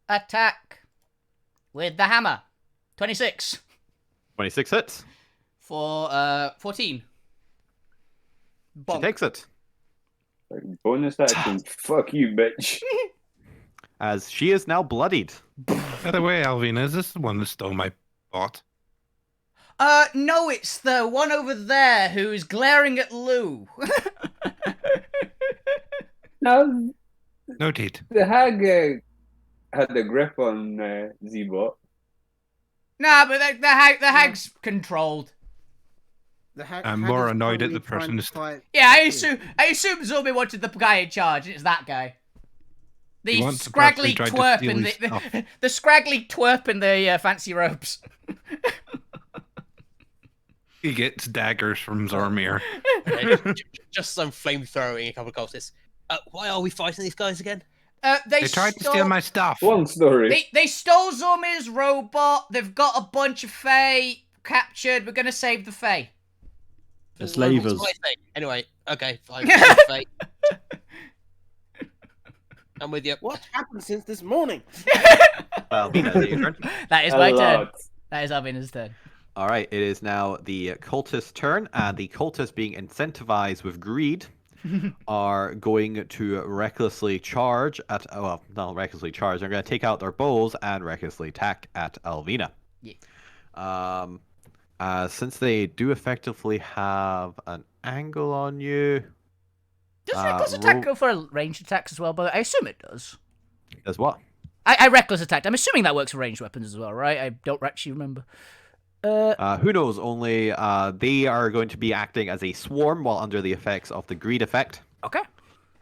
attack with the hammer. 26 26 hits. for 14. She Bonk. takes it. Like, bonus action. Fuck you, bitch. As she is now bloodied. By the way, Alvina, is this the one that stole my bot? No, it's the one over there who's glaring at Lou. Now, Noted. the hag had a grip on Z-Bot. Nah, but the hag's controlled. The hag, I'm hag more is annoyed at currently the trying person to who's- fight Yeah, I you. assume Zombie wanted the guy in charge. It's that guy. The He wants the scraggly person who tried to twerp in steal his the scraggly twerp in the fancy robes. He gets daggers from Zormir. Just some flamethrowing a couple of cultists. Why are we fighting these guys again? They They tried to stole- steal my stuff. Long story. They stole Zormir's robot. They've got a bunch of Fae captured. We're gonna save the Fae. It's levers. What's my thing? Anyway, okay, fine. Fine. I'm with you. What happened since this morning? Well, Vina, is it your turn? That is A my turn. lot. That is Alvina's turn. All right, it is now the cultist's turn, and the cultists being incentivized with greed are going to recklessly charge at, well, not recklessly charge, they're going to take out their bows and recklessly attack at Alvina. Yeah. Since they do effectively have an angle on you. Does reckless attack go for ranged attacks as well? But I assume it does. As what? I reckless attacked. I'm assuming that works for ranged weapons as well, right? I don't actually remember. Who knows? Only they are going to be acting as a swarm while under the effects of the greed effect. Okay.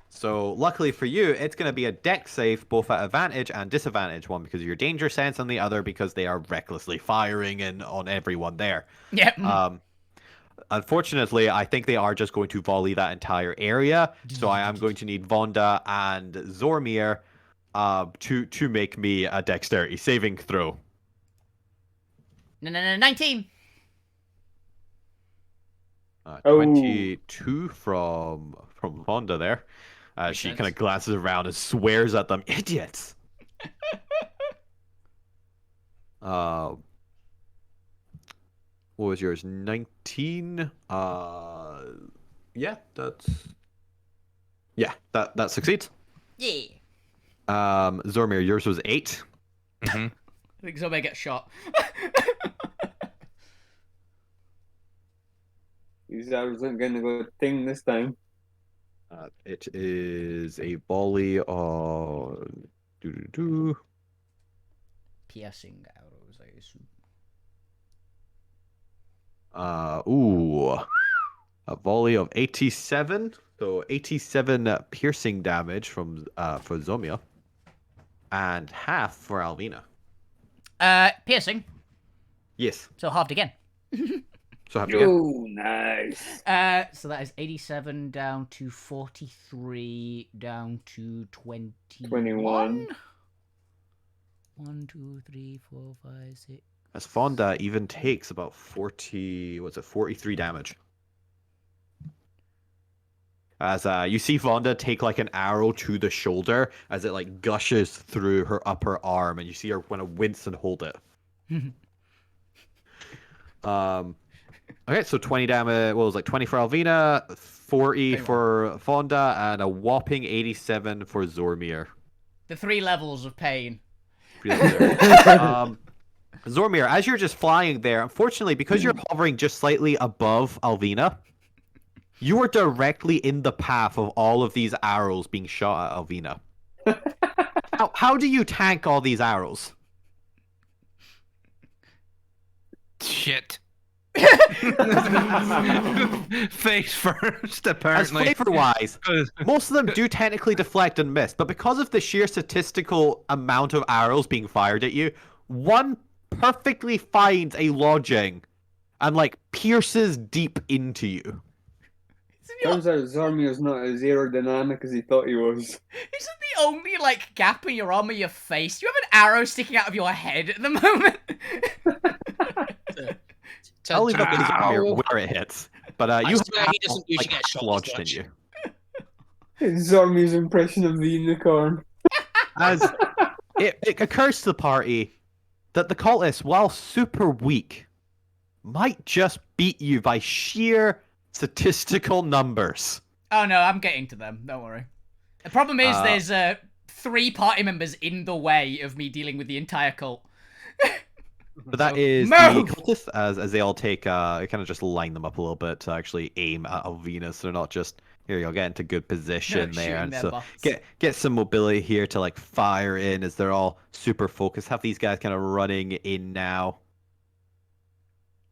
So luckily for you, it's going to be a dex save, both at advantage and disadvantage. One because of your danger sense, and the other because they are recklessly firing on everyone there. Yeah. Unfortunately, I think they are just going to volley that entire area. So I am going to need Vonda and Zormir to make me a dexterity saving throw. No, 19. 22 from Vonda there. Makes She sense. kind of glances around and swears at them, idiots. What was yours? 19. Yeah, that succeeds. Yeah. Zormir, yours was 8. Mm-hmm. I think somebody gets shot. These arrows aren't gonna go ting this time. It is a volley of Piercing arrows, I assume. a volley of 87. So 87 piercing damage from for Zomia, and half for Alvina. Piercing. Yes. So halved again. So half again. Oh, nice. So that is 87 down to 43 down to 21. 21. 1, 2, 3, 4, 5, 6. As Fonda even takes about 43 damage. As you see Vonda take like an arrow to the shoulder as it like gushes through her upper arm, and you see her kind of wince and hold it. Okay, so 20 damage. What was it, like 20 for Alvina, 40 for Fonda, and a whopping 87 for Zormir. The 3 levels of pain. Zormir, as you're just flying there, unfortunately, because you're hovering just slightly above Alvina, you are directly in the path of all of these arrows being shot at Alvina. How do you tank all these arrows? Shit. Face first, apparently. As flavor-wise, most of them do technically deflect and miss, but because of the sheer statistical amount of arrows being fired at you, one perfectly finds a lodging and, like, pierces deep into you. Turns out Zormir's not as aerodynamic as he thought he was. Isn't the only, like, gap in your armor your face? You have an arrow sticking out of your head at the moment. I'll leave up to Zormir where it hits. But you swear have he doesn't usually get shot as lodged in much. you. It's Zormir's impression of the unicorn. As it occurs to the party that the cultists, while super weak, might just beat you by sheer statistical numbers. Oh no, I'm getting to them. Don't worry. The problem is there's 3 party members in the way of me dealing with the entire cult. But that is Move! the cultists, as they all take, kind of just line them up a little bit to actually aim at Alvina, so they're not just, here you go, get into good position No, there, shooting and their so butts. get some mobility here to, like, fire in as they're all super focused. Have these guys kind of running in now.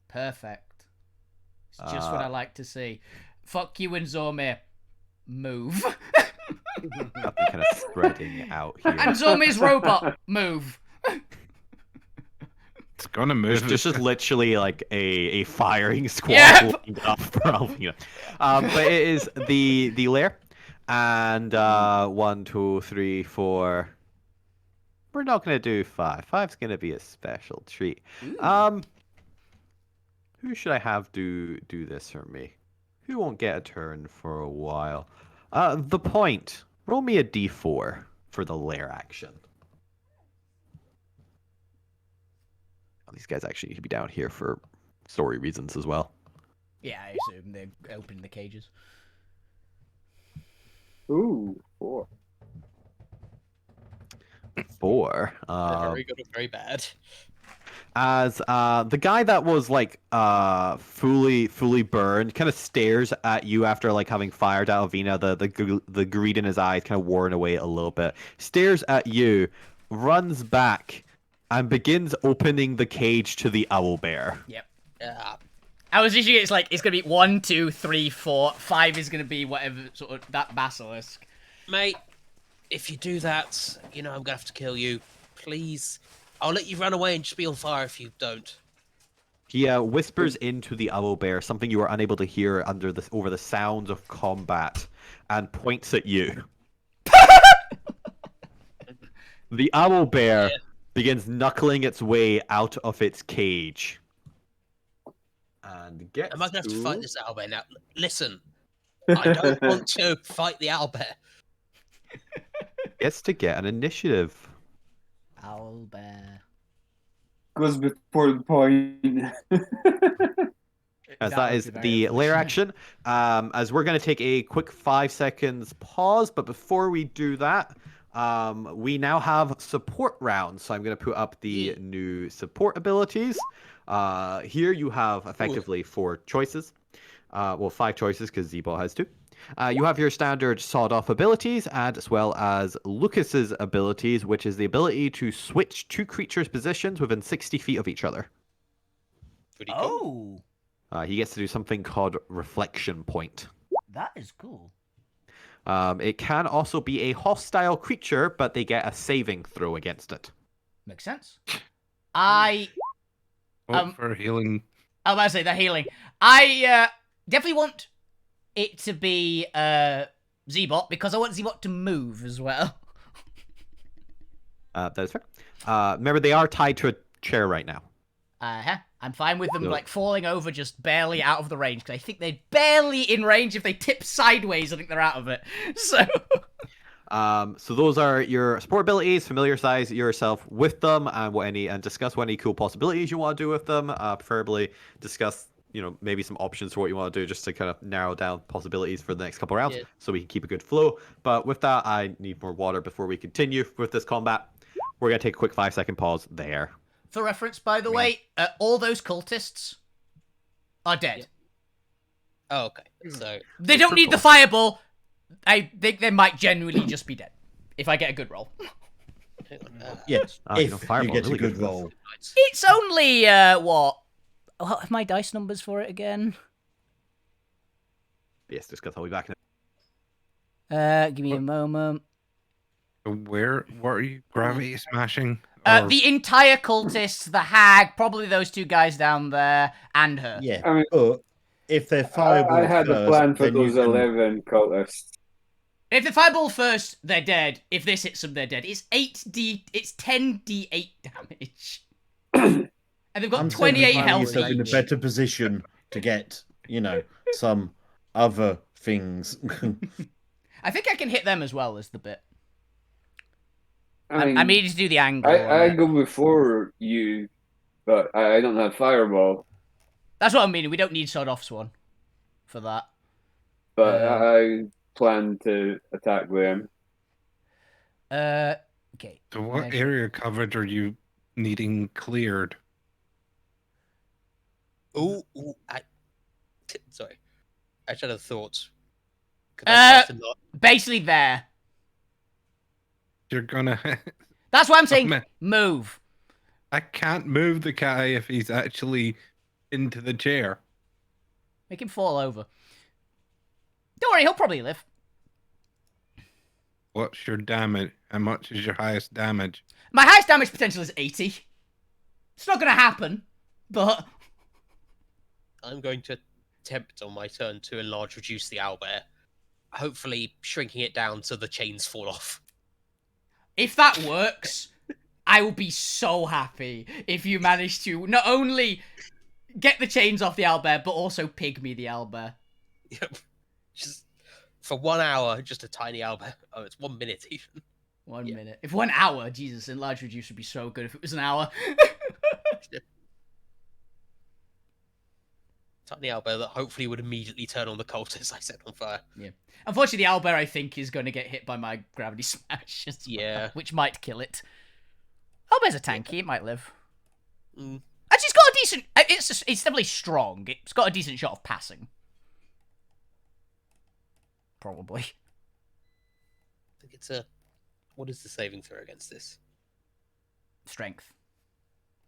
Perfect. It's just what I like to see. Fuck you and Zormir. Move. Nothing kind of spreading out here. And Zormir's robot. Move. It's gonna move. There's just literally like a firing squad Yep. lined up for Alvina. But it is the lair. And 1, 2, 3, 4. We're not gonna do 5. 5's gonna be a special treat. Who should I have do this for me? Who won't get a turn for a while? The point. Roll me a d4 for the lair action. These guys actually could be down here for story reasons as well. Yeah, I assume they're opening the cages. Ooh, 4. 4. Very good or very bad. As the guy that was like fully burned kind of stares at you after like having fired at Alvina, the greed in his eyes kind of worn away a little bit. Stares at you, runs back, and begins opening the cage to the owlbear. Yep. Yeah. I was usually it's gonna be 1, 2, 3, 4. 5 is gonna be whatever sort of that basilisk. Mate, if you do that, you know I'm gonna have to kill you. Please. I'll let you run away and just be on fire if you don't. He whispers into the owlbear something you are unable to hear over the sounds of combat, and points at you. The owlbear begins knuckling its way out of its cage. And gets Am I gonna have to fight this owlbear now? Listen, I don't want to fight the owlbear. Gets to get an initiative. Owlbear. Goes before the point. As that is the lair action. As we're going to take a quick 5 seconds pause, but before we do that, we now have support rounds. So I'm going to put up the new support abilities. Here you have effectively 4 choices. Well, 5 choices because Z-Bot has 2. You have your standard sawed-off abilities, as well as Lucas's abilities, which is the ability to switch 2 creatures' positions within 60 feet of each other. Pretty cool. Oh, He gets to do something called Reflection Point. that is cool. It can also be a hostile creature, but they get a saving throw against it. Makes sense. I For healing. was about to say the healing. I definitely want it to be Z-Bot because I want Z-Bot to move as well. That is fair. Remember, they are tied to a chair right now. I'm fine with them No. like falling over just barely out of the range because I think they're barely in range. If they tip sideways, I think they're out of it. So. So those are your support abilities. Familiarize yourself with them and discuss what any cool possibilities you want to do with them. Preferably discuss maybe some options for what you want to do, just to kind of narrow down possibilities for the next couple of rounds, Yeah. so we can keep a good flow. But with that, I need more water before we continue with this combat. We're gonna take a quick 5-second pause there. For reference, by the way, all those cultists are dead. Oh, okay. So They don't need the fireball. I think they might genuinely just be dead if I get a good roll. hang on. Yes, if you Fireball get really a good good for this. roll. It's only what are my dice numbers for it again? Yes, just got to be back. Give me a moment. What are you gravity smashing? The entire cultists, the hag, probably those two guys down there, and her. Yeah, I mean, but if they're fireball I had a first, plan for then you those can- 11 cultists. If they fireball first, they're dead. If this hits them, they're dead. It's 10d8 damage. And they've got I'm 28 saying health yourself in a each. better position to get, some other things. I think I can hit them as well as the bit. I mean, I needed to do the angle. I go before you, but I don't have fireball. That's what I'm meaning. We don't need Sword Off's one for that. But I plan to attack them. Okay. So what area coverage are you needing cleared? Sorry. I should have thought. Could I cast a lot? Basically there. You're gonna. That's why I'm saying man. move. I can't move the guy if he's actually into the chair. Make him fall over. Don't worry, he'll probably live. What's your damage? How much is your highest damage? My highest damage potential is 80. It's not going to happen, but... I'm going to attempt on my turn to reduce the owlbear. Hopefully shrinking it down so the chains fall off. If that works, I will be so happy if you manage to not only get the chains off the owlbear, but also pygmy the owlbear. Yep. Just for 1 hour, just a tiny owlbear. Oh, it's 1 minute even. 1 minute. If 1 hour, Jesus, enlarged reduce would be so good if it was an hour. Tiny owlbear that hopefully would immediately turn on the cultists I set on fire. Yeah. Unfortunately, the owlbear, I think, is going to get hit by my gravity smash as well, Yeah. which might kill it. Owlbear's a tanky. It might live. Mm. Actually, it's got a decent... It's definitely strong. It's got a decent shot of passing. Probably. I think it's a... What is the saving throw against this? Strength.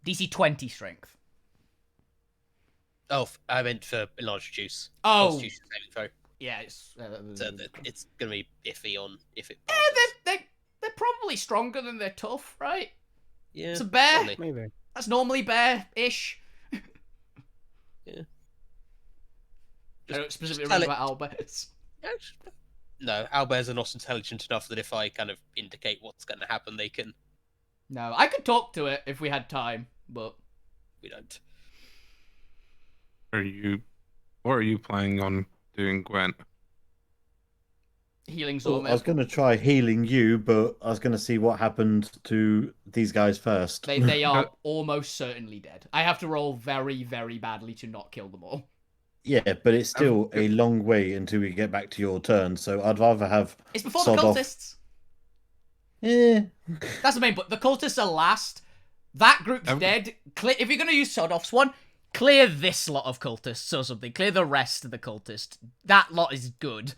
DC 20 strength. Oh, I meant for enlarged reduce. Oh. Constitution saving throw. Yeah, it's... So it's going to be iffy on if it Yeah, passes. they're probably stronger than they're tough, right? Yeah, It's a bear. probably. Maybe. That's normally bear-ish. Yeah. I don't specifically tell remember about owlbears. No, owlbears are not intelligent enough that if I kind of indicate what's going to happen, they can. No, I could talk to it if we had time, but... We don't. What are you planning on doing, Gwent? Healing Well, Zormir. I was going to try healing you, but I was going to see what happened to these guys first. They are almost certainly dead. I have to roll very, very badly to not kill them all. Yeah, but it's still a long way until we get back to your turn, so I'd rather have... It's before the sod off. cultists. Yeah. That's the main point. The cultists are last. That group's Okay. dead. If you're going to use Sodoff's one, clear this lot of cultists or something. Clear the rest of the cultists. That lot is good.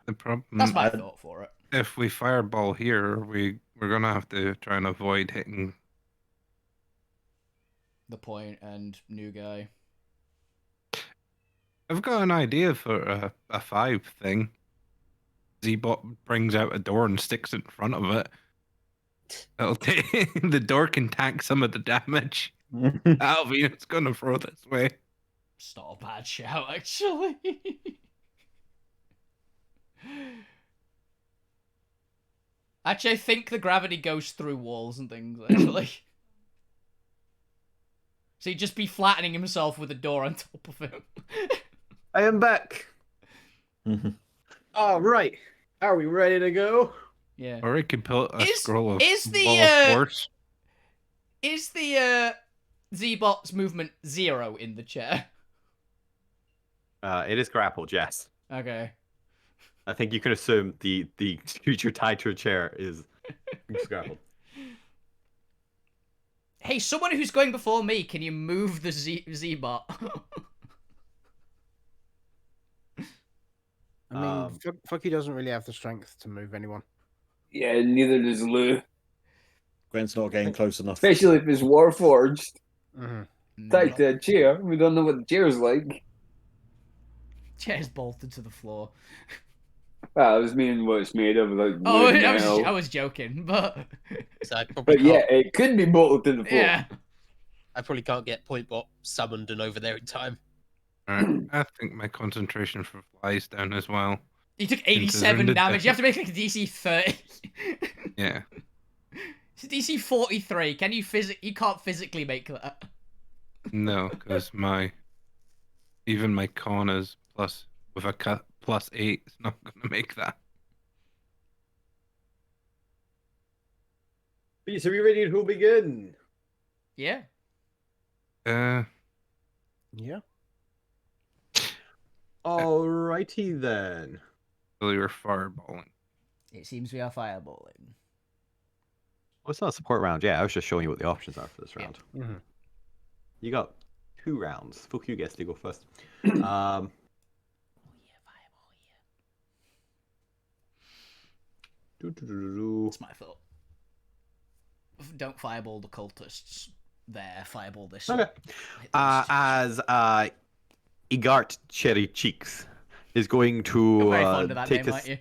The problem That's my thought for it. if we fireball here, we're gonna have to try and avoid hitting. The point and new guy. I've got an idea for a 5 thing. Z-Bot brings out a door and sticks it in front of it. It'll the door can tank some of the damage. Alvin's gonna throw this way. It's not a bad shout, actually. Actually, I think the gravity goes through walls and things, actually. So he'd just be flattening himself with a door on top of him. I am back. All right. Are we ready to go? Yeah. Or we could put a scroll of is the, Wall of Force. Is the Z-Bot's movement 0 in the chair? It is grappled, yes. Okay. I think you can assume the creature tied to a chair is grappled. Hey, someone who's going before me, can you move the Z-Bot? I mean, Fucky doesn't really have the strength to move anyone. Yeah, neither does Lou. Gwen's not getting close enough. Especially if it's Warforged. Mm-hmm. Tied to a chair. We don't know what the chair's like. Chair's bolted to the floor. Well, I was meaning what it's made of, like Oh, wood, I metal. was joking, but So I probably But yeah, can't, it could be bolted to the floor. yeah. I probably can't get Point Bot summoned and over there in time. Alright, I think my concentration for flies down as well. You took Into 87 the damage. You have to make like a DC 30. Yeah. It's a DC 43. Can you You can't physically make that. No, because even my con is plus with a +8. It's not gonna make that. So we ready to begin? Yeah. Yeah. Alrighty then. So you're fireballing. It seems we are fireballing. Well, it's not a support round. Yeah, I was just showing you what the options are for this round. Mm-hmm. You got 2 rounds. Fuck you, guess to go first. It's my fault. Don't fireball the cultists there. Fireball this one. Okay. As Igart Cherry Cheeks is going to You're very fond of that take name, aren't you?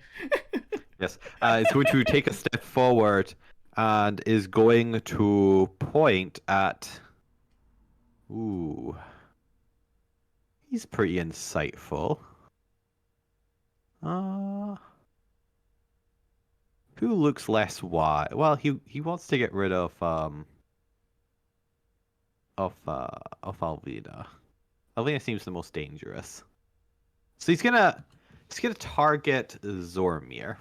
Yes, is going to take a step forward and is going to point at. Ooh, he's pretty insightful. Who looks less wise? Well, he wants to get rid of Alvina. Alvina seems the most dangerous. So he's gonna target Zormir.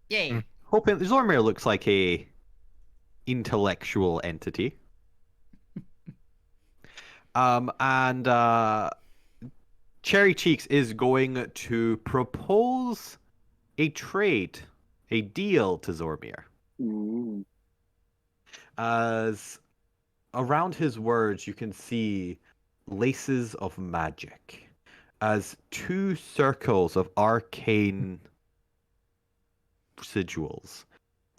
Yay. Hoping Zormir looks like a intellectual entity. And Cherry Cheeks is going to propose a trade, a deal to Zormir. Ooh. As around his words, you can see laces of magic, as 2 circles of arcane residuals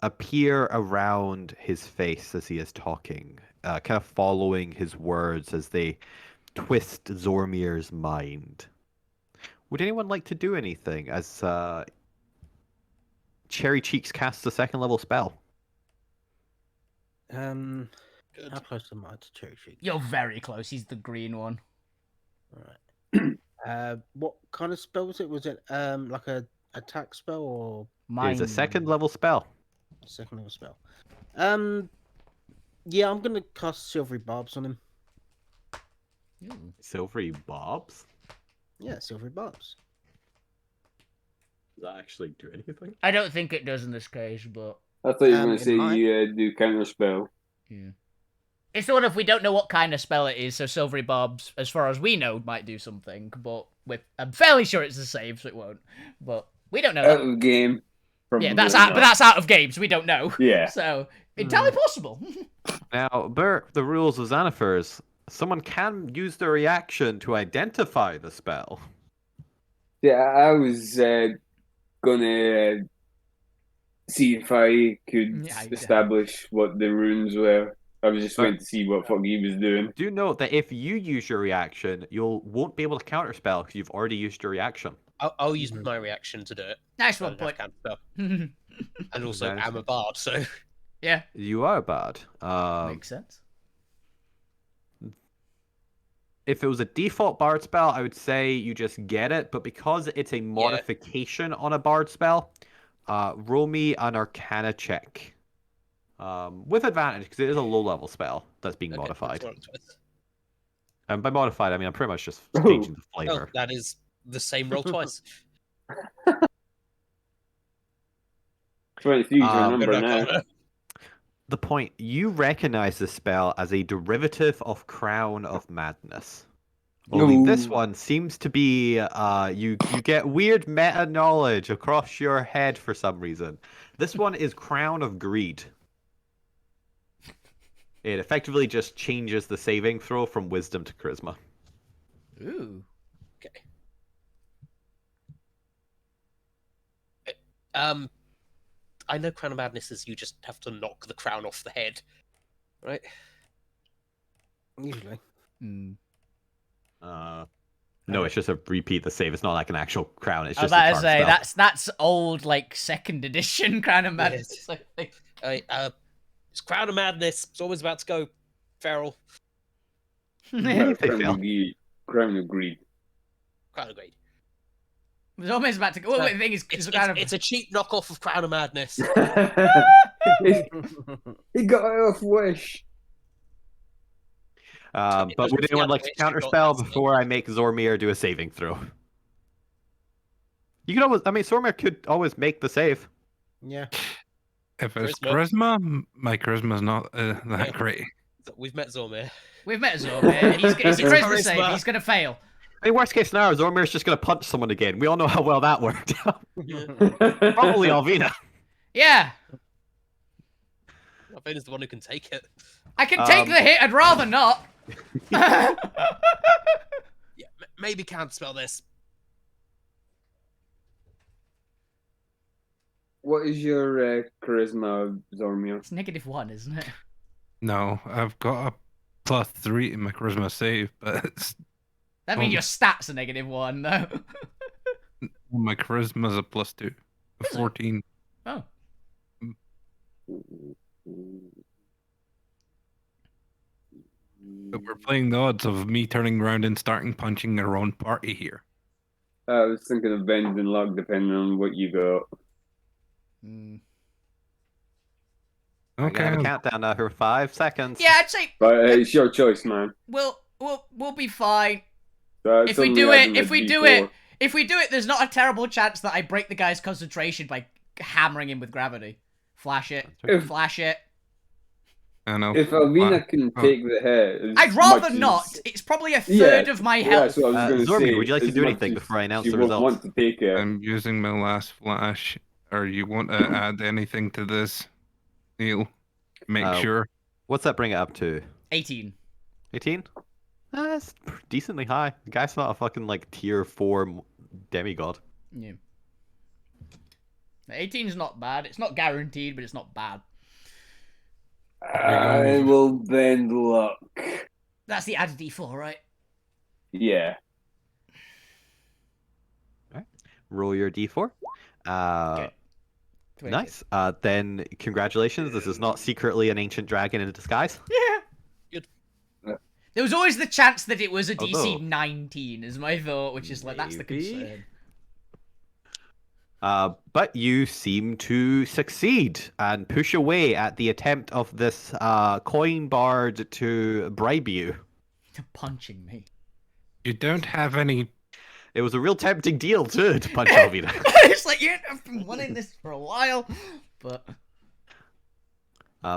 appear around his face as he is talking, kind of following his words as they twist Zormir's mind. Would anyone like to do anything as Cherry Cheeks casts a 2nd level spell? How close am I to Cherry Cheek? You're very close. He's the green one. Alright. What kind of spell was it? Was it like a attack spell or It's a 2nd level spell. 2nd level spell? Yeah, I'm gonna cast Silvery Barbs on him. Silvery Bobs? Yeah, Silvery Barbs. Does that actually do anything? I don't think it does in this case, but I thought you were going It to say might. you do counter spell. yeah. It's the one if we don't know what kind of spell it is, so Silvery Bobs, as far as we know, might do something, but I'm fairly sure it's the same, so it won't. But we don't know Out that. of game. Yeah, Probably but not. that's out of game, so we don't know. Yeah. So entirely possible. Now, Bert, the rules of Xanathars, someone can use their reaction to identify the spell. Yeah, I was gonna see if I could Yeah, I establish what the runes were. I was just waiting to see what fuck he was doing. Do note that if you use your reaction, won't be able to counterspell because you've already used your reaction. I'll use my reaction to do it. Nice I one, don't have point. counterspell. And also, That is- I'm a bard, so Yeah, You are bad. makes sense. If it was a default bard spell, I would say you just get it, but because it's a modification on a bard spell, roll me an Arcana check. With advantage, because it is a low-level spell that's being okay, modified. that's twice. And by modified, I mean I'm pretty much just Oh. changing the Oh, flavor. that is the same roll twice. 23 is your Um, number Good now. luck, the point. You recognize this spell as a derivative of Crown of Madness. Only this Ooh. one seems to be you get weird meta knowledge across your head for some reason. This one is Crown of Greed. It effectively just changes the saving throw from Wisdom to Charisma. Ooh. Okay. I know Crown of Madness is you just have to knock the crown off the head, right? Usually. Hmm. No, it's just a repeat the save. It's not like an actual crown. It's I was just a about to charm say spell. that's old, like 2nd edition Crown of Madness. It's Crown of Madness. It's always about to go feral. They Crown fail. of Greed. Crown of Greed. Crown of Greed. It's almost about to go. Well, the thing is, It's a cheap knockoff of Crown of Madness. He got it off Wish. But would anyone like to counterspell before I make Zormir do a saving throw? You could always. I mean, Zormir could always make the save. Yeah. If it's charisma, my charisma's not that Yeah. great. We've met Zormir. We've met Zormir. It's a charisma save. Charisma. He's gonna fail. I mean, worst case scenario, Zormir's just gonna punch someone again. We all know how well that worked. Yeah. Probably Alvina. Yeah. Alvina's the one who can take it. I can take the hit. I'd rather not. Yeah, maybe counterspell this. What is your charisma, Zormir? It's -1, isn't it? No, I've got a +3 in my charisma save, but That means your stats are -1, though. my charisma's a +2. A 14. Oh. But we're playing the odds of me turning around and starting punching our own party here. I was thinking of bends and luck depending on what you got. Mm. Okay. I have a countdown now for 5 seconds. Yeah, I'd say. But it's your choice, man. We'll be fine. If If we do it, there's not a terrible chance that I break the guy's concentration by hammering him with gravity. Flash it. Flash it. I know. If Alvina can take the hit, I'd rather not. It's probably a third of my health. That's what I was going to say. Zormir, would you like to do anything before I announce the won't results? want to take it. I'm using my last flash. Or you want to add anything to this, Neil? Make sure. What's that bring it up to? 18. 18? That's decently high. The guy's not a fucking like tier 4 demigod. Yeah. 18's not bad. It's not guaranteed, but it's not bad. I will bend luck. That's the added D4, right? Yeah. Right. Roll your D4. Okay. Nice. Then congratulations. This is not secretly an ancient dragon in disguise. Yeah. Good. There was always the chance that it was a DC Although, 19, is my thought, which is like, that's the maybe. concern. But you seem to succeed and push away at the attempt of this coin bard to bribe you. To punching me. You don't have any. It was a real tempting deal too to punch Alvina. It's like, yeah, I've been wanting this for a while, but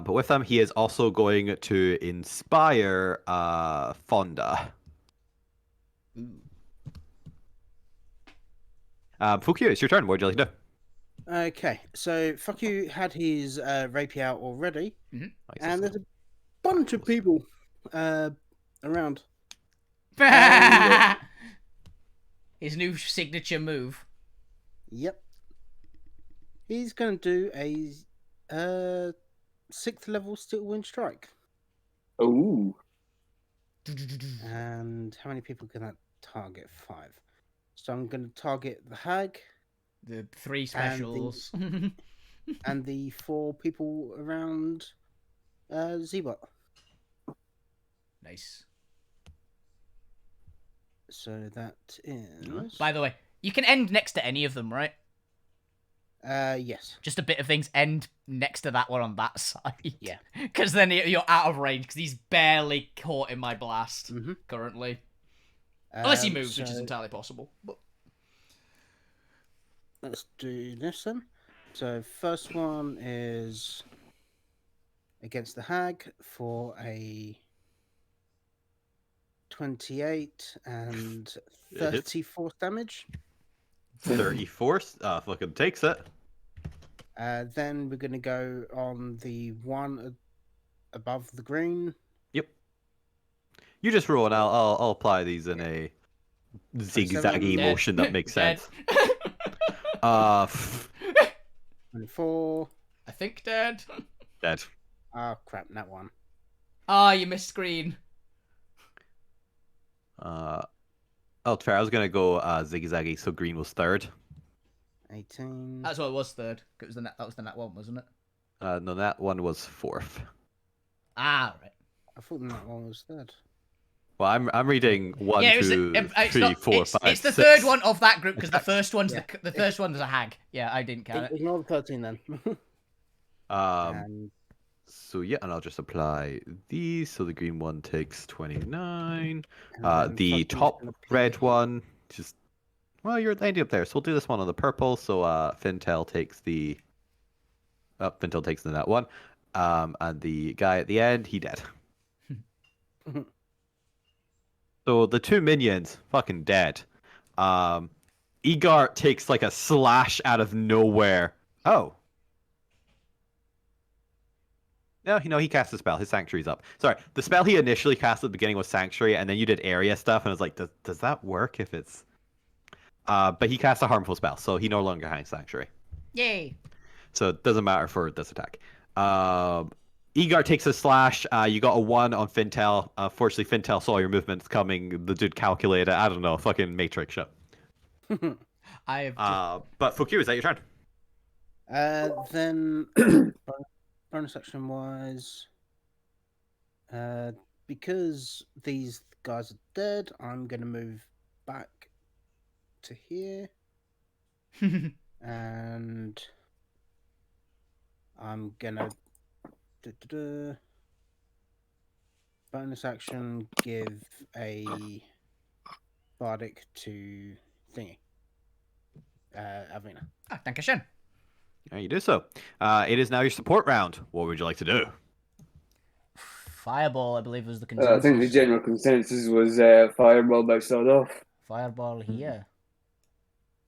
with them, he is also going to inspire Fonda. Fuck you, it's your turn. What would you like to do? Okay, so fuck you had his rapier out already, Mhm. and there's a bunch of people around. his new signature move. Yep. He's going to do a 6th level Steel Wind Strike. Ooh. And how many people can that target? 5. So I'm going to target the hag. The 3 specials. And the 4 people around Zebot. Nice. So that is... By the way, you can end next to any of them, right? Yes. Just a bit of things end next to that one on that side. Yeah. Because then you're out of range, because he's barely caught in my blast currently. Unless he moves, which is entirely possible. But... Let's do this then. So first one is against the hag for a 28 and It hits. 34 damage. 34. Fucking takes it. Then we're going to go on the one above the green. Yep. You just roll, and I'll apply these in a zigzaggy Dead. motion that makes Dead. sense. 24. I think dead. Dead. Oh crap, that one. Ah, you missed green. Altsphere, I was gonna go zigzaggy, so green was third. 18. That's what it was third. It was that was the nat one, wasn't it? No, that one was fourth. Ah, right. I thought that one was third. Well, I'm reading 1, Yeah, it was 2, it's 3, not, 4, it's, 5, it's the 6. third one of that group because the first one's Yeah. the first one was a hag. Yeah, I didn't count it. Ignore the 13 then. And So yeah, and I'll just apply these. So the green one takes 29. and then The Froggy's top gonna be- red one, just well, you're ending up there. So we'll do this one on the purple. So Fintel takes the Fintel takes the net one. And the guy at the end, he dead. So the two minions, fucking dead. Egart takes like a slash out of nowhere. Oh. No, he cast a spell. His Sanctuary's up. Sorry, the spell he initially cast at the beginning was Sanctuary, and then you did area stuff, and I was like, does that work if it's... But he cast a harmful spell, so he no longer has Sanctuary. Yay! So it doesn't matter for this attack. Egart takes a slash. You got a 1 on Fintel. Fortunately, Fintel saw your movements coming. The dude calculated. I don't know, fucking Matrix shit. I have. But Fukir, is that your turn? Then bonus action wise, because these guys are dead, I'm gonna move back to here, and I'm gonna bonus action give a bardic to thingy, Avina. Ah, dankeschön. Yeah, you do so. It is now your support round. What would you like to do? Fireball, I believe, was the I consensus. think the general consensus was fireball by start off. Fireball here,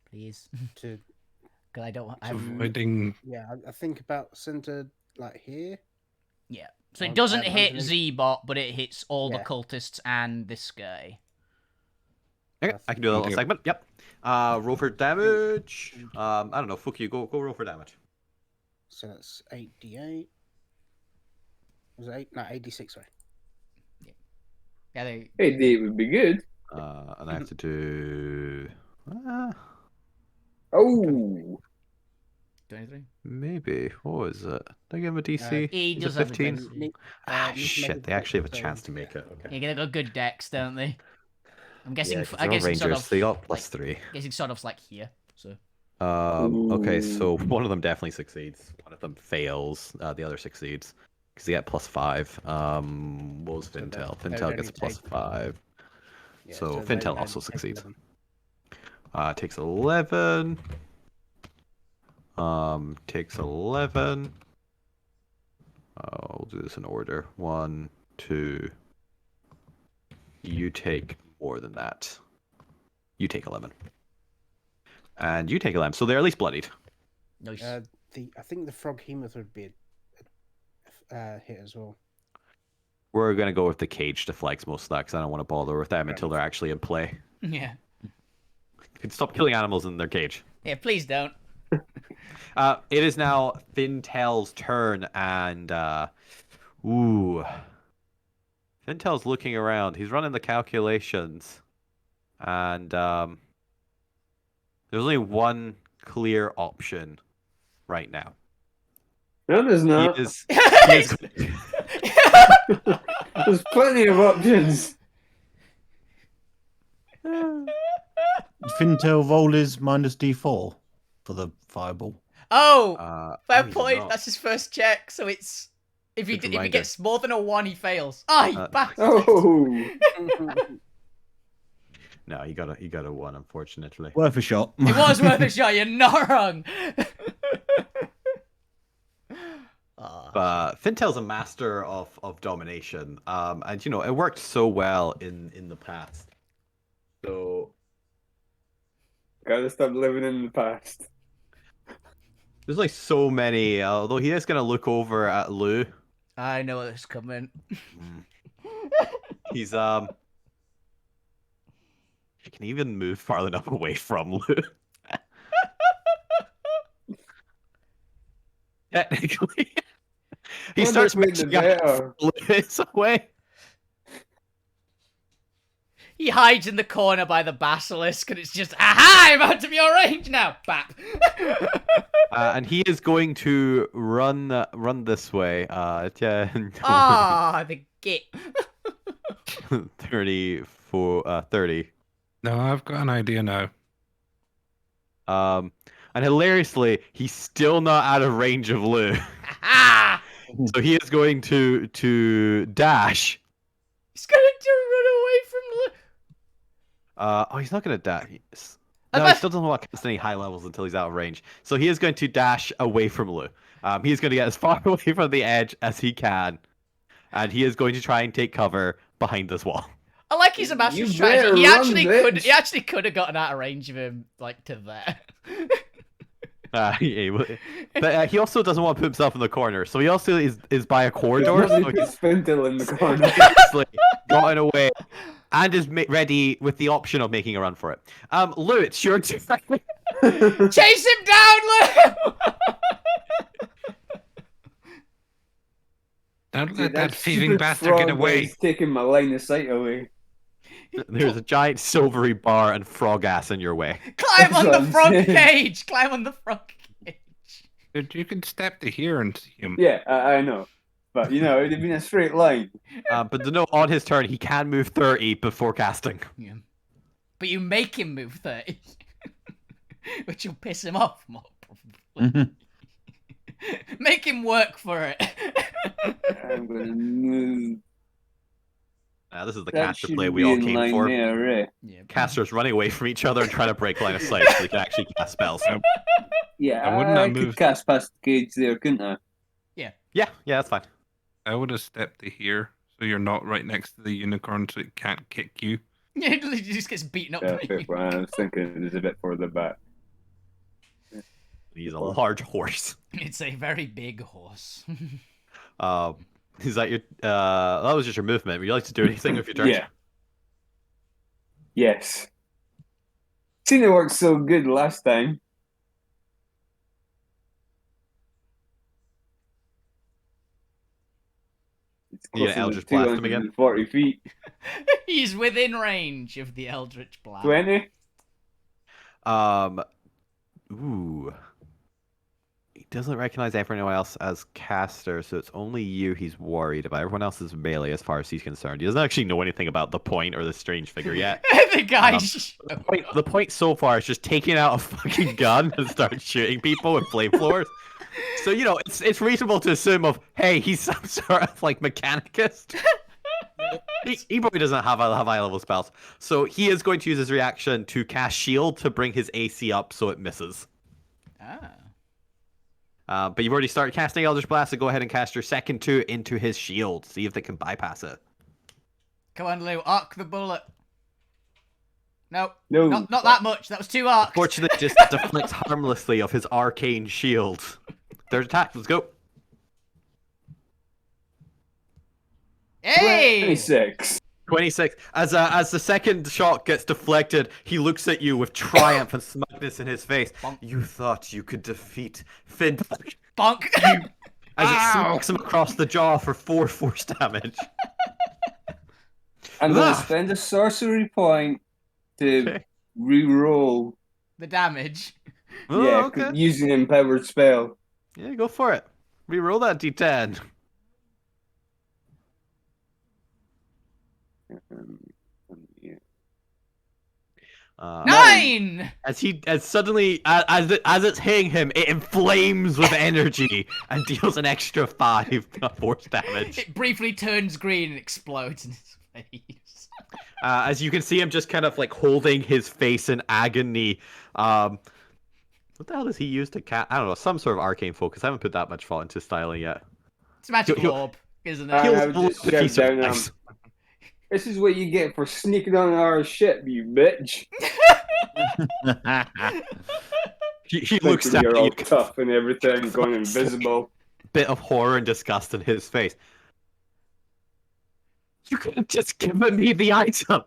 please. To Because I don't. Avoiding. yeah, I think about center like here. Yeah. So it On- doesn't hit underneath. Z-Bot, but it hits all the Yeah. cultists and this guy. Okay, I can do a little Okay. segment. Yep. Roll for damage. I don't know. Fuck you. Go roll for damage. So that's 8d8. Was it 8? No, 8d6, sorry. Yeah, they. 8d8 would be good. And I have to do. Oh, 23. Maybe. What was it? Did I give him a DC? He Is does it have a 15? DC. Need to make Shit, a they actually have a dex chance to save. make it. Okay. Yeah, they got good decks, don't they? I'm guessing. Yeah, 'cause I they're guess all it's sort Rangers. of. They got +3. Guessing sort of like here. So. Okay, so one of them definitely succeeds. One of them fails. The other succeeds. Because they get +5. What was So they- Fintel? they would Fintel gets only take- +5. Yeah, So they Fintel would also only take succeeds. 11. Takes 11. Takes 11. We'll do this in order. 1, 2. You take more than that. You take 11. And you take 11. So they're at least bloodied. Nice. I think the frog hemoth would be a hit as well. We're going to go with the cage deflects most of that because I don't want to bother with them Fair until enough. they're actually in play. Yeah. You can stop killing animals in their cage. Yeah. Please don't. It is now Fintel's turn, and Fintel's looking around. He's running the calculations, and there's only one clear option right now. no, there's not. He is There's plenty of options. Fintel roll is minus D4 for the fireball. Oh, fair he's point. not. That's his first check. So it's if he Good if he reminder. gets more than a 1, he fails. Ah, you bastard! Oh, No, he got a 1, unfortunately. Worth a shot. It was worth a shot. You're not wrong. But Fintel's a master of domination, and you know it worked so well in the past. So Gotta stop living in the past. there's like so many. Although he is gonna look over at Lou. I know what's coming. He's he can even move far enough away from Lou. Technically, he starts making making better. Lou's away. He hides in the corner by the basilisk, and it's just, aha! I'm out of your range now. Bap. And he is going to run this way. 10, Ah, the git. 30. No, I've got an idea now. And hilariously, he's still not out of range of Lou. Ah! So he is going to dash. He's going to run away from Lou. Oh, he's not going to dash. I No, he thought- still doesn't want to cast any high levels until he's out of range. So he is going to dash away from Lou. He is going to get as far away from the edge as he can. And he is going to try and take cover behind this wall. I like his master You strategy. better He run, actually bitch. He actually could have gotten out of range of him, like to there. Yeah, but he also doesn't want to put himself in the corner. So he also is by a corridor. So he's Spindle in the corner. actually gotten away. And is ready with the option of making a run for it. Lou, it's your turn. Chase him down, Lou! Don't Dude, let that thieving stupid bastard frog get away. is taking my line of sight away. There's a giant silvery bar and frog ass in your way. Climb on That's the what I'm frog saying. cage! Climb on the frog cage. Dude, you can step to here and see him. Yeah, I know. But, you know, it'd have been a straight line. But to know on his turn, he can move 30 before casting. Yeah. But you make him move 30. Which will piss him off more, probably. Make him work for it. I'm gonna move. This is the That caster should play we be all in came line for. there, eh? Yeah. Casters running away from each other and trying to break line of sight so they can actually cast spells. Yeah, I wouldn't have could moved. cast past the cage there, couldn't I? Yeah, that's fine. I would have stepped to here, so you're not right next to the unicorn, so it can't kick you. Yeah, he just gets beaten up. Yeah, by fair you. point. I was thinking it was a bit further back. He's a large horse. It's a very big horse. Is that your? That was just your movement. Would you like to do anything with your turn? Yeah. Yes. Seen it work so good last time. It's You gonna closer Eldritch to Blast him again? 240 feet. He's within range of the Eldritch Blast. 20? Ooh. He doesn't recognize everyone else as caster, so it's only you he's worried about. Everyone else is melee as far as he's concerned. He doesn't actually know anything about the point or the strange figure yet. The guy. The point so far is just taking out a fucking gun and start shooting people with flamethrowers. So, you know, it's reasonable to assume hey, he's some sort of, like, mechanicist. He probably doesn't have high-level spells. So he is going to use his reaction to cast Shield to bring his AC up so it misses. But you've already started casting Eldritch Blast, so go ahead and cast your second 2 into his shield. See if they can bypass it. Come on, Lou. Arc the bullet. No. No. Not that much. That was 2 arcs. Fortunately, just deflects harmlessly of his arcane shield. Third attack, let's go. Hey! 26. 26. As the second shot gets deflected, he looks at you with triumph and smugness in his face. Bonk. You thought you could defeat Finn. Bonk. As it Ow. smacks him across the jaw for 4 force damage. I'm going Ah. to spend a sorcery point to Okay. re-roll. The damage. Oh, yeah, okay. using an empowered spell. Yeah, go for it. Reroll that d10. Yeah. 9! As suddenly as it's hitting him, it inflames with energy and deals an extra 5 force damage. It briefly turns green and explodes in his face. As you can see him just kind of like holding his face in agony. What the hell does he use to cast? I don't know, some sort of arcane focus. I haven't put that much thought into styling yet. It's a magical He'll- orb, isn't it? He'll- I would just He'll- shout down at him. This is what you get for sneaking on our ship, you bitch. he looks Thinking down you're at all you, tough and everything, going invisible. bit of horror and disgust in his face. You could have just given me the item.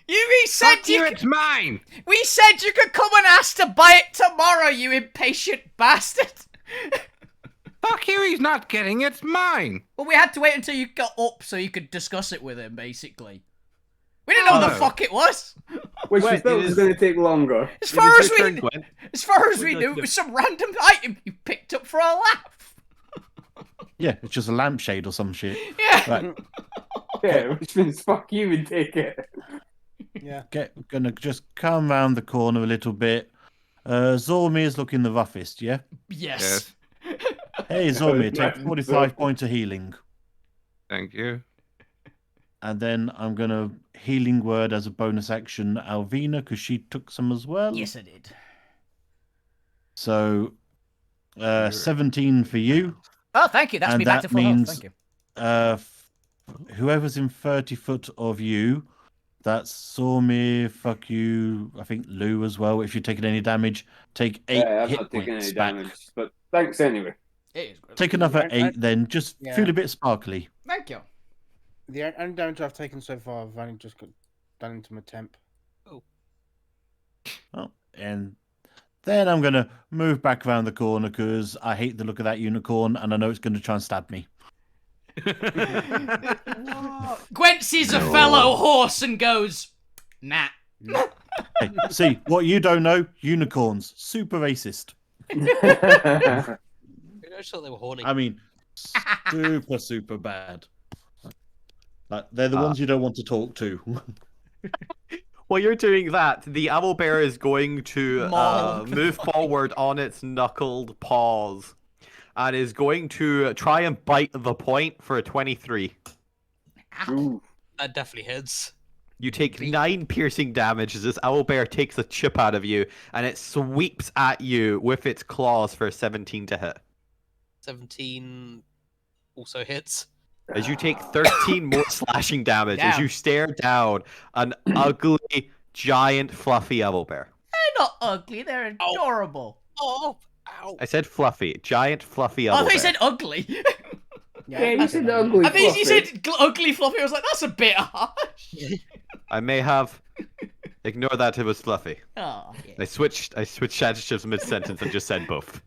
We said Fuck you, it's mine! We said you could come and ask to buy it tomorrow, you impatient bastard. Fuck you, he's not getting it, it's mine! Well, we had to wait until you got up so you could discuss it with him, basically. We didn't know what the Oh. fuck it was. Which we Wait, thought it was is- going to take longer. As far as Your turn, we, Gwen. as far as What we would you knew, like it to was some random item you picked up for a laugh. Yeah, it's just a lampshade or some shit. Yeah. Right, Yeah, which means fuck you and take it. Yeah. gonna just come round the corner a little bit. Zormir's looking the roughest, yeah? Yes. Hey, Zormir, take 45 points of healing. Thank you. And then I'm gonna healing word as a bonus action Alvina, because she took some as well. Yes, I did. So, 17 for you. Oh, thank you. That's And me back that to full health. means- Thank you. Whoever's in 30 foot of you, that's Zormir, fuck you, I think Lou as well. If you're taking any damage, take 8 Yeah, I'm hit not taking points any back. damage, but thanks anyway. It is good. Take another I- 8 then, just Yeah. feel a bit sparkly. Thank you. The only damage I've taken so far, I've only just got done into my temp. Oh, and then I'm going to move back around the corner because I hate the look of that unicorn and I know it's going to try and stab me. Gwent sees a fellow horse and goes, nah. Hey, see, what you don't know, unicorns, super racist. I just thought they were horny. I mean, super, super bad. Like, they're the ones you don't want to talk to. While you're doing that, the owlbear is going to Maul. move forward on its knuckled paws and is going to try and bite the point for a 23. Ooh. That definitely hits. You take 9 piercing damage as this owlbear takes a chip out of you and it sweeps at you with its claws for a 17 to hit. 17 also hits. As you take 13 more slashing damage as Damn. you stare down an ugly, giant, fluffy owlbear. They're not ugly, they're adorable. Oh, ow. I said fluffy. Giant, fluffy Oh, I owlbear. thought you said ugly. Yeah, you said ugly. I think you fluffy. said ugly fluffy. I was like, that's a bit harsh. I may have. Ignore that. It was fluffy. Oh, yeah. I switched adjectives mid sentence and just said both.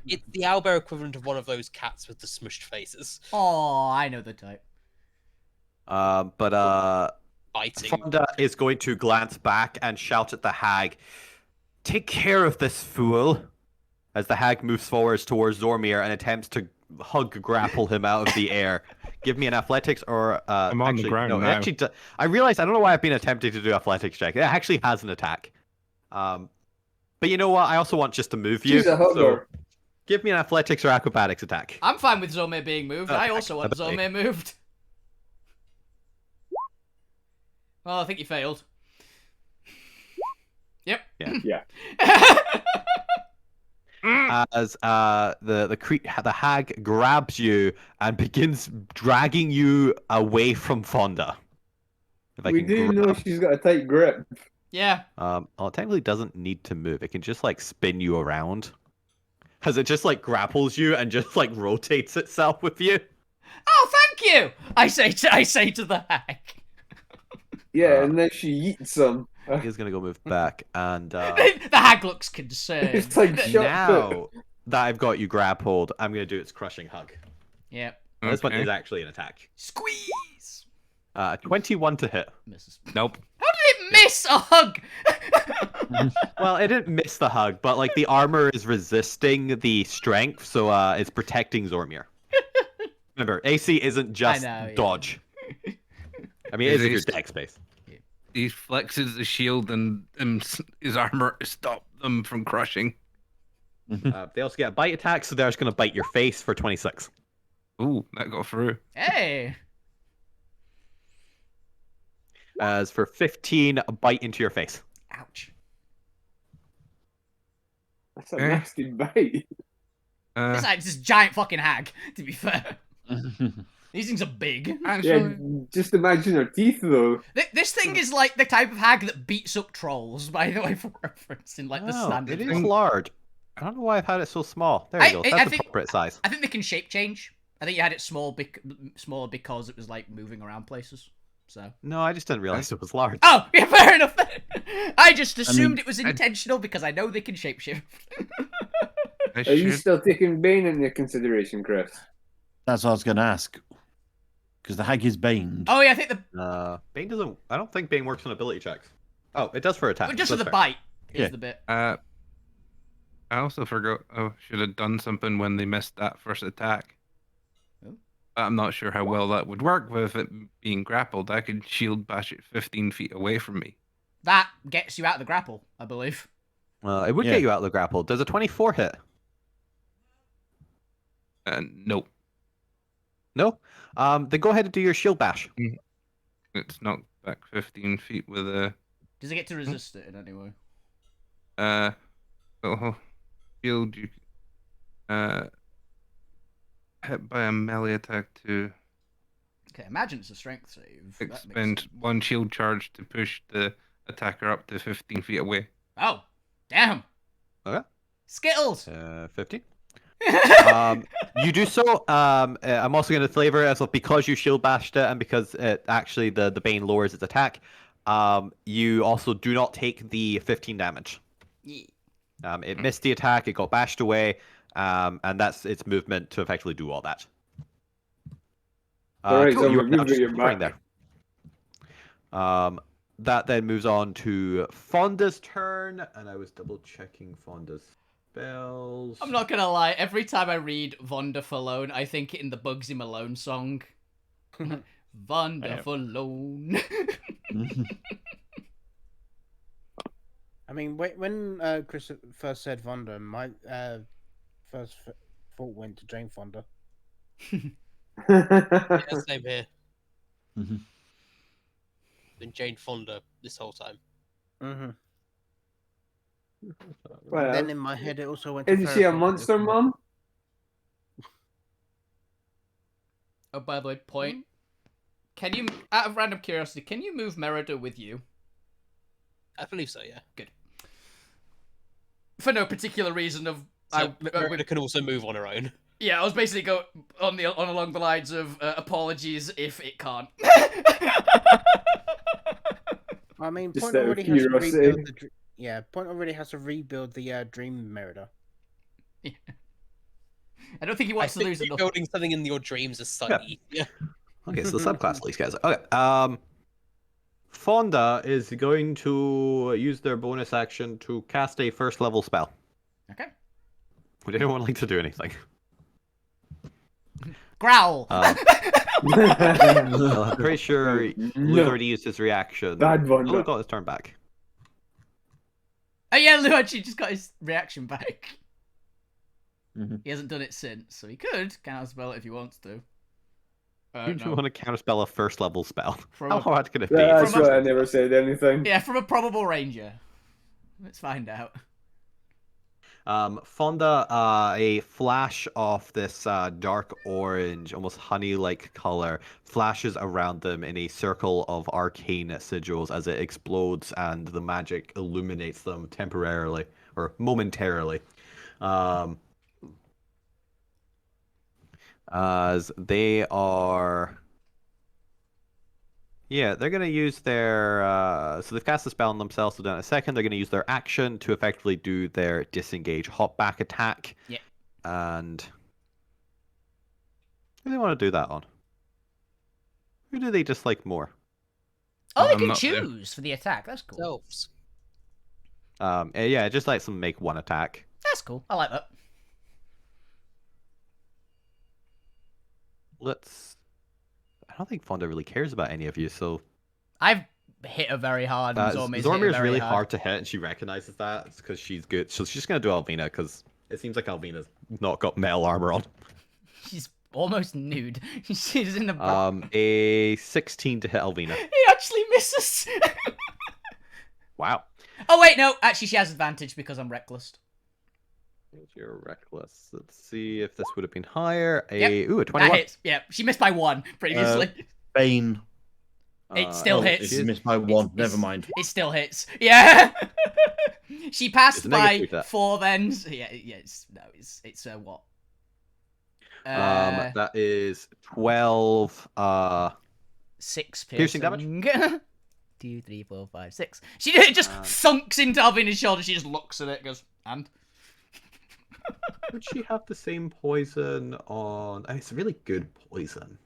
It's the owlbear equivalent of one of those cats with the smushed faces. Oh, I know the type. But Biting. Fonda is going to glance back and shout at the hag, "Take care of this fool!" As the hag moves forwards towards Zormir and attempts to grapple him out of the air. Give me an athletics or I'm on the actually, ground no, it now. actually I realize I don't know why I've been attempting to do athletics check. It actually has an attack. But you know what? I also want just to move you. She's a hugger. So give me an athletics or acrobatics attack. I'm fine with Zomir being moved. I also want ability. Zomir moved. Well, I think you failed. Yep. Yeah. Yeah. As the hag grabs you and begins dragging you away from Fonda. If I We can do grab- know she's got a tight grip. Yeah. well, it technically doesn't need to move. It can just like spin you around. As it just like grapples you and just like rotates itself with you. Oh, thank you. I say to the hag. Yeah, and then she eats them. He's gonna go move back and The hag looks concerned. It's like shot put. now that I've got you grappled, I'm gonna do its crushing hug. Yeah. This one Okay. is actually an attack. Squeeze. 21 to hit. Misses. Nope. How did it miss a hug? Well, it didn't miss the hug, but like the armor is resisting the strength, so it's protecting Zormir. Remember, AC isn't just know, yeah. dodge. I mean, it is if you're Is it- dex space. He flexes the shield and his armor to stop them from crushing. They also get a bite attack, so they're just gonna bite your face for 26. Ooh, that got through. Hey. As for 15, a bite into your face. Ouch. That's a Eh. nasty bite. It's like this giant fucking hag, to be fair. These things are big. Yeah, Actually, just imagine her teeth, though. This thing is like the type of hag that beats up trolls, by the way, for reference, in like the Oh, standard it one. is large. I don't know why I've had it so small. There you go. That's appropriate size. I think they can shape change. I think you had it smaller because it was like moving around places. So. No, I just didn't realize it was large. Oh, yeah, fair enough. I just assumed it was intentional because I know they can shapeshift. Are you still taking Bane into consideration, Chris? That's what I was going to ask. Because the hag is baned. Oh yeah, I think the Bane doesn't. I don't think Bane works on ability checks. Oh, it does for attack. just for the fair. bite is Yeah. the bit. I also forgot. Oh, should have done something when they missed that first attack. Oh. I'm not sure how well that would work with it being grappled. I could shield bash it 15 feet away from me. That gets you out of the grapple, I believe. It would Yeah. get you out of the grapple. Does a 24 hit? Nope. No. Then go ahead and do your shield bash. It's knocked back 15 feet with a Does it get to resist it in any way? little shield. You hit by a melee attack to Okay, imagine it's a strength save. That makes expend sense. one shield charge to push the attacker up to 15 feet away. Oh, damn. Okay. Skittles. 15. You do so. I'm also going to flavor it as well because you shield bashed it and because it actually the Bane lowers its attack. You also do not take the 15 damage. Yeah. It missed the attack. It got bashed away. And that's its movement to effectively do all that. Alright, so you we're are now moving it scoring back. there. That then moves on to Fonda's turn, and I was double checking Fonda's spells. I'm not gonna lie, every time I read Vonda Falone, I think it in the Bugsy Malone song. Vonda Falone. I mean, when Chris first said Fonda, my first thought went to Jane Fonda. Yeah, same here. Mhm. Been Jane Fonda this whole time. Mm-hmm. Well, Then in my head, it also went to isn't she a Farrah monster Fawcett. mom? Oh, by the way, point. Can you, out of random curiosity, can you move Merida with you? I believe so, yeah. Good. For no particular reason of... So Merida can also move on her own. Yeah, I was basically going on along the lines of apologies if it can't. I mean, Just Point out of already has to curiosity. rebuild the Point already has to rebuild the Dream Merida. I don't think he wants to lose enough. Building something in your dreams is slightly easier. Okay, so the subclass these guys. Okay. Fonda is going to use their bonus action to cast a first level spell. Okay. Would anyone like to do anything? Growl! I'm pretty sure Luke No. already used his reaction. Bad one. Luke got his turn back. Oh yeah, Lou actually just got his reaction back. Mhm. He hasn't done it since, so he could counterspell it if he wants to. Do you No. want to counterspell a first level spell? From How a- hard can it be? That's From a- why I never said anything. Yeah, from a probable ranger. Let's find out. Fonda, a flash of this dark orange, almost honey-like color, flashes around them in a circle of arcane sigils as it explodes and the magic illuminates them temporarily, or momentarily. As they are... Yeah, they're going to use their... so they've cast the spell on themselves, so in a second they're going to use their action to effectively do their disengage hop back attack. Yeah. And... Who do they want to do that on? Who do they dislike more? Oh, they I'm can not there. choose for the attack. That's cool. Selves. Yeah, just lets them make one attack. That's cool. I like that. Let's... I don't think Fonda really cares about any of you, so... I've hit her very hard. And Zormir's hit her Zormir is very really hard to hit, and she recognizes that. It's because she's good. So she's just going to do Alvina, because it seems like Alvina's not got metal armor on. She's almost nude. She's in the... A 16 to hit Alvina. He actually misses. Wow. Oh, wait, no. Actually, she has advantage because I'm reckless. What's your reckless? Let's see if this would have been higher. Yep, A 21. That hits. Yeah, she missed by 1 previously. Bane. It still hits. It's missed by 1. It's- Never mind. It still hits. Yeah. She passed It's a by negative that. 4 then. So yeah, it's what? That is 12 6 piercing damage. 2, 3, 4, 5, 6. She just thunks into Alvina's shoulder. She just looks at it, goes, and. Would she have the same poison on? It's a really good poison.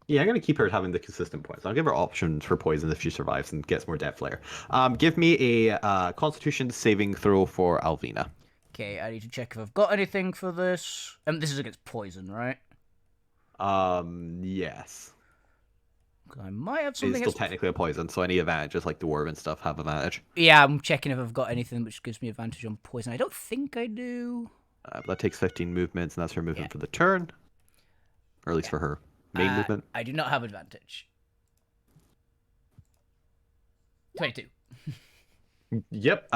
Yeah, I'm gonna keep her having the consistent poison. I'll give her options for poison if she survives and gets more depth layer. Give me a Constitution saving throw for Alvina. Okay, I need to check if I've got anything for this. This is against poison, right? Yes. I might have It's something. still technically a poison, so any advantages like dwarven stuff have advantage. Yeah, I'm checking if I've got anything which gives me advantage on poison. I don't think I do. But that takes 15 movements, and that's her movement for the turn. Or at least for her main movement. I do not have advantage. 22. Yep.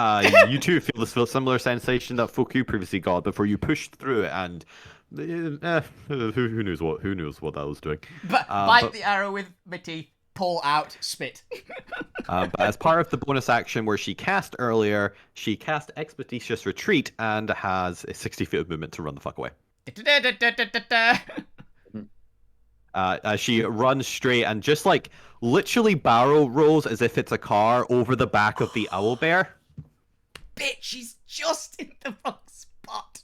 You too feel this similar sensation that Foku previously got before you pushed through it, and who knows what that was doing. But bite the arrow with my teeth, pull out, spit. But as part of the bonus action where she cast earlier, she cast Expeditious Retreat and has a 60 feet of movement to run the fuck away. She runs straight and just like literally barrel rolls as if it's a car over the back of the owlbear. Bitch, she's just in the wrong spot.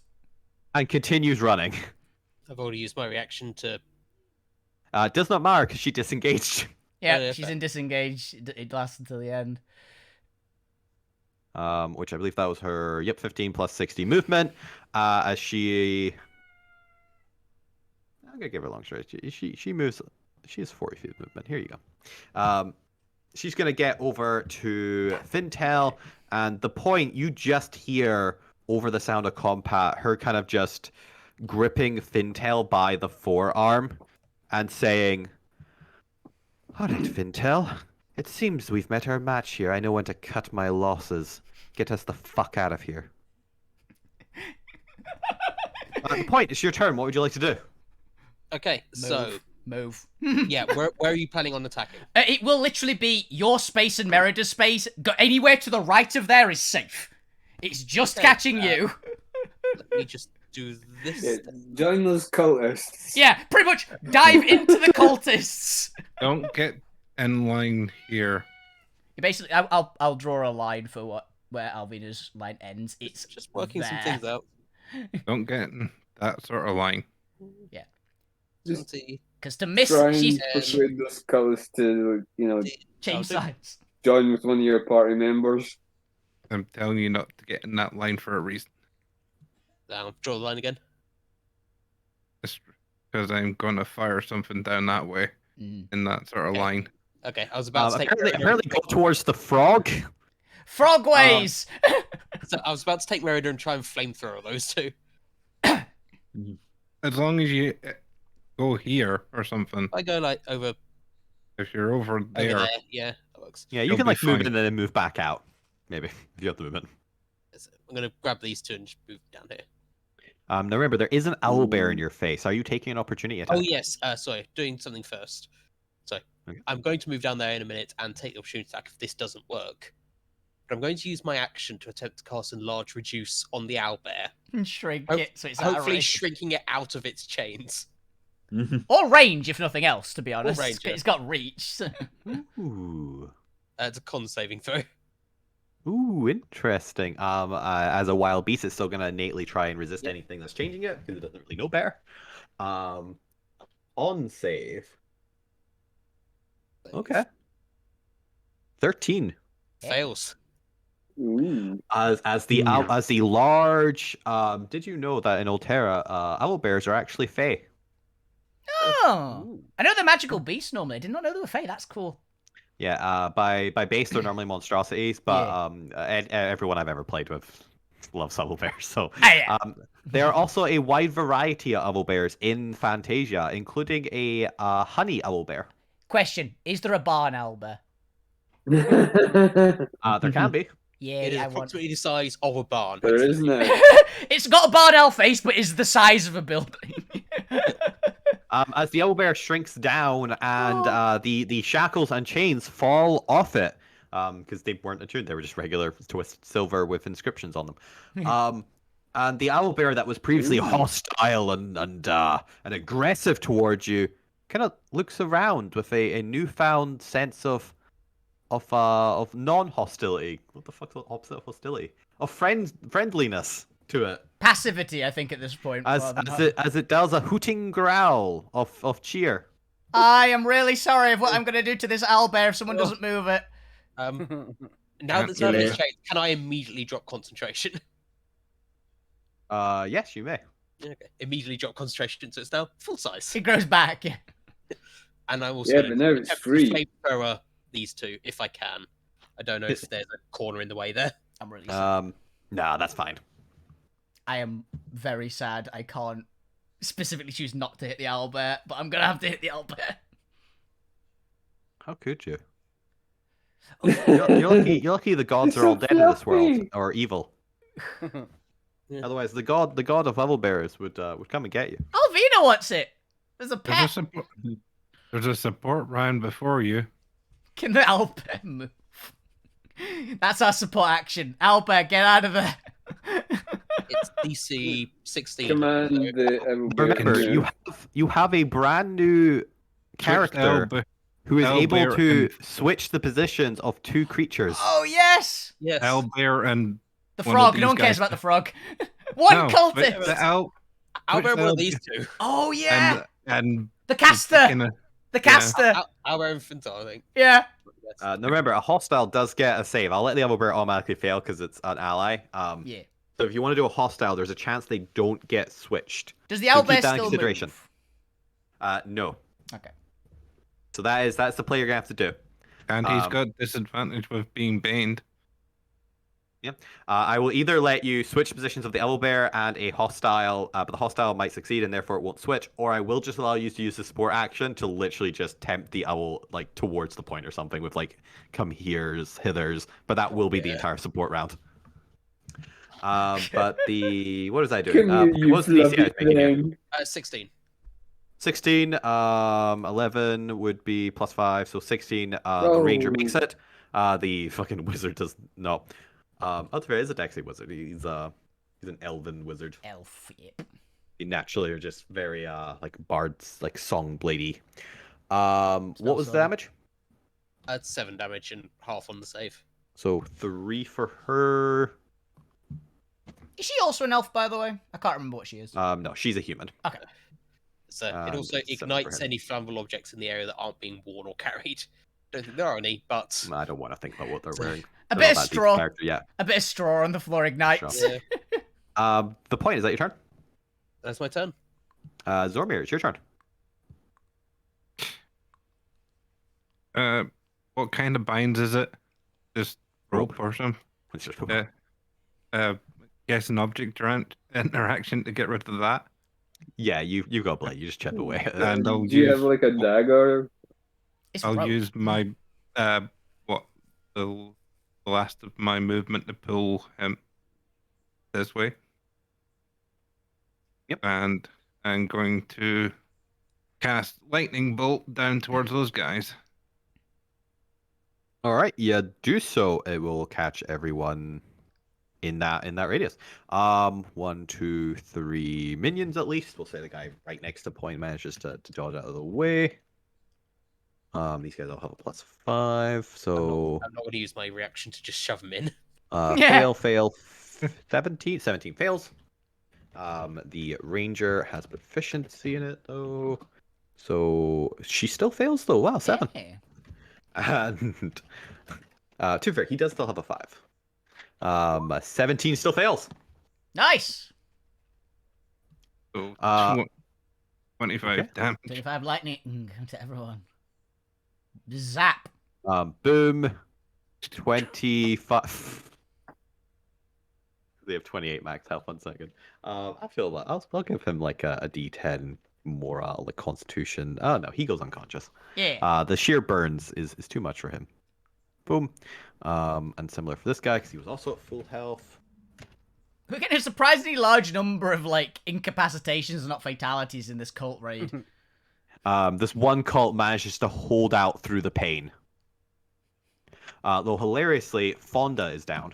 And continues running. I've already used my reaction to. Does not matter because she disengaged. Yeah, she's in disengage. It lasts until the end. Which I believe that was her. Yep, 15 plus 60 movement. As she. I'm gonna give her a long stretch. She moves. She has 40 feet of movement. Here you go. She's gonna get over to Fintel, and the point you just hear over the sound of combat, her kind of just gripping Fintel by the forearm and saying, "All right, Fintel. It seems we've met our match here. I know when to cut my losses. Get us the fuck out of here." Point, it's your turn. What would you like to do? Okay, so Move. yeah, where are you planning on attacking? It will literally be your space and Merida's space. Go anywhere to the right of there is safe. It's just catching you. Let me just do this. Yeah, join those cultists. Yeah, pretty much dive into the cultists. Don't get in line here. Basically, I'll draw a line for where Alvina's line ends. It's Just working some there. things out. Don't get in that sort of line. Yeah. Just Because to miss, try and she's persuade those cultists to, change sides. join with one of your party members. I'm telling you not to get in that line for a reason. Now, draw the line again. It's because I'm gonna fire something down that way in that sort of Okay. line. Okay, I was about to take. Apparently go towards the frog. Frogways! So I was about to take Merida and try and flamethrower those two. As long as you go here or something. I go like over If you're over there, there. Yeah, that works. Yeah, you You'll can be like move fine. in and then move back out. Maybe if you have the movement. I'm gonna grab these two and just move down here. Now remember, there is an owlbear in your face. Are you taking an opportunity attack? Oh yes, sorry, doing something first. So Okay. I'm going to move down there in a minute and take the opportunity attack if this doesn't work. But I'm going to use my action to attempt to cast Enlarge Reduce on the owlbear, And shrink Ho- it so it's out of hopefully range. shrinking it out of its chains. Or range, if nothing else, to be honest. range, yeah. It's got reach. So. Ooh. It's a con saving throw. Ooh, interesting. As a wild beast, it's still gonna innately try and resist anything that's changing it because it doesn't really know better. On save. Okay. 13. Fails. Ooh. As the large. Did you know that in Alterra, owlbears are actually fey? Oh. I know they're magical beasts normally. I did not know they were fey. That's cool. Yeah. By base, they're normally monstrosities, but everyone I've ever played with loves owlbears. So there are also a wide variety of owlbears in Fantasia, including a honey owlbear. Question: is there a barn owlbear? There can be. Yeah, It is I want. approximately the size of a barn. There isn't it? It's got a barn owl face, but is the size of a building. As the owlbear shrinks down and the shackles and chains fall off it, because they weren't attuned, they were just regular twist silver with inscriptions on them. And the owlbear that was previously Ooh. hostile and aggressive towards you kind of looks around with a newfound sense of non-hostility. What the fuck's the opposite of hostility? Of friendliness to it. Passivity, I think, at this point. As it does a hooting growl of cheer. I am really sorry of what I'm going to do to this owlbear if someone doesn't move it. Now that kill something's it. changed, can I immediately drop concentration? Yes, you may. Okay. Immediately drop concentration, so it's now full size. It grows back. Yeah. And I also Yeah, but now it's free. flamethrower these two if I can. I don't know if there's a corner in the way there. I'm really sad. Nah, that's fine. I am very sad. I can't specifically choose not to hit the owlbear, but I'm going to have to hit the owlbear. How could you? You're lucky the gods are all dead in this world, fluffy. or evil. Yeah. Otherwise, the god of level bearers would come and get you. Alvina wants it. There's a pet. There's a support round before you. Can the owlbear move? That's our support action. Owlbear, get out of there. It's DC 16. Command the Remember, you have a brand new character who is able to switch the positions of two creatures. Oh, yes. Yes. Owlbear and The one frog. of No one these cares guys. about the frog. One No, cultist. but the owl I'll wear one Owlbear of these two. Oh, yeah. and The caster. The caster. I'll wear infantile, I think. Yeah. Now remember, a hostile does get a save. I'll let the owlbear automatically fail because it's an ally. Yeah. So if you want to do a hostile, there's a chance they don't get switched. Does the So keep owlbear that in still consideration. move? No. Okay. So that's the play you're gonna have to do. and he's got disadvantage with being baned. I will either let you switch positions of the owlbear and a hostile, but the hostile might succeed and therefore it won't switch, or I will just allow you to use the support action to literally just tempt the owl like towards the point or something with like come here's, hithers, but that will be the entire support round. But the what was I doing? What's the DC I was making here? 16. 16, 11 would be +5, so 16. The ranger makes it. The fucking wizard does no. Altsphere is a Dexy wizard. He's an elven wizard. Elf, yep. He naturally are just very like bards, like song bladey. What was the damage? 7 damage and half on the save. So 3 for her. Is she also an elf, by the way? I can't remember what she is. No, she's a human. Okay. So it also 7 for ignites him. any flammable objects in the area that aren't being worn or carried. Don't think there are any, but I don't want to think about what they're wearing. A They're bit not of that deep straw. character yet. A bit of straw on the floor ignites. yeah, The point is that your turn. that's my turn. Zormir, it's your turn. What kind of binds is it? Just rope or something? It's just Guess an object around interaction to get rid of that. yeah, you go blade. You just chip away. At it. And I'll Do you use have like a dagger? It's I'll rope. use my the last of my movement to pull him this way. Yep. And I'm going to cast lightning bolt down towards those guys. All right, you do so. It will catch everyone in that radius. 1, 2, 3 minions at least. We'll say the guy right next to point manages to dodge out of the way. These guys all have a +5, so I'm not going to use my reaction to just shove them in. Yeah. fail. 17 fails. The ranger has proficiency in it though, so she still fails though. Wow, 7. Yeah. And to be fair, he does still have a 5. 17 still fails. Nice. So 25 okay. damage. 25 lightning to everyone. Zap. Boom. 25. They have 28 max health. 1 second. I feel that I'll give him like a D10 morale, like constitution. Oh no, he goes unconscious. Yeah. The sheer burns is too much for him. Boom. And similar for this guy, because he was also at full health. We're getting a surprisingly large number of, like, incapacitations, not fatalities in this cult raid. This one cult manages to hold out through the pain. Though hilariously, Fonda is down.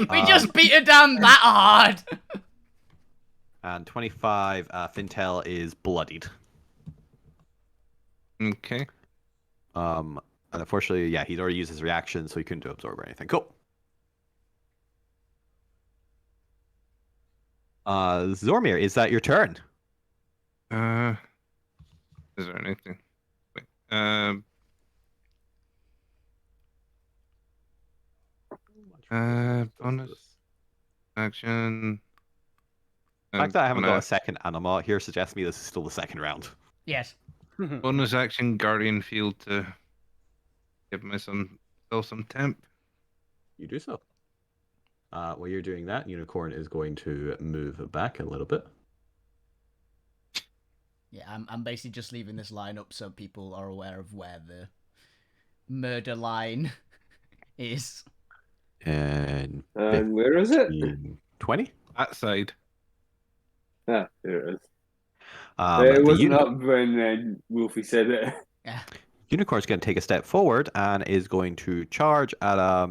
We just beat her down that hard! And 25, Fintel is bloodied. Okay. And unfortunately, yeah, he'd already used his reaction, so he couldn't absorb or anything. Cool. Zormir, is that your turn? Is there anything? Wait. Bonus action. The fact that I haven't got a second anima here suggests me this is still the second round. Yes. Bonus action, Guardian Field to give myself some temp. You do so. While you're doing that, Unicorn is going to move back a little bit. Yeah, I'm basically just leaving this line up so people are aware of where the murder line is. And where is it? 20? That side. Ah, there it is. It wasn't up when Wolfie said it. Yeah. Unicorn's going to take a step forward and is going to charge at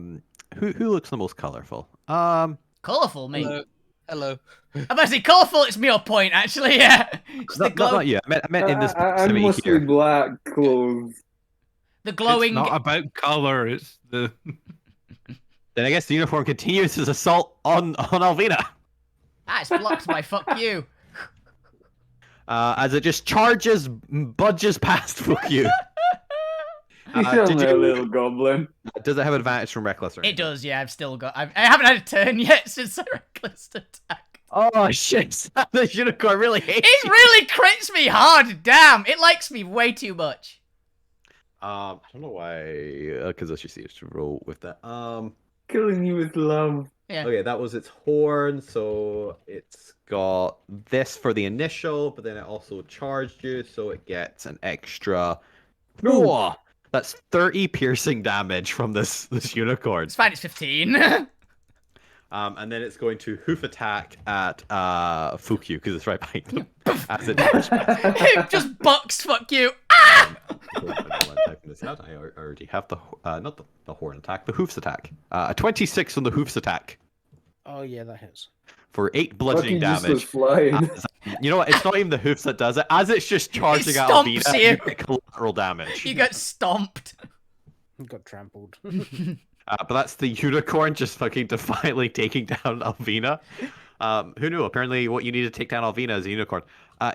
who looks the most colorful? Colourful, me. Hello. I'm about to say colourful. It's me on point, actually. Yeah. Just the glow. Not you. I meant in this I'm proximity mostly here. black clothes. The glowing. It's not about color. It's the. Then I guess the uniform continues his assault on Alvina. Ah, it's blocked by fuck you. As it just charges, budges past fuck you. He's only a little goblin. Does it have advantage from reckless? Or It anything? does, yeah. I've still got. I haven't had a turn yet since I reckless attack. Oh shit! The unicorn really hates It you. really crits me hard. Damn, it likes me way too much. I don't know why. Because let's just see. Let's roll with that. Killing you with love. Yeah. Okay, that was its horn, so it's got this for the initial, but then it also charged you, so it gets an extra. Whoa! That's 30 piercing damage from this unicorn. It's fine. It's 15. And then it's going to hoof attack at Fukyu because it's right behind them. As it charges back. It just bucks. Fuck you. Ah! Typing this out. I already have the not the horn attack, the hoofs attack. A 26 on the hoofs attack. Oh yeah, that hits. For 8 bludgeoning Just was damage. flying. You know what? It's not even the hoofs that does it. As it's just charging at stomps Alvina, you. you get collateral damage. You got stomped. You got trampled. But that's the unicorn just fucking defiantly taking down Alvina. Who knew? Apparently, what you need to take down Alvina is a unicorn.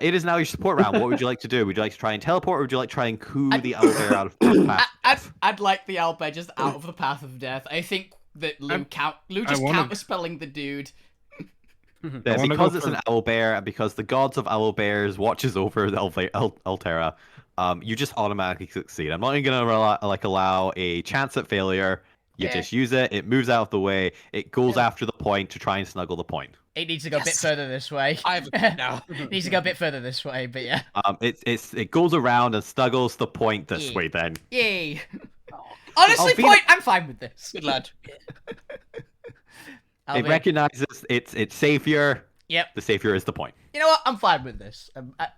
It is now your support round. What would you like to do? Would you like to try and teleport, or would you like to try and coup the owlbear out of the path? I'd like the owlbear just out of the path of death. I think that Lou just counterspelling the dude. Yeah, because it's an owlbear, and because the gods of owlbears watches over the Alterra, you just automatically succeed. I'm not even gonna allow a chance at failure. You just use it. It moves out of the way. It goes after the point to try and snuggle the point. It needs to go a bit further this way. I have a bit now. It needs to go a bit further this way, but yeah. It goes around and snuggles the point this way. Then. Yay. Honestly, point. I'm fine with this. Good lad. It recognizes its savior. Yep. The savior is the point. You know what? I'm fine with this.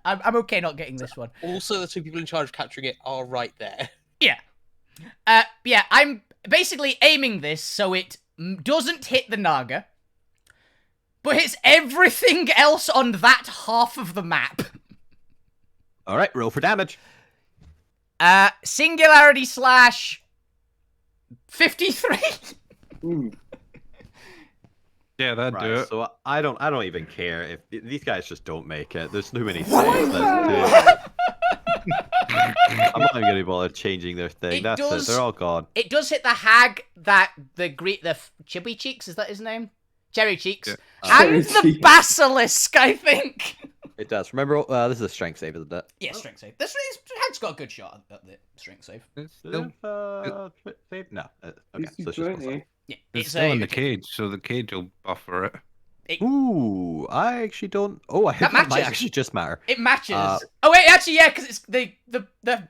I'm okay not getting this one. Also, the 2 people in charge of capturing it are right there. Yeah. Yeah, I'm basically aiming this so it doesn't hit the Naga, but hits everything else on that half of the map. All right, roll for damage. Singularity / 53. Yeah, that'd do it. So I don't even care if these guys just don't make it. There's too many saves. I'm not even gonna bother changing their thing. That's it. They're all gone. It does hit the hag that the Chibby Cheeks, is that his name? Cherry Cheeks. Yeah. And the Basilisk, I think. It does. Remember, this is a strength save, isn't it? Yeah, strength save. This hag's got a good shot at the strength save. It's Save? No. Okay, so it's just Yeah, it's still in the cage, so the cage will buffer it. Ooh, I actually don't. Oh, I think that might matches. actually just matter. It matches. Oh wait, actually, yeah, because it's the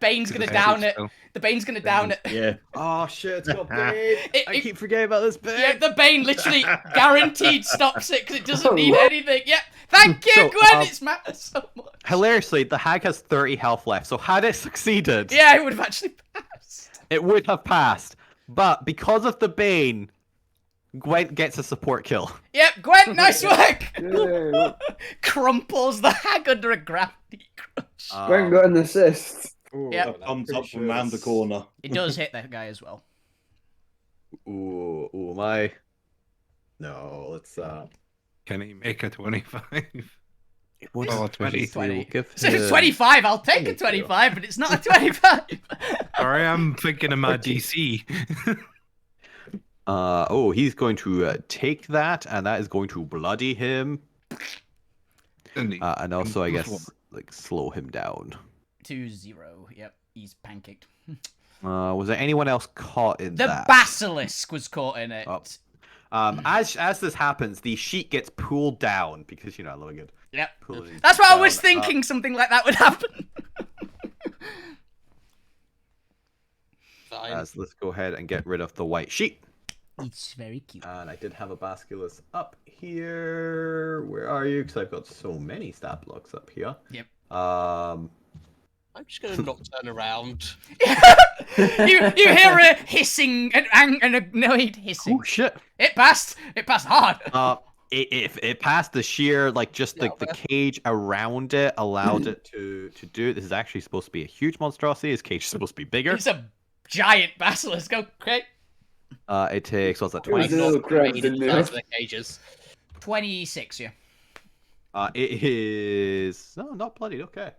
Bane's gonna it's down heavy it. spell. The Bane's gonna down it. Yeah. Oh shit, it's got Bane. I keep forgetting about this Bane. Yeah, the Bane literally guaranteed stops it because it doesn't need anything. Yep. Thank you, So, Gwen. It's matters so much. Hilariously, the hag has 30 health left, so had it succeeded, Yeah, it would have actually passed. it would have passed. But because of the Bane, Gwent gets a support kill. Yep, Gwen, nice work. Yeah. Crumples the hag under a gravity crunch. Gwen got an assist. Yep. Thumbs up from around the corner. It does hit that guy as well. Ooh, my. No, let's. Can he make a 25? What Oh, is 20. 20. We'll give So it's him- 25. I'll take a 25, but it's not a 25. Sorry, I'm thinking of my DC. He's going to take that, and that is going to bloody him, and also I guess like slow him down. 2-0. Yep, he's pancaked. Was there anyone else caught in The that? basilisk was caught in it. Oh. As this happens, the sheet gets pulled down because I love a good. Yep. pulling That's what I was down. thinking. Something like that would happen. Fine. Let's go ahead and get rid of the white sheet. It's very cute. And I did have a basculus up here. Where are you? Because I've got so many stat blocks up here. Yep. I'm just gonna not turn around. you hear a hissing and annoyed hissing. Oh shit! It passed. It passed hard. It passed the sheer just the cage around it allowed it to do it. This is actually supposed to be a huge monstrosity. His cage is supposed to be bigger. It's a giant basilisk. Okay. It takes what's that? There's 20. a little crab in there. Size of the cages. 26. Yeah. It is not bloodied. Okay.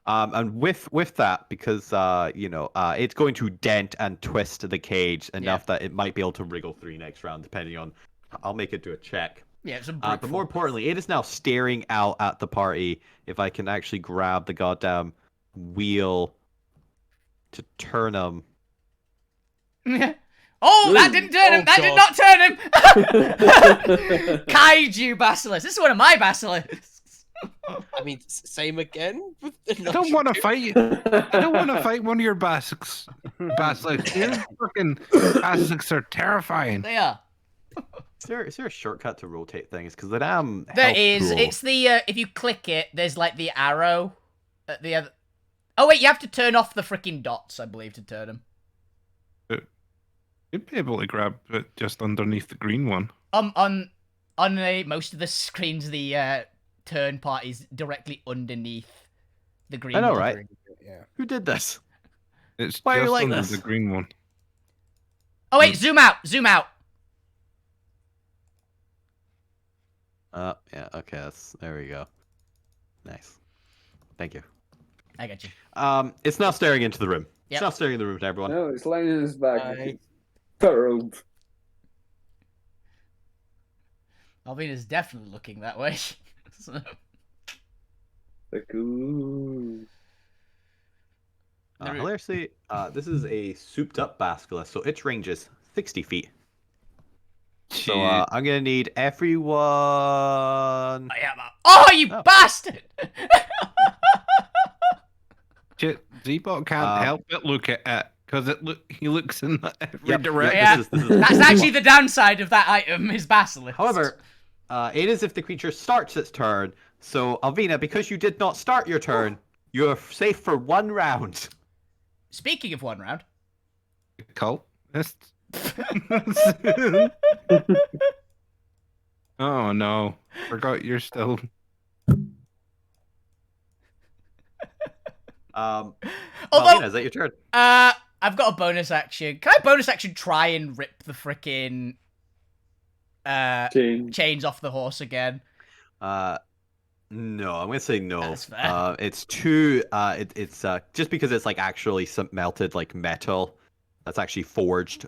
And with that, because it's going to dent and twist the cage enough that it might be able to wriggle 3 next round, depending on. I'll make it do a check. Yeah, it's a But more importantly, it is now staring out at the party. If I can actually grab the goddamn wheel to turn him. Oh, that didn't turn him. That did not turn him. Kaiju basilisk. This is one of my basilisks. I mean, same again. I don't want to fight you. I don't want to fight one of your basilisks. Your fucking basilisks are terrifying. They are. Is there a shortcut to rotate things? Because the damn There health is. pool- It's the if you click it, there's like the arrow at the other. Oh wait, you have to turn off the freaking dots, I believe, to turn them. You'd be able to grab it just underneath the green one. On most of the screens, the turn part is directly underneath the green. I know, one. right? Yeah. Who did this? It's Why are you just like under this? the green one. Oh wait, zoom out, zoom out. Yeah. Okay. There we go. Nice. Thank you. I got you. It's now staring into the room. Yep. It's now staring in the room to everyone. No, it's laying in his back. Aye. Turtled. Alvina's definitely looking that way. So- Like, ooh. Hilariously, this is a souped-up basilisk, so its range is 60 feet. So I'm gonna need everyone. I am up. Oh, you bastard! Shit, Z-Bot can't help but look at it because he looks in every direction. Yeah. This is That's actually the downside of that item, is basilisk. However, it is if the creature starts its turn. So, Alvina, because you did not start your turn, you're safe for 1 round. Speaking of 1 round, Cultist. Oh no! Forgot you're still. although Alvina, is that your turn? I've got a bonus action. Can I bonus action try and rip the freaking Chain. chains off the horse again? No, I'm gonna say no. That's fair. It's too. It's just because it's like actually some melted like metal that's actually forged.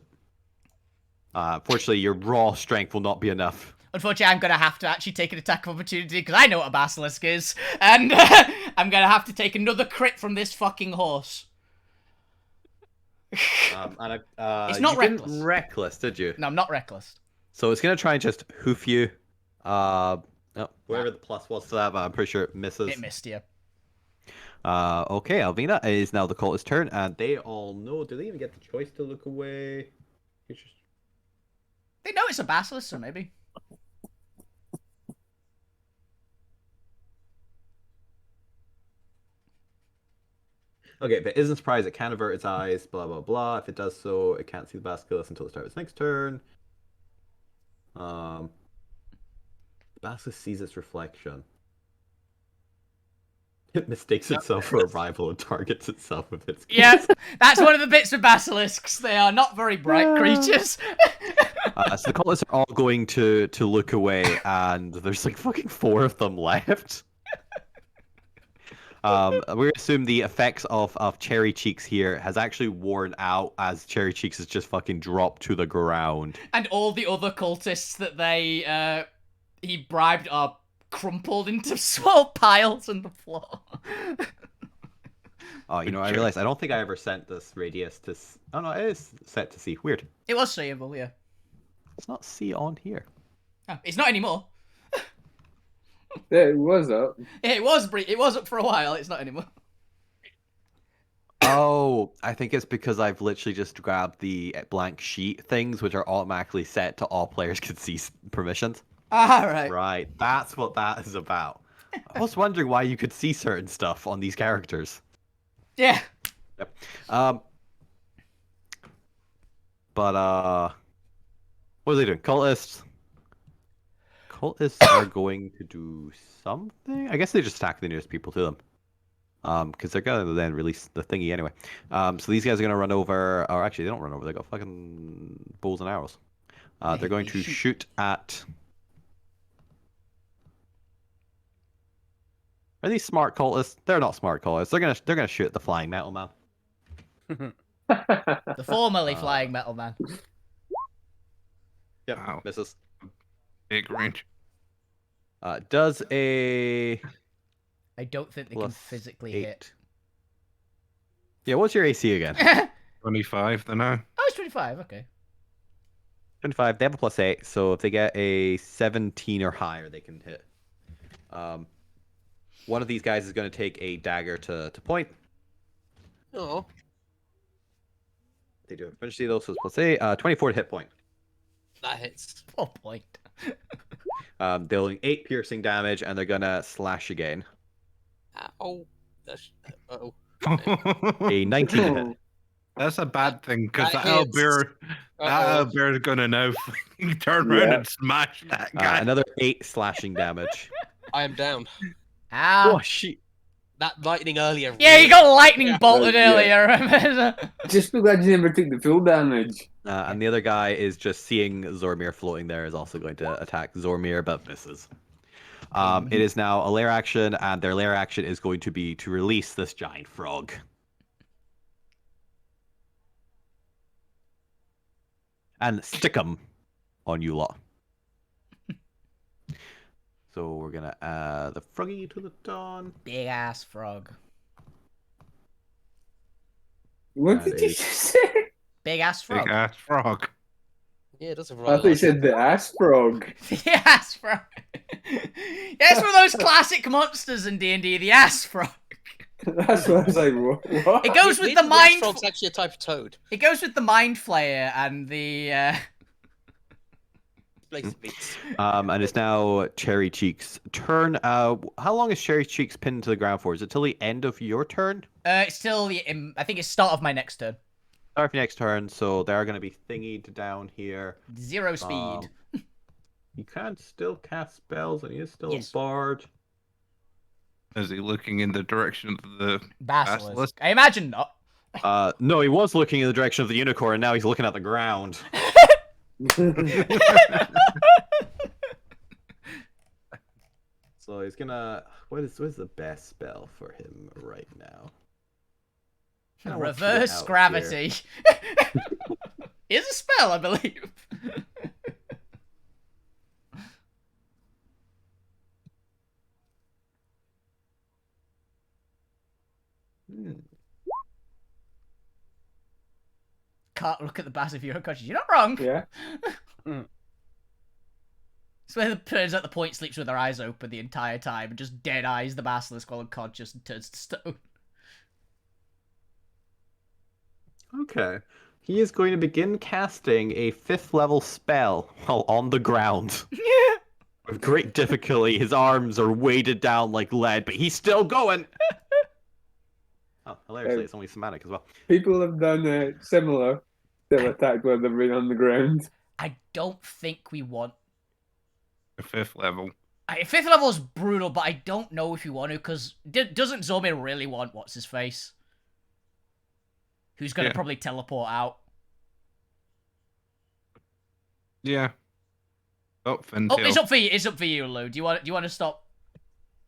Fortunately, your raw strength will not be enough. Unfortunately, I'm going to have to actually take an attack of opportunity because I know what a basilisk is. And I'm going to have to take another crit from this fucking horse. And It's not you didn't reckless. reckless, did you? No, I'm not reckless. So it's gonna try and just hoof you. Whatever the plus was to that, but I'm pretty sure it misses. It missed you. Okay, Alvina, it is now the cultist's turn, and they all know. Do they even get the choice to look away? It's just... They know it's a basilisk, so maybe. Okay, but isn't surprised it can avert its eyes, blah blah blah. If it does so, it can't see the basilisk until the start of its next turn. The basilisk sees its reflection. It mistakes itself for a rival and targets itself with its... Yes, that's one of the bits with basilisks. They are not very bright creatures. So the cultists are all going to look away, and there's like fucking 4 of them left. We assume the effects of Cherry Cheeks here has actually worn out as Cherry Cheeks has just fucking dropped to the ground. And all the other cultists that he bribed are crumpled into small piles on the floor. Oh, you know, I realized I don't think I ever sent this radius to... Oh no, it is set to C. Weird. It was seeable, yeah. It's not C on here. Oh, it's not anymore. Yeah, it was up. It was up for a while. It's not anymore. Oh, I think it's because I've literally just grabbed the blank sheet things, which are automatically set to all players can see permissions. Ah, right. Right, that's what that is about. I was wondering why you could see certain stuff on these characters. Yeah. Yep. What are they doing? Cultists. Cultists are going to do something. I guess they just attack the nearest people to them. Because they're gonna then release the thingy anyway. So these guys are gonna run over, or actually they don't run over. They got fucking bows and arrows. They're going to shoot at. Are these smart cultists? They're not smart cultists. They're gonna shoot at the flying metal man. The formerly flying metal man. Yep, Wow. misses. Big range. Does a I don't think they can physically hit. Yeah, what's your AC again? 25 then now. Oh, it's 25. Okay. 25. They have a +8, so if they get a 17 or higher, they can hit. One of these guys is going to take a dagger to point. Oh, They do eventually though, so it's +8. 24 to hit point. that hits. 4 point. Dealing 8 piercing damage, and they're gonna slash again. Ow. Uh-oh. A 19 to hit. That's a bad thing, because That that hits. owlbear is gonna now fucking turn around and smash that guy. Another 8 slashing damage. I am down. Ow. Oh shit! That lightning earlier. Yeah, you got lightning Yeah. bolted Yeah. earlier. Remember? Just be glad you never took the full damage. And the other guy is just seeing Zormir floating there, is also going to attack Zormir, but misses. It is now a lair action, and their lair action is going to be to release this giant frog. And stick 'em on you lot. So we're gonna add the froggy to the dawn. Big ass frog. What That did you is- just say? Big ass frog. Big ass frog. Yeah, it does have I thought you said the ass frog. The ass frog. Yeah, it's one of those classic monsters in D&D. The ass frog. That's what I was like. What? It goes with Maybe the ass mind. frog's actually a type of toad. It goes with the mind flayer and the. Place the beats. And it's now Cherry Cheeks' turn. How long is Cherry Cheeks pinned to the ground for? Is it till the end of your turn? It's still the. I think it's start of my next turn. Start of your next turn, so they're going to be thingied down here. 0 speed. You can still cast spells, and he is still Yes. a bard. Is he looking in the direction of the Basilisk. basilisk? I imagine not. No, he was looking in the direction of the unicorn, and now he's looking at the ground. So he's gonna. What is the best spell for him right now? I want to get Reverse out gravity. Is a spell, I believe. Can't look at the bass if you're unconscious. You're not wrong. Yeah. So it turns out the point sleeps with their eyes open the entire time and just dead eyes the basilisk while unconscious and turns to stone. Okay. He is going to begin casting a 5th level spell while on the ground. With great difficulty, his arms are weighted down like lead, but he's still going! Oh, hilariously, it's only somatic as well. People have done a similar still attack where they've been on the ground. I don't think we want... The 5th level. 5th level is brutal, but I don't know if you want to, because doesn't Zomir really want what's-his-face? Who's going to probably teleport out? Yeah. Oh, Fintail. Oh, it's up for you. It's up for you, Lou. Do you want to stop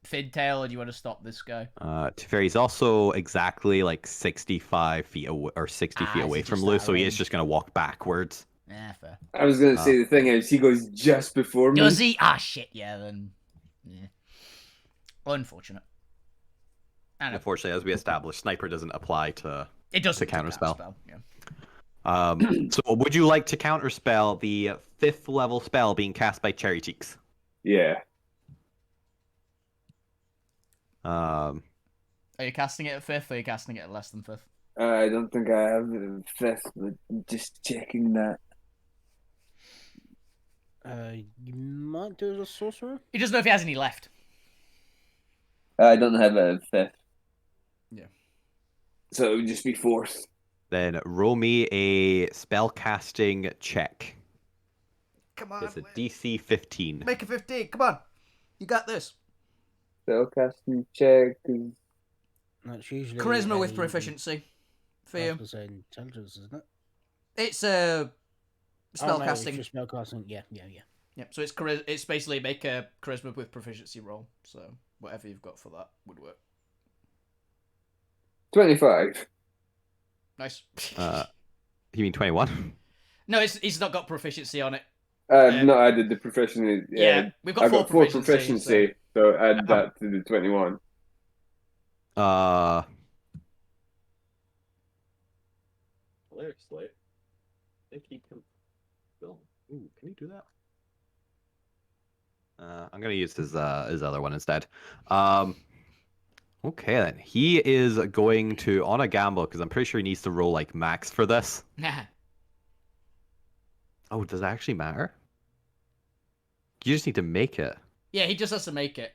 Fintail, or do you want to stop this guy? To be fair, he's also exactly like 65 feet away, or 60 feet away from Lou, so he is just going to walk backwards. Yeah, fair. I was going to say the thing is, he goes just before me. Does he? Ah, shit. Yeah, then. Yeah. Unfortunate. Unfortunately, as we established, Sniper doesn't apply to it doesn't counterspell. Yeah. So would you like to counterspell the 5th level spell being cast by Cherry Cheeks? Yeah. Are you casting it at 5th, or are you casting it at less than 5th? I don't think I have it in 5th, but just checking that. You might do it as a sorcerer. He doesn't know if he has any left. I don't have it in 5th. Yeah. So it would just be 4th. Then roll me a spell casting check. Come on. It's a DC 15. Make a 15. Come on. You got this. Spellcasting check is... That's usually Charisma with proficiency. For you. I was gonna say intelligence, isn't it? It's a spell Oh, no, casting. it's just spellcasting. Yeah. Yep. So it's basically make a charisma with proficiency roll. So whatever you've got for that would work. 25. Nice. You mean 21? No, he's not got proficiency on it. No, I did the proficiency. Yeah, we've got I four got 4 proficiency, proficiency, so add that to the 21. Hilariously, I think he can. Ooh, can you do that? I'm gonna use his other one instead. Okay then. He is going to on a gamble because I'm pretty sure he needs to roll like max for this. Nah. Oh, does it actually matter? You just need to make it. Yeah, he just has to make it.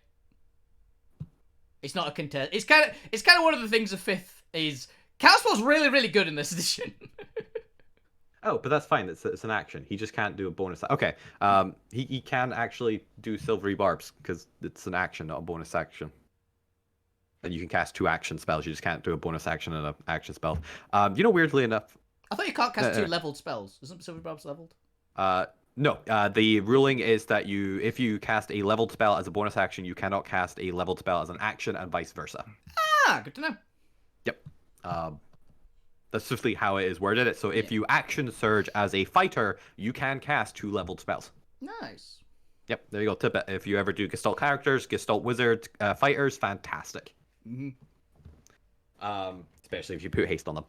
It's not a contest. It's kind of one of the things of 5th is Counterspell's really, really good in this edition. Oh, but that's fine. It's an action. He just can't do a bonus. Okay. He can actually do silvery barbs because it's an action, not a bonus action. And you can cast 2 action spells. You just can't do a bonus action and an action spell. Weirdly enough. I thought you can't cast 2 leveled spells. Isn't silvery barbs leveled? No. The ruling is that if you cast a leveled spell as a bonus action, you cannot cast a leveled spell as an action, and vice versa. Ah, good to know. Yep. That's simply how it is worded. So if you action surge as a fighter, you can cast 2 leveled spells. Nice. Yep, there you go. Tip it. If you ever do Gestalt characters, Gestalt wizards, fighters, fantastic. Mm-hmm. Especially if you put haste on them.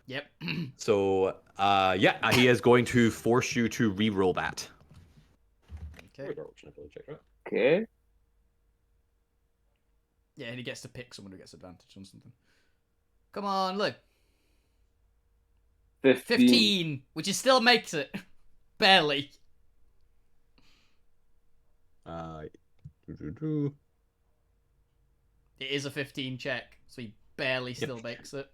Yep. So, he is going to force you to re-roll that. Okay. Okay. Yeah, and he gets to pick someone who gets advantage on something. Come on, look. 15, which is still makes it. Barely. It is a 15 check, so he barely still makes it.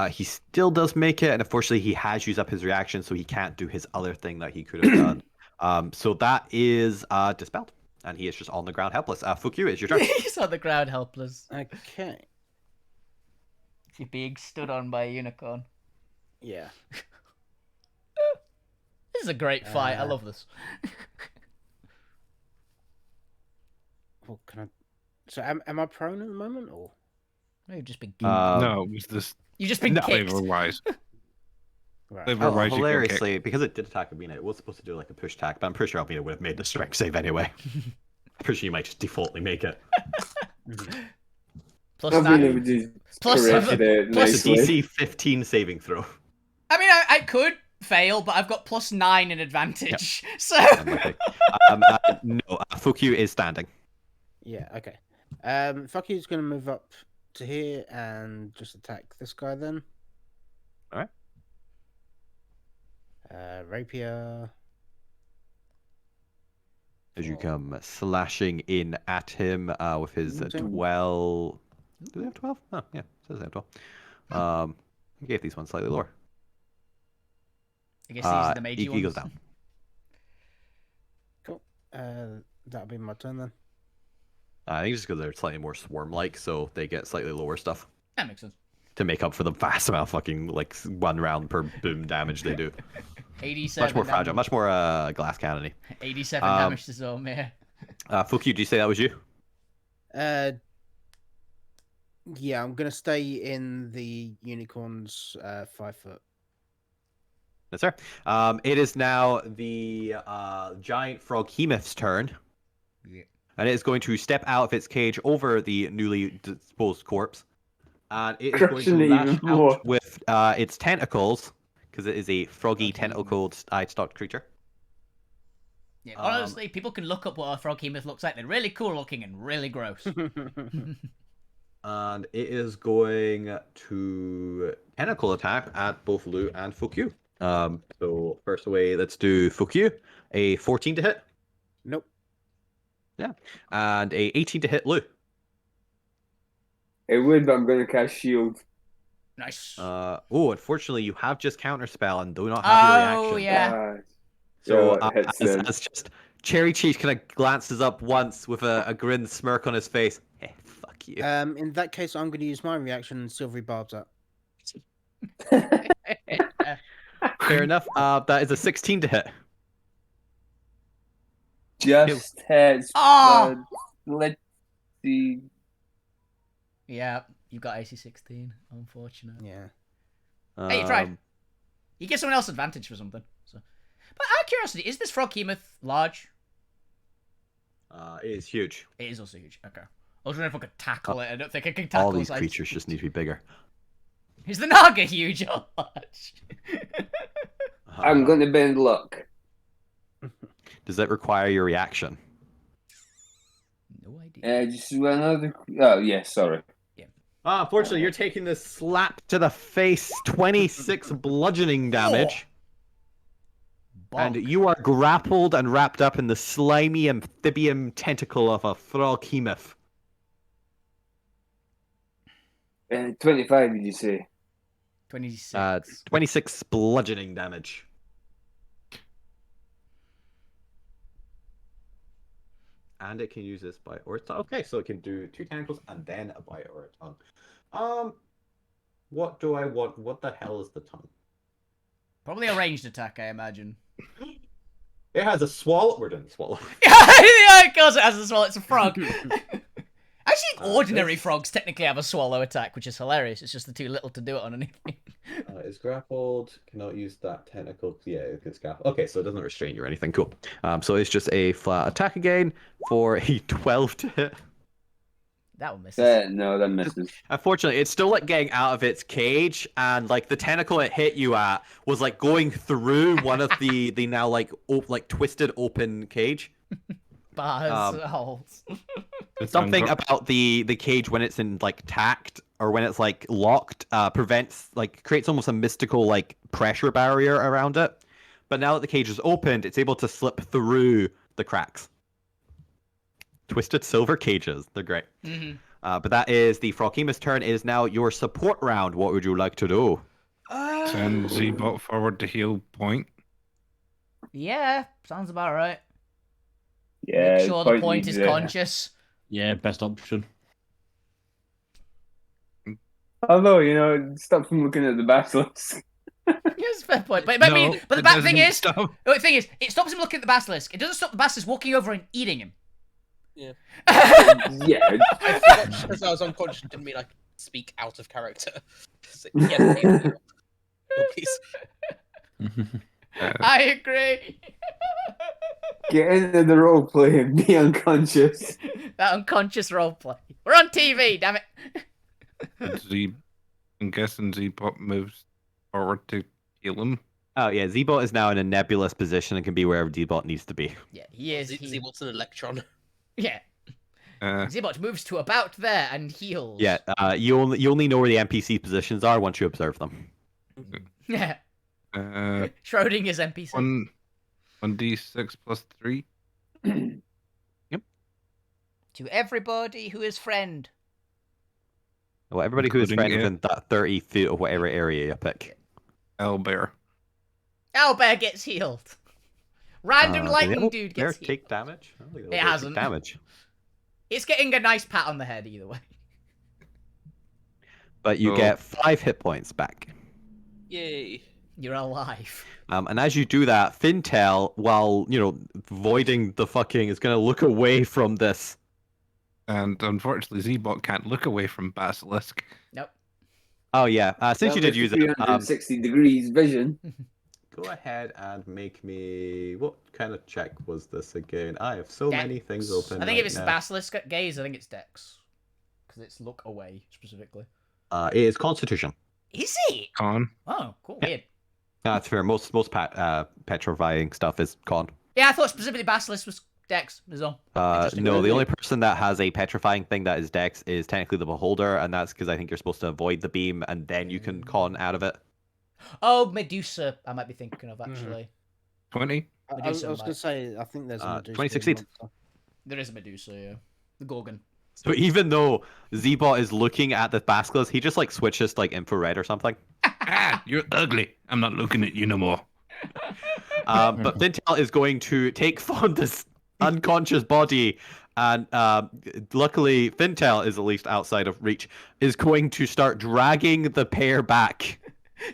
He still does make it, and unfortunately he has used up his reaction, so he can't do his other thing that he could have done. So that is dispelled, and he is just on the ground helpless. Fukyu, it's your turn. He's on the ground helpless. Okay. He's being stood on by a unicorn. Yeah. This is a great fight. I love this. Well, can I? So am I prone at the moment, or? You've just been. No, it was this. You've just been kicked. Flavor-wise. Right. Flavor-wise, you got Hilariously, because it did attack Albina, it was supposed to do like a push attack, but I'm pretty sure Albina would have made the strength save anyway. I'm pretty sure you might just defaultly make it. Plus Albina would that. just Plus correct seven- it Plus a nicely. DC 15 saving throw. I mean, I could fail, but I've got +9 in advantage. So Unlucky. No, Fukyu is standing. Yeah, okay. Fucky's gonna move up to here and just attack this guy then. Alright. Rapier. As you come slashing in at him with his Wounding. 12. Do they have 12? Oh, yeah, it says they have 12. He gave these ones slightly lower. I guess these are the major he ones. goes down. Cool. That'll be my turn then. I think just because they're slightly more swarm-like, so they get slightly lower stuff That makes sense. to make up for the vast amount of fucking like 1 round per boom damage they do. 87. Much more fragile, much more glass cannony. 87 damage to Zomir. Fukyu, do you say that was you? Yeah, I'm gonna stay in the unicorn's 5 foot. Yes, sir. It is now the giant frog Hemoth's turn. Yeah. And it is going to step out of its cage over the newly disposed corpse. And it is going Crushing to it lash even more. out with its tentacles, because it is a froggy tentacled eye-stalked creature. Yeah, honestly, people can look up what a frog hemoth looks like. They're really cool looking and really gross. And it is going to tentacle attack at both Lu and Fukyu. So first away, let's do Fukyu. A 14 to hit. Nope. Yeah. And a 18 to hit Lu. It would, but I'm going to cast shield. Nice. Unfortunately, you have just counterspell and do not have your reaction. Yeah. So Yeah, it hits as them. just Cherry Cheese kind of glances up once with a grin smirk on his face. Fuck you. In that case, I'm gonna use my reaction and silvery barbs up. Fair enough. That is a 16 to hit. Just hits. Oh! Let's see. Yeah, you got AC 16. Unfortunate. Yeah. Hey, you tried. You give someone else advantage for something. So. But out of curiosity, is this frog hemoth large? It is huge. It is also huge. Okay. I was wondering if I could tackle it. I don't think I can tackle All these size. creatures just need to be bigger. Is the Naga huge or large? I'm going to bend luck. Does that require your reaction? No idea. Just another. Oh, yeah, sorry. Unfortunately, you're taking this slap to the face, 26 bludgeoning damage. And Bonk. you are grappled and wrapped up in the slimy amphibian tentacle of a frog hemoth. 25, did you say? 26. 26 bludgeoning damage. And it can use this bite or its tongue. Okay, so it can do 2 tentacles and then a bite or a tongue. What do I want? What the hell is the tongue? Probably a ranged attack, I imagine. It has a swallow. We're doing swallow. Yeah, of course it has a swallow. It's a frog. Actually, ordinary frogs technically have a swallow attack, which is hilarious. It's just they're too little to do it on anything. Is grappled. Cannot use that tentacle. Yeah, it's grappled. Okay, so it doesn't restrain you or anything. Cool. So it's just a flat attack again for a 12 to hit. That one misses. No, that misses. Unfortunately, it's still like getting out of its cage, and like the tentacle it hit you at was like going through one of the now like twisted open cage. Bars, holes. Something about the cage when it's in like tacked or when it's like locked prevents creates almost a mystical like pressure barrier around it. But now that the cage is opened, it's able to slip through the cracks. Twisted silver cages, they're great. Mm-hmm. But that is the Froghemus turn. It is now your support round. What would you like to do? Send Z-Bot forward to heal point. Yeah, sounds about right. Yeah. Make sure the point is conscious. Yeah, best option. Although, stop from looking at the basilisk. Yes, fair point. But the bad thing is, Stop. the thing is, it stops him looking at the basilisk. It doesn't stop the basilisk walking over and eating him. Yeah. Yeah. I forgot because I was unconscious. Didn't mean I could speak out of character. So, yeah, please. I agree. Get into the role play and be unconscious. That unconscious roleplay. We're on TV, damn it. I'm guessing Z-Bot moves forward to heal him. Oh yeah, Z-Bot is now in a nebulous position and can be wherever Z-Bot needs to be. Yeah, he is. Zebot's an electron. Yeah. Uh, Zebot moves to about there and heals. Yeah, you only know where the NPC positions are once you observe them. Yeah. uh, Schrodinger's NPC. 1d6 plus 3. To everybody who is friend. Well, everybody who is Including friend it. within that 30 feet of whatever area you pick. Owlbear. Owlbear gets healed. Random Does lightning the dude bear gets healed. take damage? I don't think the It owlbear take hasn't. damage. It's getting a nice pat on the head either way. But you So- get 5 hit points back. Yay. You're alive. And as you do that, Fintel, while, voiding the fucking, is going to look away from this. And unfortunately, Z-Bot can't look away from Basilisk. Nope. Oh, yeah. Since you did use it, 360 degrees vision. go ahead and make me... What kind of check was this again? I have so Dex. many things open I think if it's now. Basilisk gaze, I think it's Dex. Because it's look away, specifically. It is Constitution. Is it? Con. Oh, cool. Yeah. Weird. That's fair. Most petrifying stuff is con. Yeah, I thought specifically Basilisk was Dex as well. Interesting. No, the only person that has a petrifying thing that is Dex is technically the Beholder, and that's because I think you're supposed to avoid the beam, and then you can con out of it. Oh, Medusa, I might be thinking of, actually. 20. I was Medusa going to might. say, I think there's a Medusa 20 in succeed. Monster. There is a Medusa, yeah. The Gorgon. So even though Z-Bot is looking at the Basilisk, he just switches to infrared or something. You're ugly. I'm not looking at you no more. But Fintel is going to take Fonda's unconscious body, and luckily Fintel is at least outside of reach, is going to start dragging the pair back.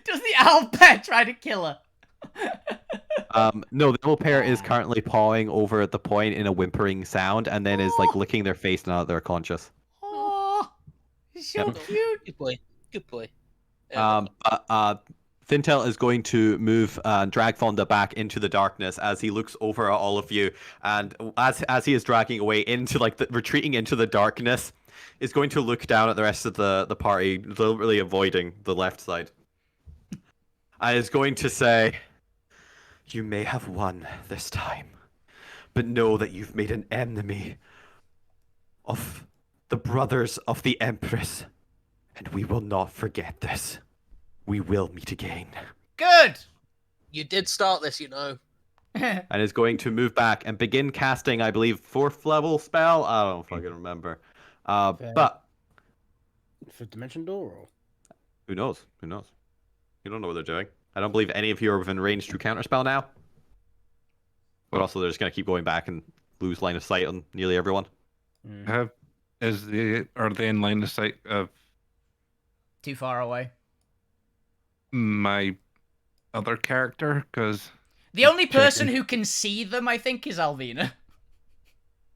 Does the owlbear try to kill her? No, the little pair is currently pawing over at the point in a whimpering sound, and then is licking their face now that they're conscious. Oh, so cute. Good boy. Good boy. Fintel is going to move and drag Fonda back into the darkness as he looks over at all of you, and as he is dragging away into retreating into the darkness, is going to look down at the rest of the party, deliberately avoiding the left side. And is going to say, "You may have won this time, but know that you've made an enemy of the brothers of the Empress, and we will not forget this. We will meet again." Good. You did start this, you know. And is going to move back and begin casting, I believe, 4th level spell. I don't fucking remember. But For Dimension Door? Or... who knows? Who knows? You don't know what they're doing. I don't believe any of you are within range to counterspell now. But also, they're just going to keep going back and lose line of sight on nearly everyone. Are they in line of sight of Too far away. my other character? Because The only person who can see them, I think, is Alvina.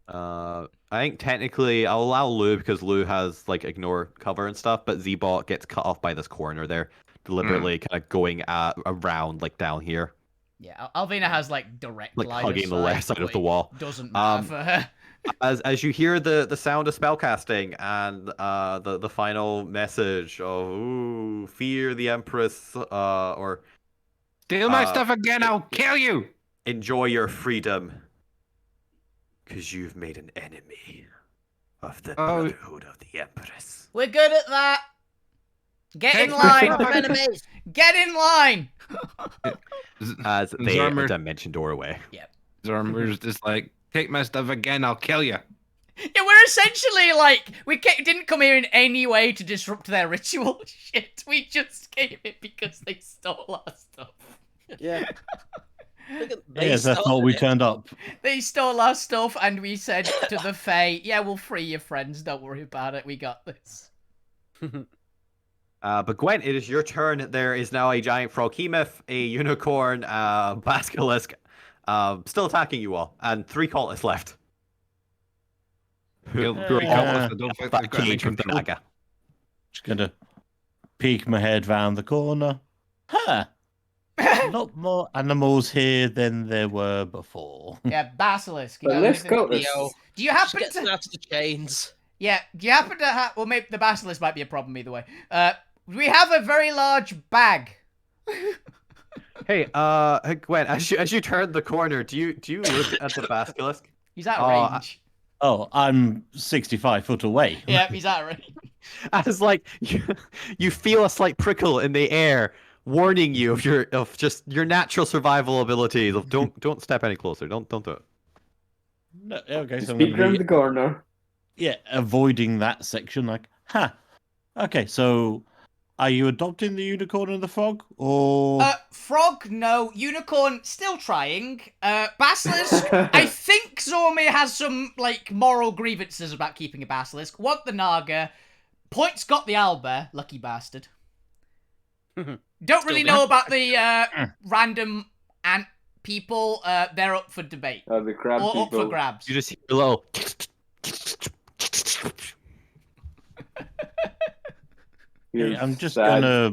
I think technically I'll allow Lou because Lou has ignore cover and stuff, but Z-Bot gets cut off by this corner there, deliberately kind of going around down here. Yeah, Alvina has direct line of hugging the sight, left side of the but wall. Doesn't matter for her. As you hear the sound of spellcasting and the final message of "Ooh, fear the Empress" or steal my stuff again, I'll kill you. "Enjoy your freedom, because you've made an enemy of the Brotherhood of the Empress." We're good at that. Get in Take my line. stuff again. Enemies. Get in line. As they Zarmer- dimension door away. Zormer's just take my stuff again, I'll kill you. Yeah, we're essentially we didn't come here in any way to disrupt their ritual. Shit, we just came here because they stole our stuff. Yeah. Yes, that's what we turned up. They stole our stuff, and we said to the Fae, "Yeah, we'll free your friends. Don't worry about it. We got this." But Gwen, it is your turn. There is now a giant froghemoth, a unicorn, basilisk, still attacking you all, and 3 cultists left. Who are I don't think that they've got any cage with the control. dagger. Just gonna peek my head round the corner. Huh. A lot more animals here than there were before. Yeah, basilisk. You But got let's anything- go. Yo, Do you just happen get to? out of the chains. Yeah, do you happen to have? Well, maybe the basilisk might be a problem either way. We have a very large bag. Hey, Gwen, as you turn the corner, do you look at the basilisk? He's out of range. Oh, I'm 65 foot away. Yeah, he's out of range. As like you feel a slight prickle in the air, warning you of just your natural survival abilities. Of don't step any closer. Don't do it. No, okay, so I'm Peek going around to the be corner. avoiding that section. Like, okay, so are you adopting the unicorn and the frog, or Frog, no. Unicorn, still trying. Basilisk, I think Zormir has some, like, moral grievances about keeping a basilisk. Want the Naga. Point's got the Alba, lucky bastard. Don't really know about the random ant people. They're up for debate. The crab Or people. up for grabs. You just hear a little. Here's I'm just sad gonna-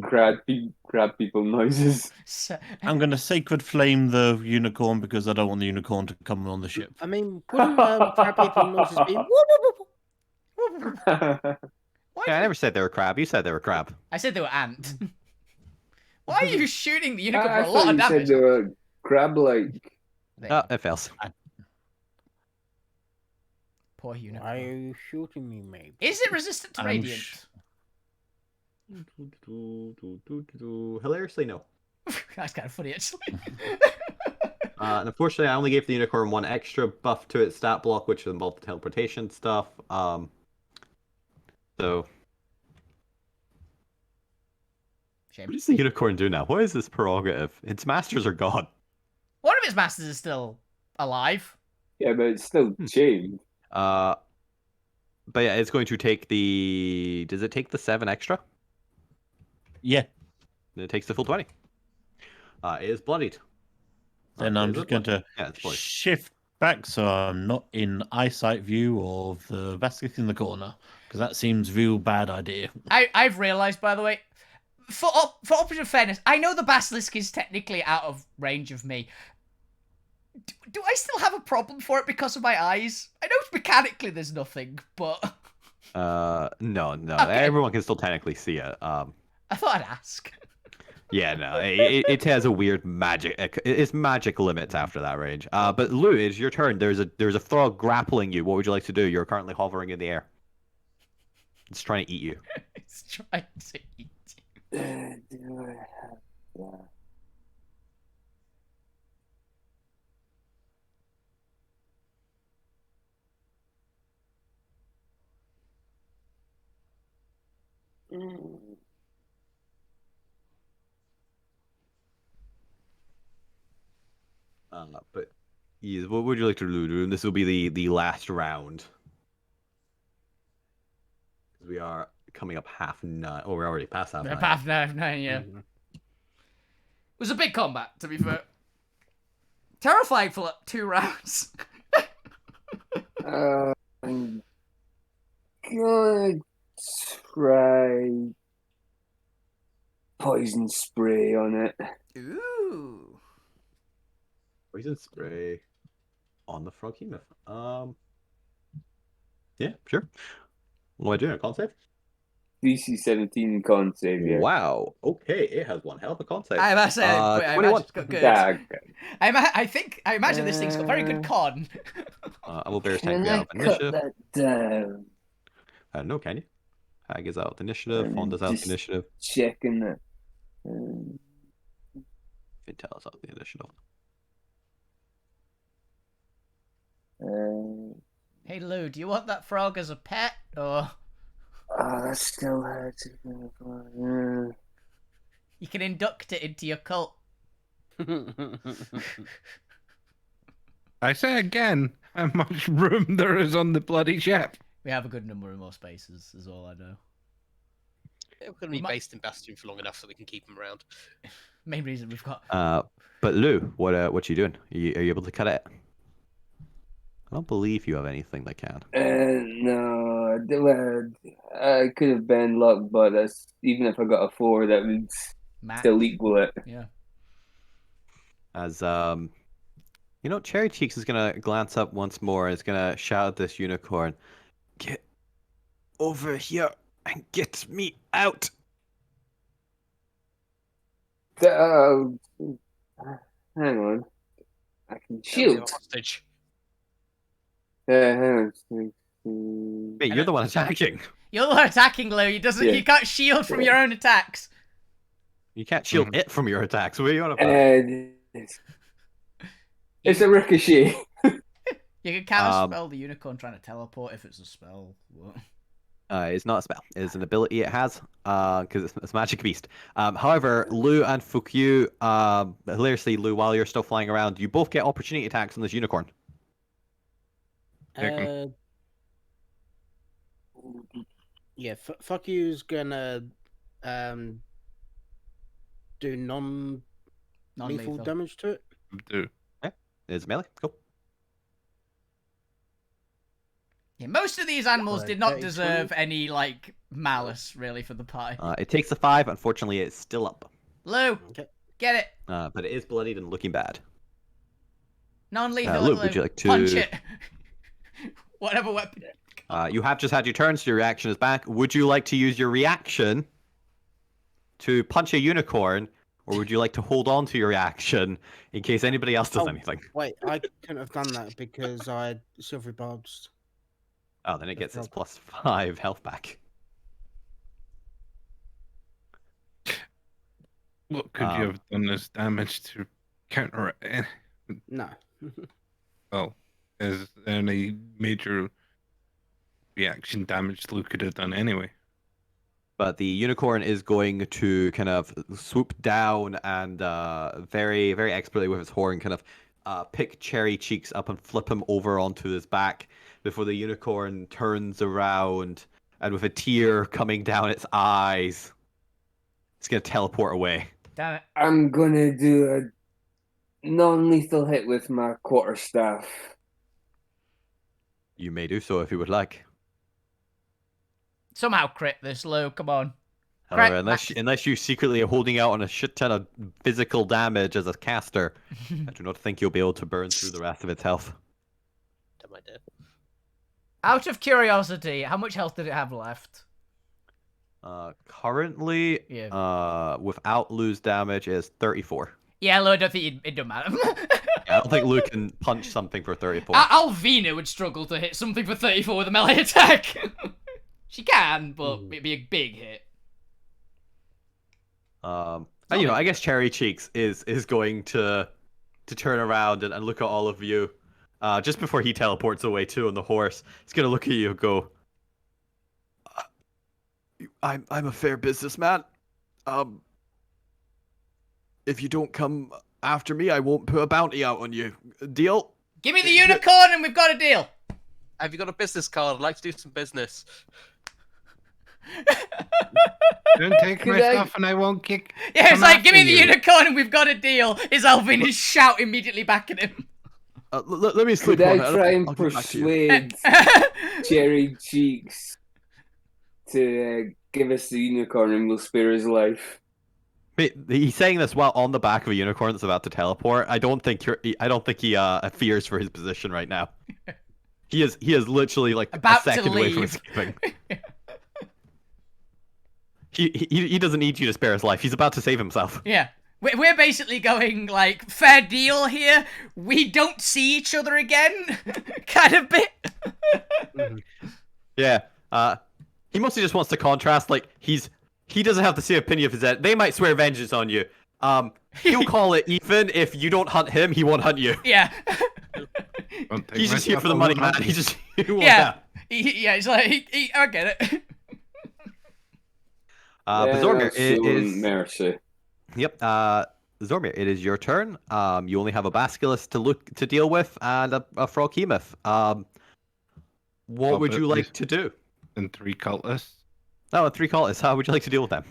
crab people noises. So, I'm going to sacred flame the unicorn because I don't want the unicorn to come on the ship. I mean, wouldn't crab people noises be? why Yeah, I did- never said they were crab. You said they were crab. I said they were ant. Why are you shooting the unicorn I for a lot thought of you said damage? they were crab-like. Oh, it fails. Poor unicorn. Why are you shooting me, mate? Is it resistant to I'm radiant? Hilariously, no. That's kind of funny, actually. And unfortunately, I only gave the unicorn one extra buff to its stat block, which involved the teleportation stuff. So, Shame. what does the unicorn do now? What is this prerogative? Its masters are gone. One of its masters is still alive. Yeah, but it's still chained. But yeah, it's going to take the. Does it take the 7 extra? Yeah, It takes the full 20. It is bloodied. then I'm just going to Yeah, it's bloodied. shift back so I'm not in eyesight view of the basilisk in the corner, because that seems real bad idea. I've realised, by the way, for operative fairness, I know the basilisk is technically out of range of me. Do I still have a problem for it because of my eyes? I know mechanically there's nothing, but No. Okay. Everyone can still technically see it. I thought I'd ask. Yeah, no, it has a weird magic. It's magic limits after that range. But Lou, it's your turn. There's a frog grappling you. What would you like to do? You're currently hovering in the air. It's trying to eat you. It's trying to eat. Do I have that? But yes, what would you like to do? This will be the last round. We are coming up half 9. Oh, we're already past half 9. Half nine, yeah. Mhm. It was a big combat, to be fair. Terrifying for like 2 rounds. I'm gonna try poison spray on it. Ooh. Poison spray on the froghemoth. Yeah, sure. What do I do? A con save? DC 17 con save, yeah. Wow. Okay, it has one hell of a con save. I must say, I 21. imagine it's got good. Yeah, I imagine this thing's got very good con. I will bear can tank I out cut initiative. that down? No, can you? Hag is out initiative. Fonda's out Just- initiative. Checking that. Intel's out the initiative. Hey Lou, do you want that frog as a pet, or That still hurts. you can induct it into your cult? I say again, how much room there is on the bloody ship. We have a good number of more spaces, is all I know. We're going to be based in Bastion for long enough so we can keep them around. Main reason we've got. But Lou, what you doing? Are you able to cut it? I don't believe you have anything that can. No, I could have been luck, but even if I got a 4, that would Matt. still equal it. Yeah. As Cherry Cheeks is gonna glance up once more and is gonna shout at this unicorn, "Get over here and get me out!" Hang on. I can Don't be a shield. hostage. Hang on. Wait, you're the one attacking. You're the one attacking, Lou. You can't shield from your own attacks. You can't shield it from your attacks. What are you on about? It's a ricochet. You can counterspell the unicorn trying to teleport if it's a spell. What? It's not a spell. It's an ability it has, because it's a magic beast. However, Lou and Fukyu, hilariously, Lou, while you're still flying around, you both get opportunity attacks on this unicorn. Yeah, fuck you's gonna do non-lethal damage to it. Do. Yeah, it's melee. Cool. Yeah, most of these animals did not 30, deserve 20. any, like, malice, really, for the pie. It takes a 5. Unfortunately, it's still up. Lou, Okay. get it. But it is bloodied and looking bad. Non-lethal, Lou, would you like to... punch it. Whatever weapon. You have just had your turn, so your reaction is back. Would you like to use your reaction to punch a unicorn, or would you like to hold on to your reaction in case anybody else does anything? Wait, I couldn't have done that because I had silvery barbs. Oh, then it gets its +5 health back. What could you have done as damage to counter it? No. Well, is there any major reaction damage Luke could have done anyway? But the unicorn is going to kind of swoop down and very, very expertly with its horn kind of pick Cherry Cheeks up and flip him over onto his back before the unicorn turns around and with a tear coming down its eyes, it's going to teleport away. Damn it. I'm gonna do a non-lethal hit with my quarterstaff. You may do so if you would like. Somehow crit this, Lou. Come on. However, unless you secretly are holding out on a shit ton of physical damage as a caster, I do not think you'll be able to burn through the rest of its health. Damn idea. Out of curiosity, how much health did it have left? Currently, without lose damage, is 34. Yeah, Lou, I don't think it don't matter. I don't think Luke can punch something for 34. Alvina would struggle to hit something for 34 with a melee attack. She can, but it'd be a big hit. And, I guess Cherry Cheeks is going to turn around and look at all of you. Just before he teleports away too on the horse, he's gonna look at you and go, I'm a fair businessman. If you don't come after me, I won't put a bounty out on you. Deal? Give me the unicorn and we've got a deal. Have you got a business card? I'd like to do some business. Don't take my stuff and I won't kick. Yeah, it's like, give me the unicorn and we've got a deal. Is Alvina's shout immediately back at him. Let me sleep Could on I it. try and I'll get back to you. persuade Cherry Cheeks to give us the unicorn and we'll spare his life? Wait, he's saying this while on the back of a unicorn that's about to teleport. I don't think he fears for his position right now. He is literally like about a second away from escaping. He doesn't need you to spare his life. He's about to save himself. Yeah. We're basically going, like, fair deal here. We don't see each other again. Kind of bit. Yeah. He mostly just wants to contrast, like, he doesn't have the same opinion of his head. They might swear vengeance on you. He'll call it even. If you don't hunt him, he won't hunt you. Yeah. He's just here for the money, man. He just yeah. He's like, I get it. Zormir, it is mercy. Yep. Zormir, it is your turn. You only have a basilisk to deal with and a froghemoth. What would you like to do? And 3 cultists. Oh, and 3 cultists. How would you like to deal with them?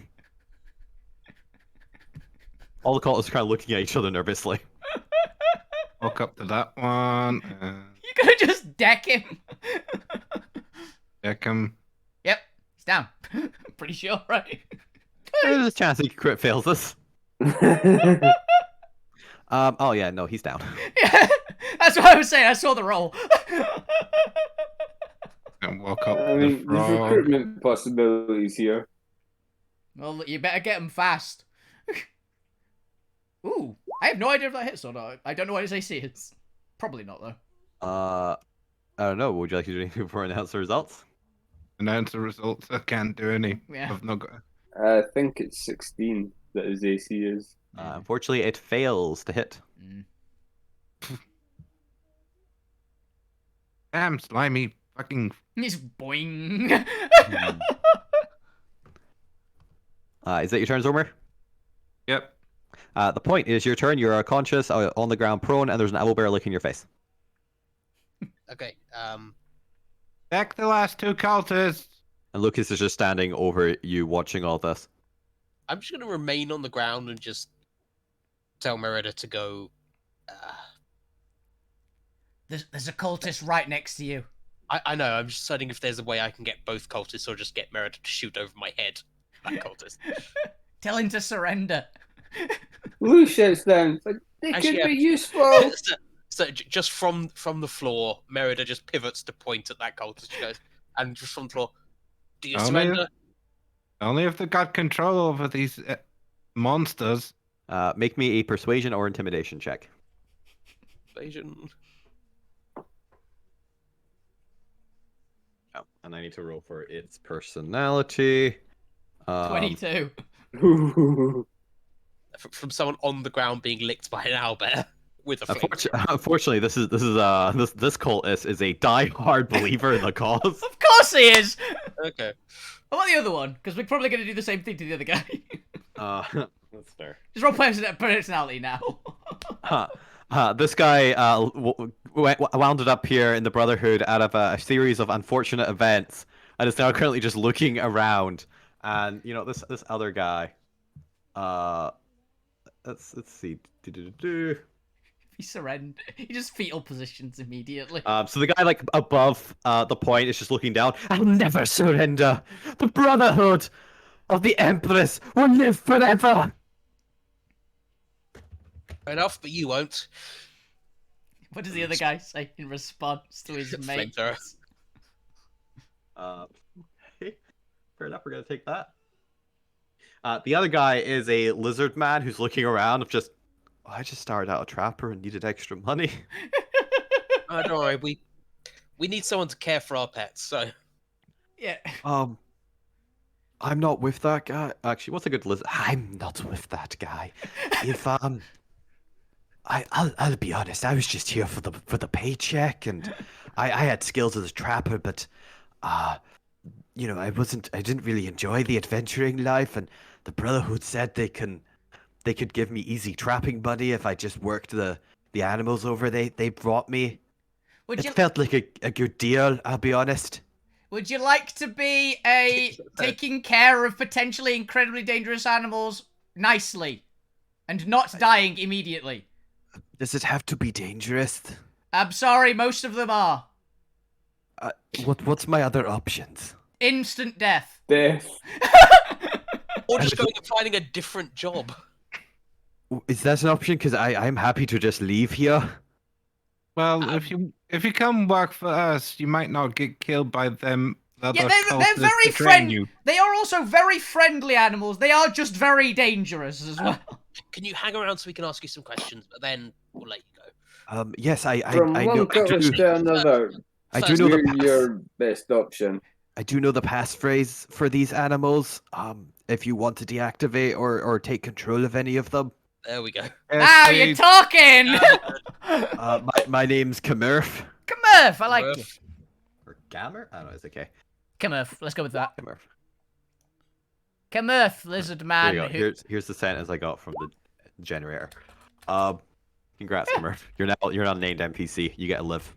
All the cultists are kind of looking at each other nervously. Walk up to that one. You could just deck him. Deck him. Yep, he's down. Pretty sure, right? There's a chance he crit fails this. Oh yeah, no, he's down. Yeah, that's what I was saying. I saw the roll. And walk up I to mean, the there's frog. recruitment possibilities here. Well, you better get him fast. Ooh. I have no idea if that hits or not. I don't know what his AC is. Probably not, though. I don't know. Would you like to do anything before I announce the results? Announce the results. I can't do any. Yeah. I've not got. I think it's 16 that his AC is. Unfortunately, it fails to hit. Damn slimy fucking. It's boing. Is that your turn, Zomer? Yep. The point is your turn. You're conscious, on the ground, prone, and there's an owlbear licking your face. Okay. Back the last two cultists. And Lucas is just standing over you, watching all this. I'm just going to remain on the ground and just tell Merida to go. There's a cultist right next to you. I know. I'm just deciding if there's a way I can get both cultists or just get Merida to shoot over my head. That cultist. Tell him to surrender. Lou shouts down. Like, they Actually, could be yeah. useful. So just from the floor, Merida just pivots to point at that cultist. She goes, and just from the floor, do you surrender? Only if they got control over these monsters. Make me a persuasion or intimidation check. Persuasion. Oh, and I need to roll for its personality. 22. From someone on the ground being licked by an owlbear with a flamethrower. Unfortunately, this cultist is a die-hard believer in the cause. Of course he is! Okay. What about the other one? Because we're probably going to do the same thing to the other guy. That's fair. Just roll personality now. This guy wound up here in the Brotherhood out of a series of unfortunate events, and is now currently just looking around. And you know this other guy. Let's see. He surrendered. He just fetal positions immediately. So the guy like above the point is just looking down. I'll never surrender. The Brotherhood of the Empress will live forever. Fair enough, but you won't. What does the other guy say in response to his mate? Flamethrower. Fair enough, we're gonna take that. The other guy is a lizard man who's looking around of just, I just started out a trapper and needed extra money. Oh, don't worry, we need someone to care for our pets, so. Yeah. I'm not with that guy. Actually, what's a good lizard? I'm not with that guy. If I'll be honest, I was just here for the paycheck, and I had skills as a trapper, but you know, I didn't really enjoy the adventuring life, and the Brotherhood said they could give me easy trapping money if I just worked the animals over they brought me. Felt like a good deal, I'll be honest. Would you like to be taking care of potentially incredibly dangerous animals nicely and not dying immediately? Does it have to be dangerous? I'm sorry, most of them are. What's my other options? Instant death. Death. Or just going and finding a different job. Is that an option? Because I'm happy to just leave here. Well, if you come work for us, you might not get killed by them. Yeah, they're very friendly. They are also very friendly animals. They are just very dangerous as well. Can you hang around so we can ask you some questions, but then we'll let you go. Yes, I From know. one colour to another, I do know you're your best option. I do know the passphrase for these animals. If you want to deactivate or take control of any of them. There we go. Now you're talking! My name's Kamurf. Kamurf, I like you. Or Gammer? I don't know, it's okay. Kamurf, let's go with that. Kamurf. Kamurf, lizard man. There you go. Here's the sentence I got from the generator. Congrats, Kamurf. You're now named NPC. You get to live.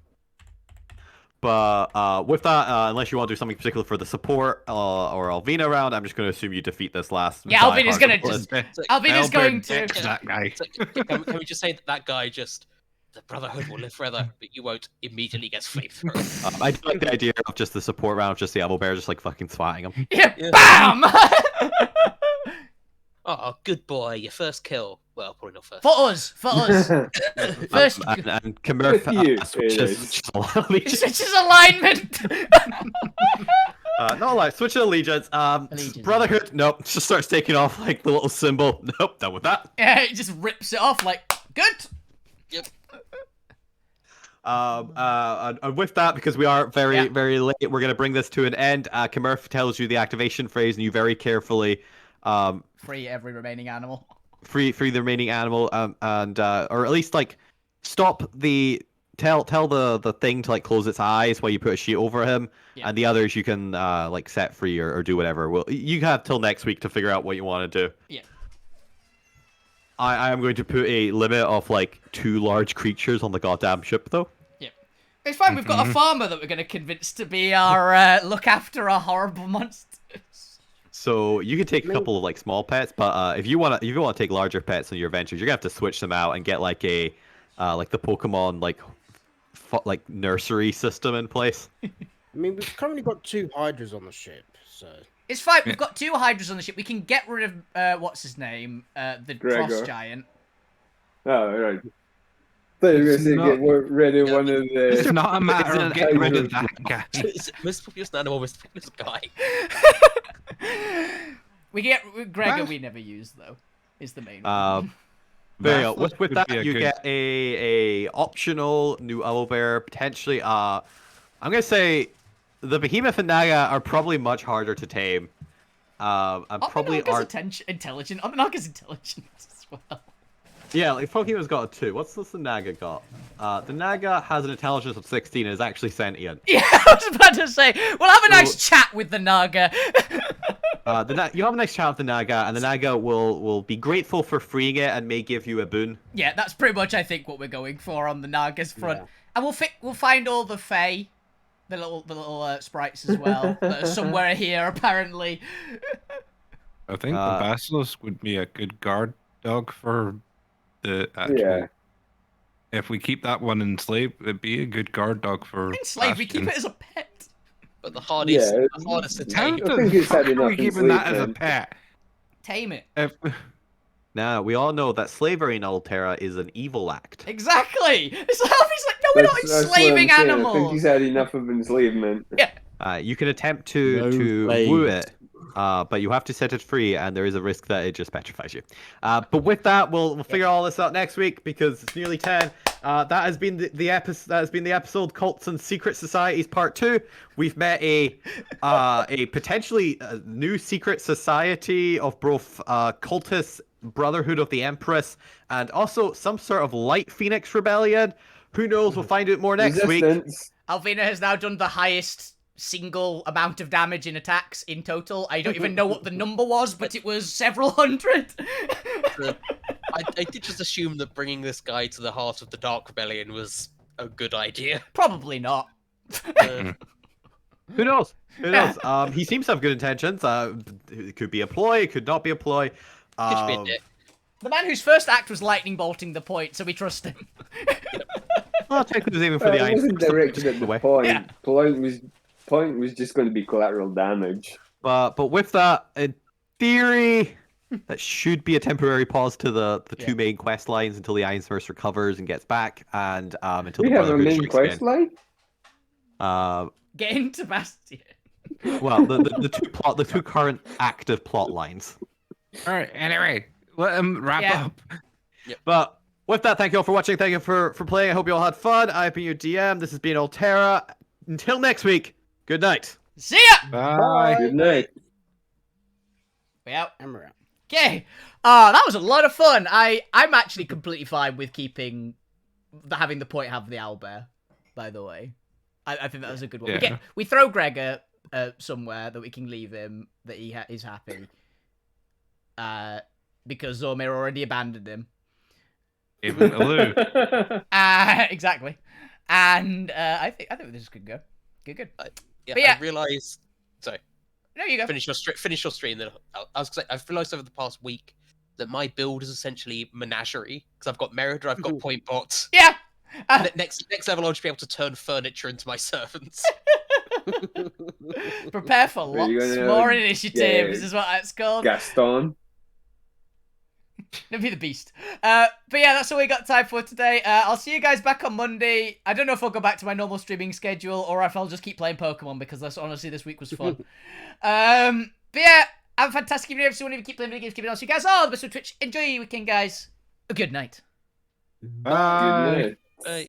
But with that, unless you want to do something particular for the support or Alvina round, I'm just going to assume you defeat this last. Yeah, Alvina's going to just. Alvina's going to. That guy. So, can we just say that guy just. The Brotherhood will live forever, but you won't immediately get flamethrower. I do like the idea of just the support round of just the owlbear just like fucking swatting him. Yeah, BAM! Oh, good boy, your first kill. Well, probably not first. For us. First. And Kamurf Switches alignment. No lie, switch to allegiance. Brotherhood, nope. Just starts taking off like the little symbol. Nope, done with that. Yeah, it just rips it off like. Good. Yep. And with that, because we are very late, we're going to bring this to an end. Comurf tells you the activation phrase, and you very carefully Free every remaining animal. free the remaining animal, and or at least like stop the tell the thing to like close its eyes while you put a sheet over him, and the others you can like set free or do whatever. Well, you have till next week to figure out what you want to do. Yeah. I am going to put a limit of like 2 large creatures on the goddamn ship, though. Yeah. It's fine. We've got a farmer that we're going to convince to be our look after our horrible monsters. So you can take a couple of like small pets, but if you want to take larger pets on your adventures, you're gonna have to switch them out and get like a like the Pokemon like nursery system in place. I mean, we've currently got 2 Hydras on the ship, so It's fine. We've got 2 Hydras on the ship. We can get rid of what's his name, the Gregor. Frost Giant. Oh, right. Thought you were going to get rid of one of the... It's not a matter of getting rid of that guy. It's most populous animal, most populous guy. We get Gregor. We never use though. Is the main. There you go. With Would that, be a you good- get a optional new owlbear potentially. I'm gonna say the Behemoth and Naga are probably much harder to tame. And probably are intelligent. Naga's intelligent as well. Yeah, like Pokemon's got a 2. What's the Naga got? The Naga has an intelligence of 16 and is actually sentient. Yeah, I was about to say, we'll have a nice chat with the Naga. You have a nice chat with the Naga, and the Naga will be grateful for freeing it and may give you a boon. Yeah, that's pretty much, I think, what we're going for on the Naga's front. Yeah. And we'll find all the Fae, the little sprites as well, that are somewhere here, apparently. I think the Basilisk would be a good guard dog for the actual... Yeah. If we keep that one enslaved, it'd be a good guard dog for Enslaved, we keep Bastion. it as a pet. But the hardest, Yeah. the hardest to How tame. I think the it's had fuck are we enough keeping that as a enslavement. pet? Tame it. If... Now, we all know that slavery in Alterra is an evil act. Exactly! It's like, he's like, no, we're not That's what I'm enslaving saying. I think animals! he's had enough of enslavement. You can attempt No to slave. woo it, but you have to set it free, and there is a risk that it just petrifies you. But with that, we'll figure all this out next week because it's nearly 10. That has been the episode. That has been the episode Cults and Secret Societies Part 2. We've met a potentially new secret society of both cultists, Brotherhood of the Empress, and also some sort of Light Phoenix Rebellion. Who knows? We'll find out more next week. Resistance. Alvina has now done the highest single amount of damage in attacks in total. I don't even know what the number was, but it was several hundred. I did just assume that bringing this guy to the heart of the Dark Rebellion was a good idea. Probably not. Who knows? Who knows? He seems to have good intentions. It could be a ploy. It could not be a ploy. Could be a dick. The man whose first act was lightning bolting the point, so we trust him. Well, technically, it was even for the It wasn't directed at the point. Yeah. Point was just going to be collateral damage. But with that, in theory, that should be a temporary pause to the 2 main quest lines until the Ironsmurse recovers and gets back, and until We the have a Brotherhood main strikes quest again. line? Get into Bastion. Well, the 2 current active plot lines. All right. Anyway, let him wrap Yeah. up. But with that, thank you all for watching. Thank you for playing. I hope you all had fun. I've been your DM. This has been Alterra. Until next week, good night. See ya! Bye. Good night. We out. and we're out. Okay. That was a lot of fun. I'm actually completely fine with having the point have the owlbear, by the way. I think that was a good one. Yeah. We throw Gregor somewhere that we can leave him, that he is happy. Because Zormir already abandoned him. Even Alu. Exactly. And I think this could go. Good. Yeah, But yeah. I realised. Sorry, No, you go. finish your stream. Then I've realised over the past week that my build is essentially menagerie because I've got Meritor, I've got Point Bots. Yeah. Next level, I'll just be able to turn furniture into my servants. Prepare for Are you lots gonna more initiatives, get is what that's called. Gaston. It'll be the beast. But yeah, that's all we got time for today. I'll see you guys back on Monday. I don't know if I'll go back to my normal streaming schedule or if I'll just keep playing Pokemon because honestly, this week was fun. But yeah, have a fantastic evening, everyone. If you keep playing video games, keep it on. So you guys all the best on Twitch. Enjoy your weekend, guys. A good night. Bye. Good night.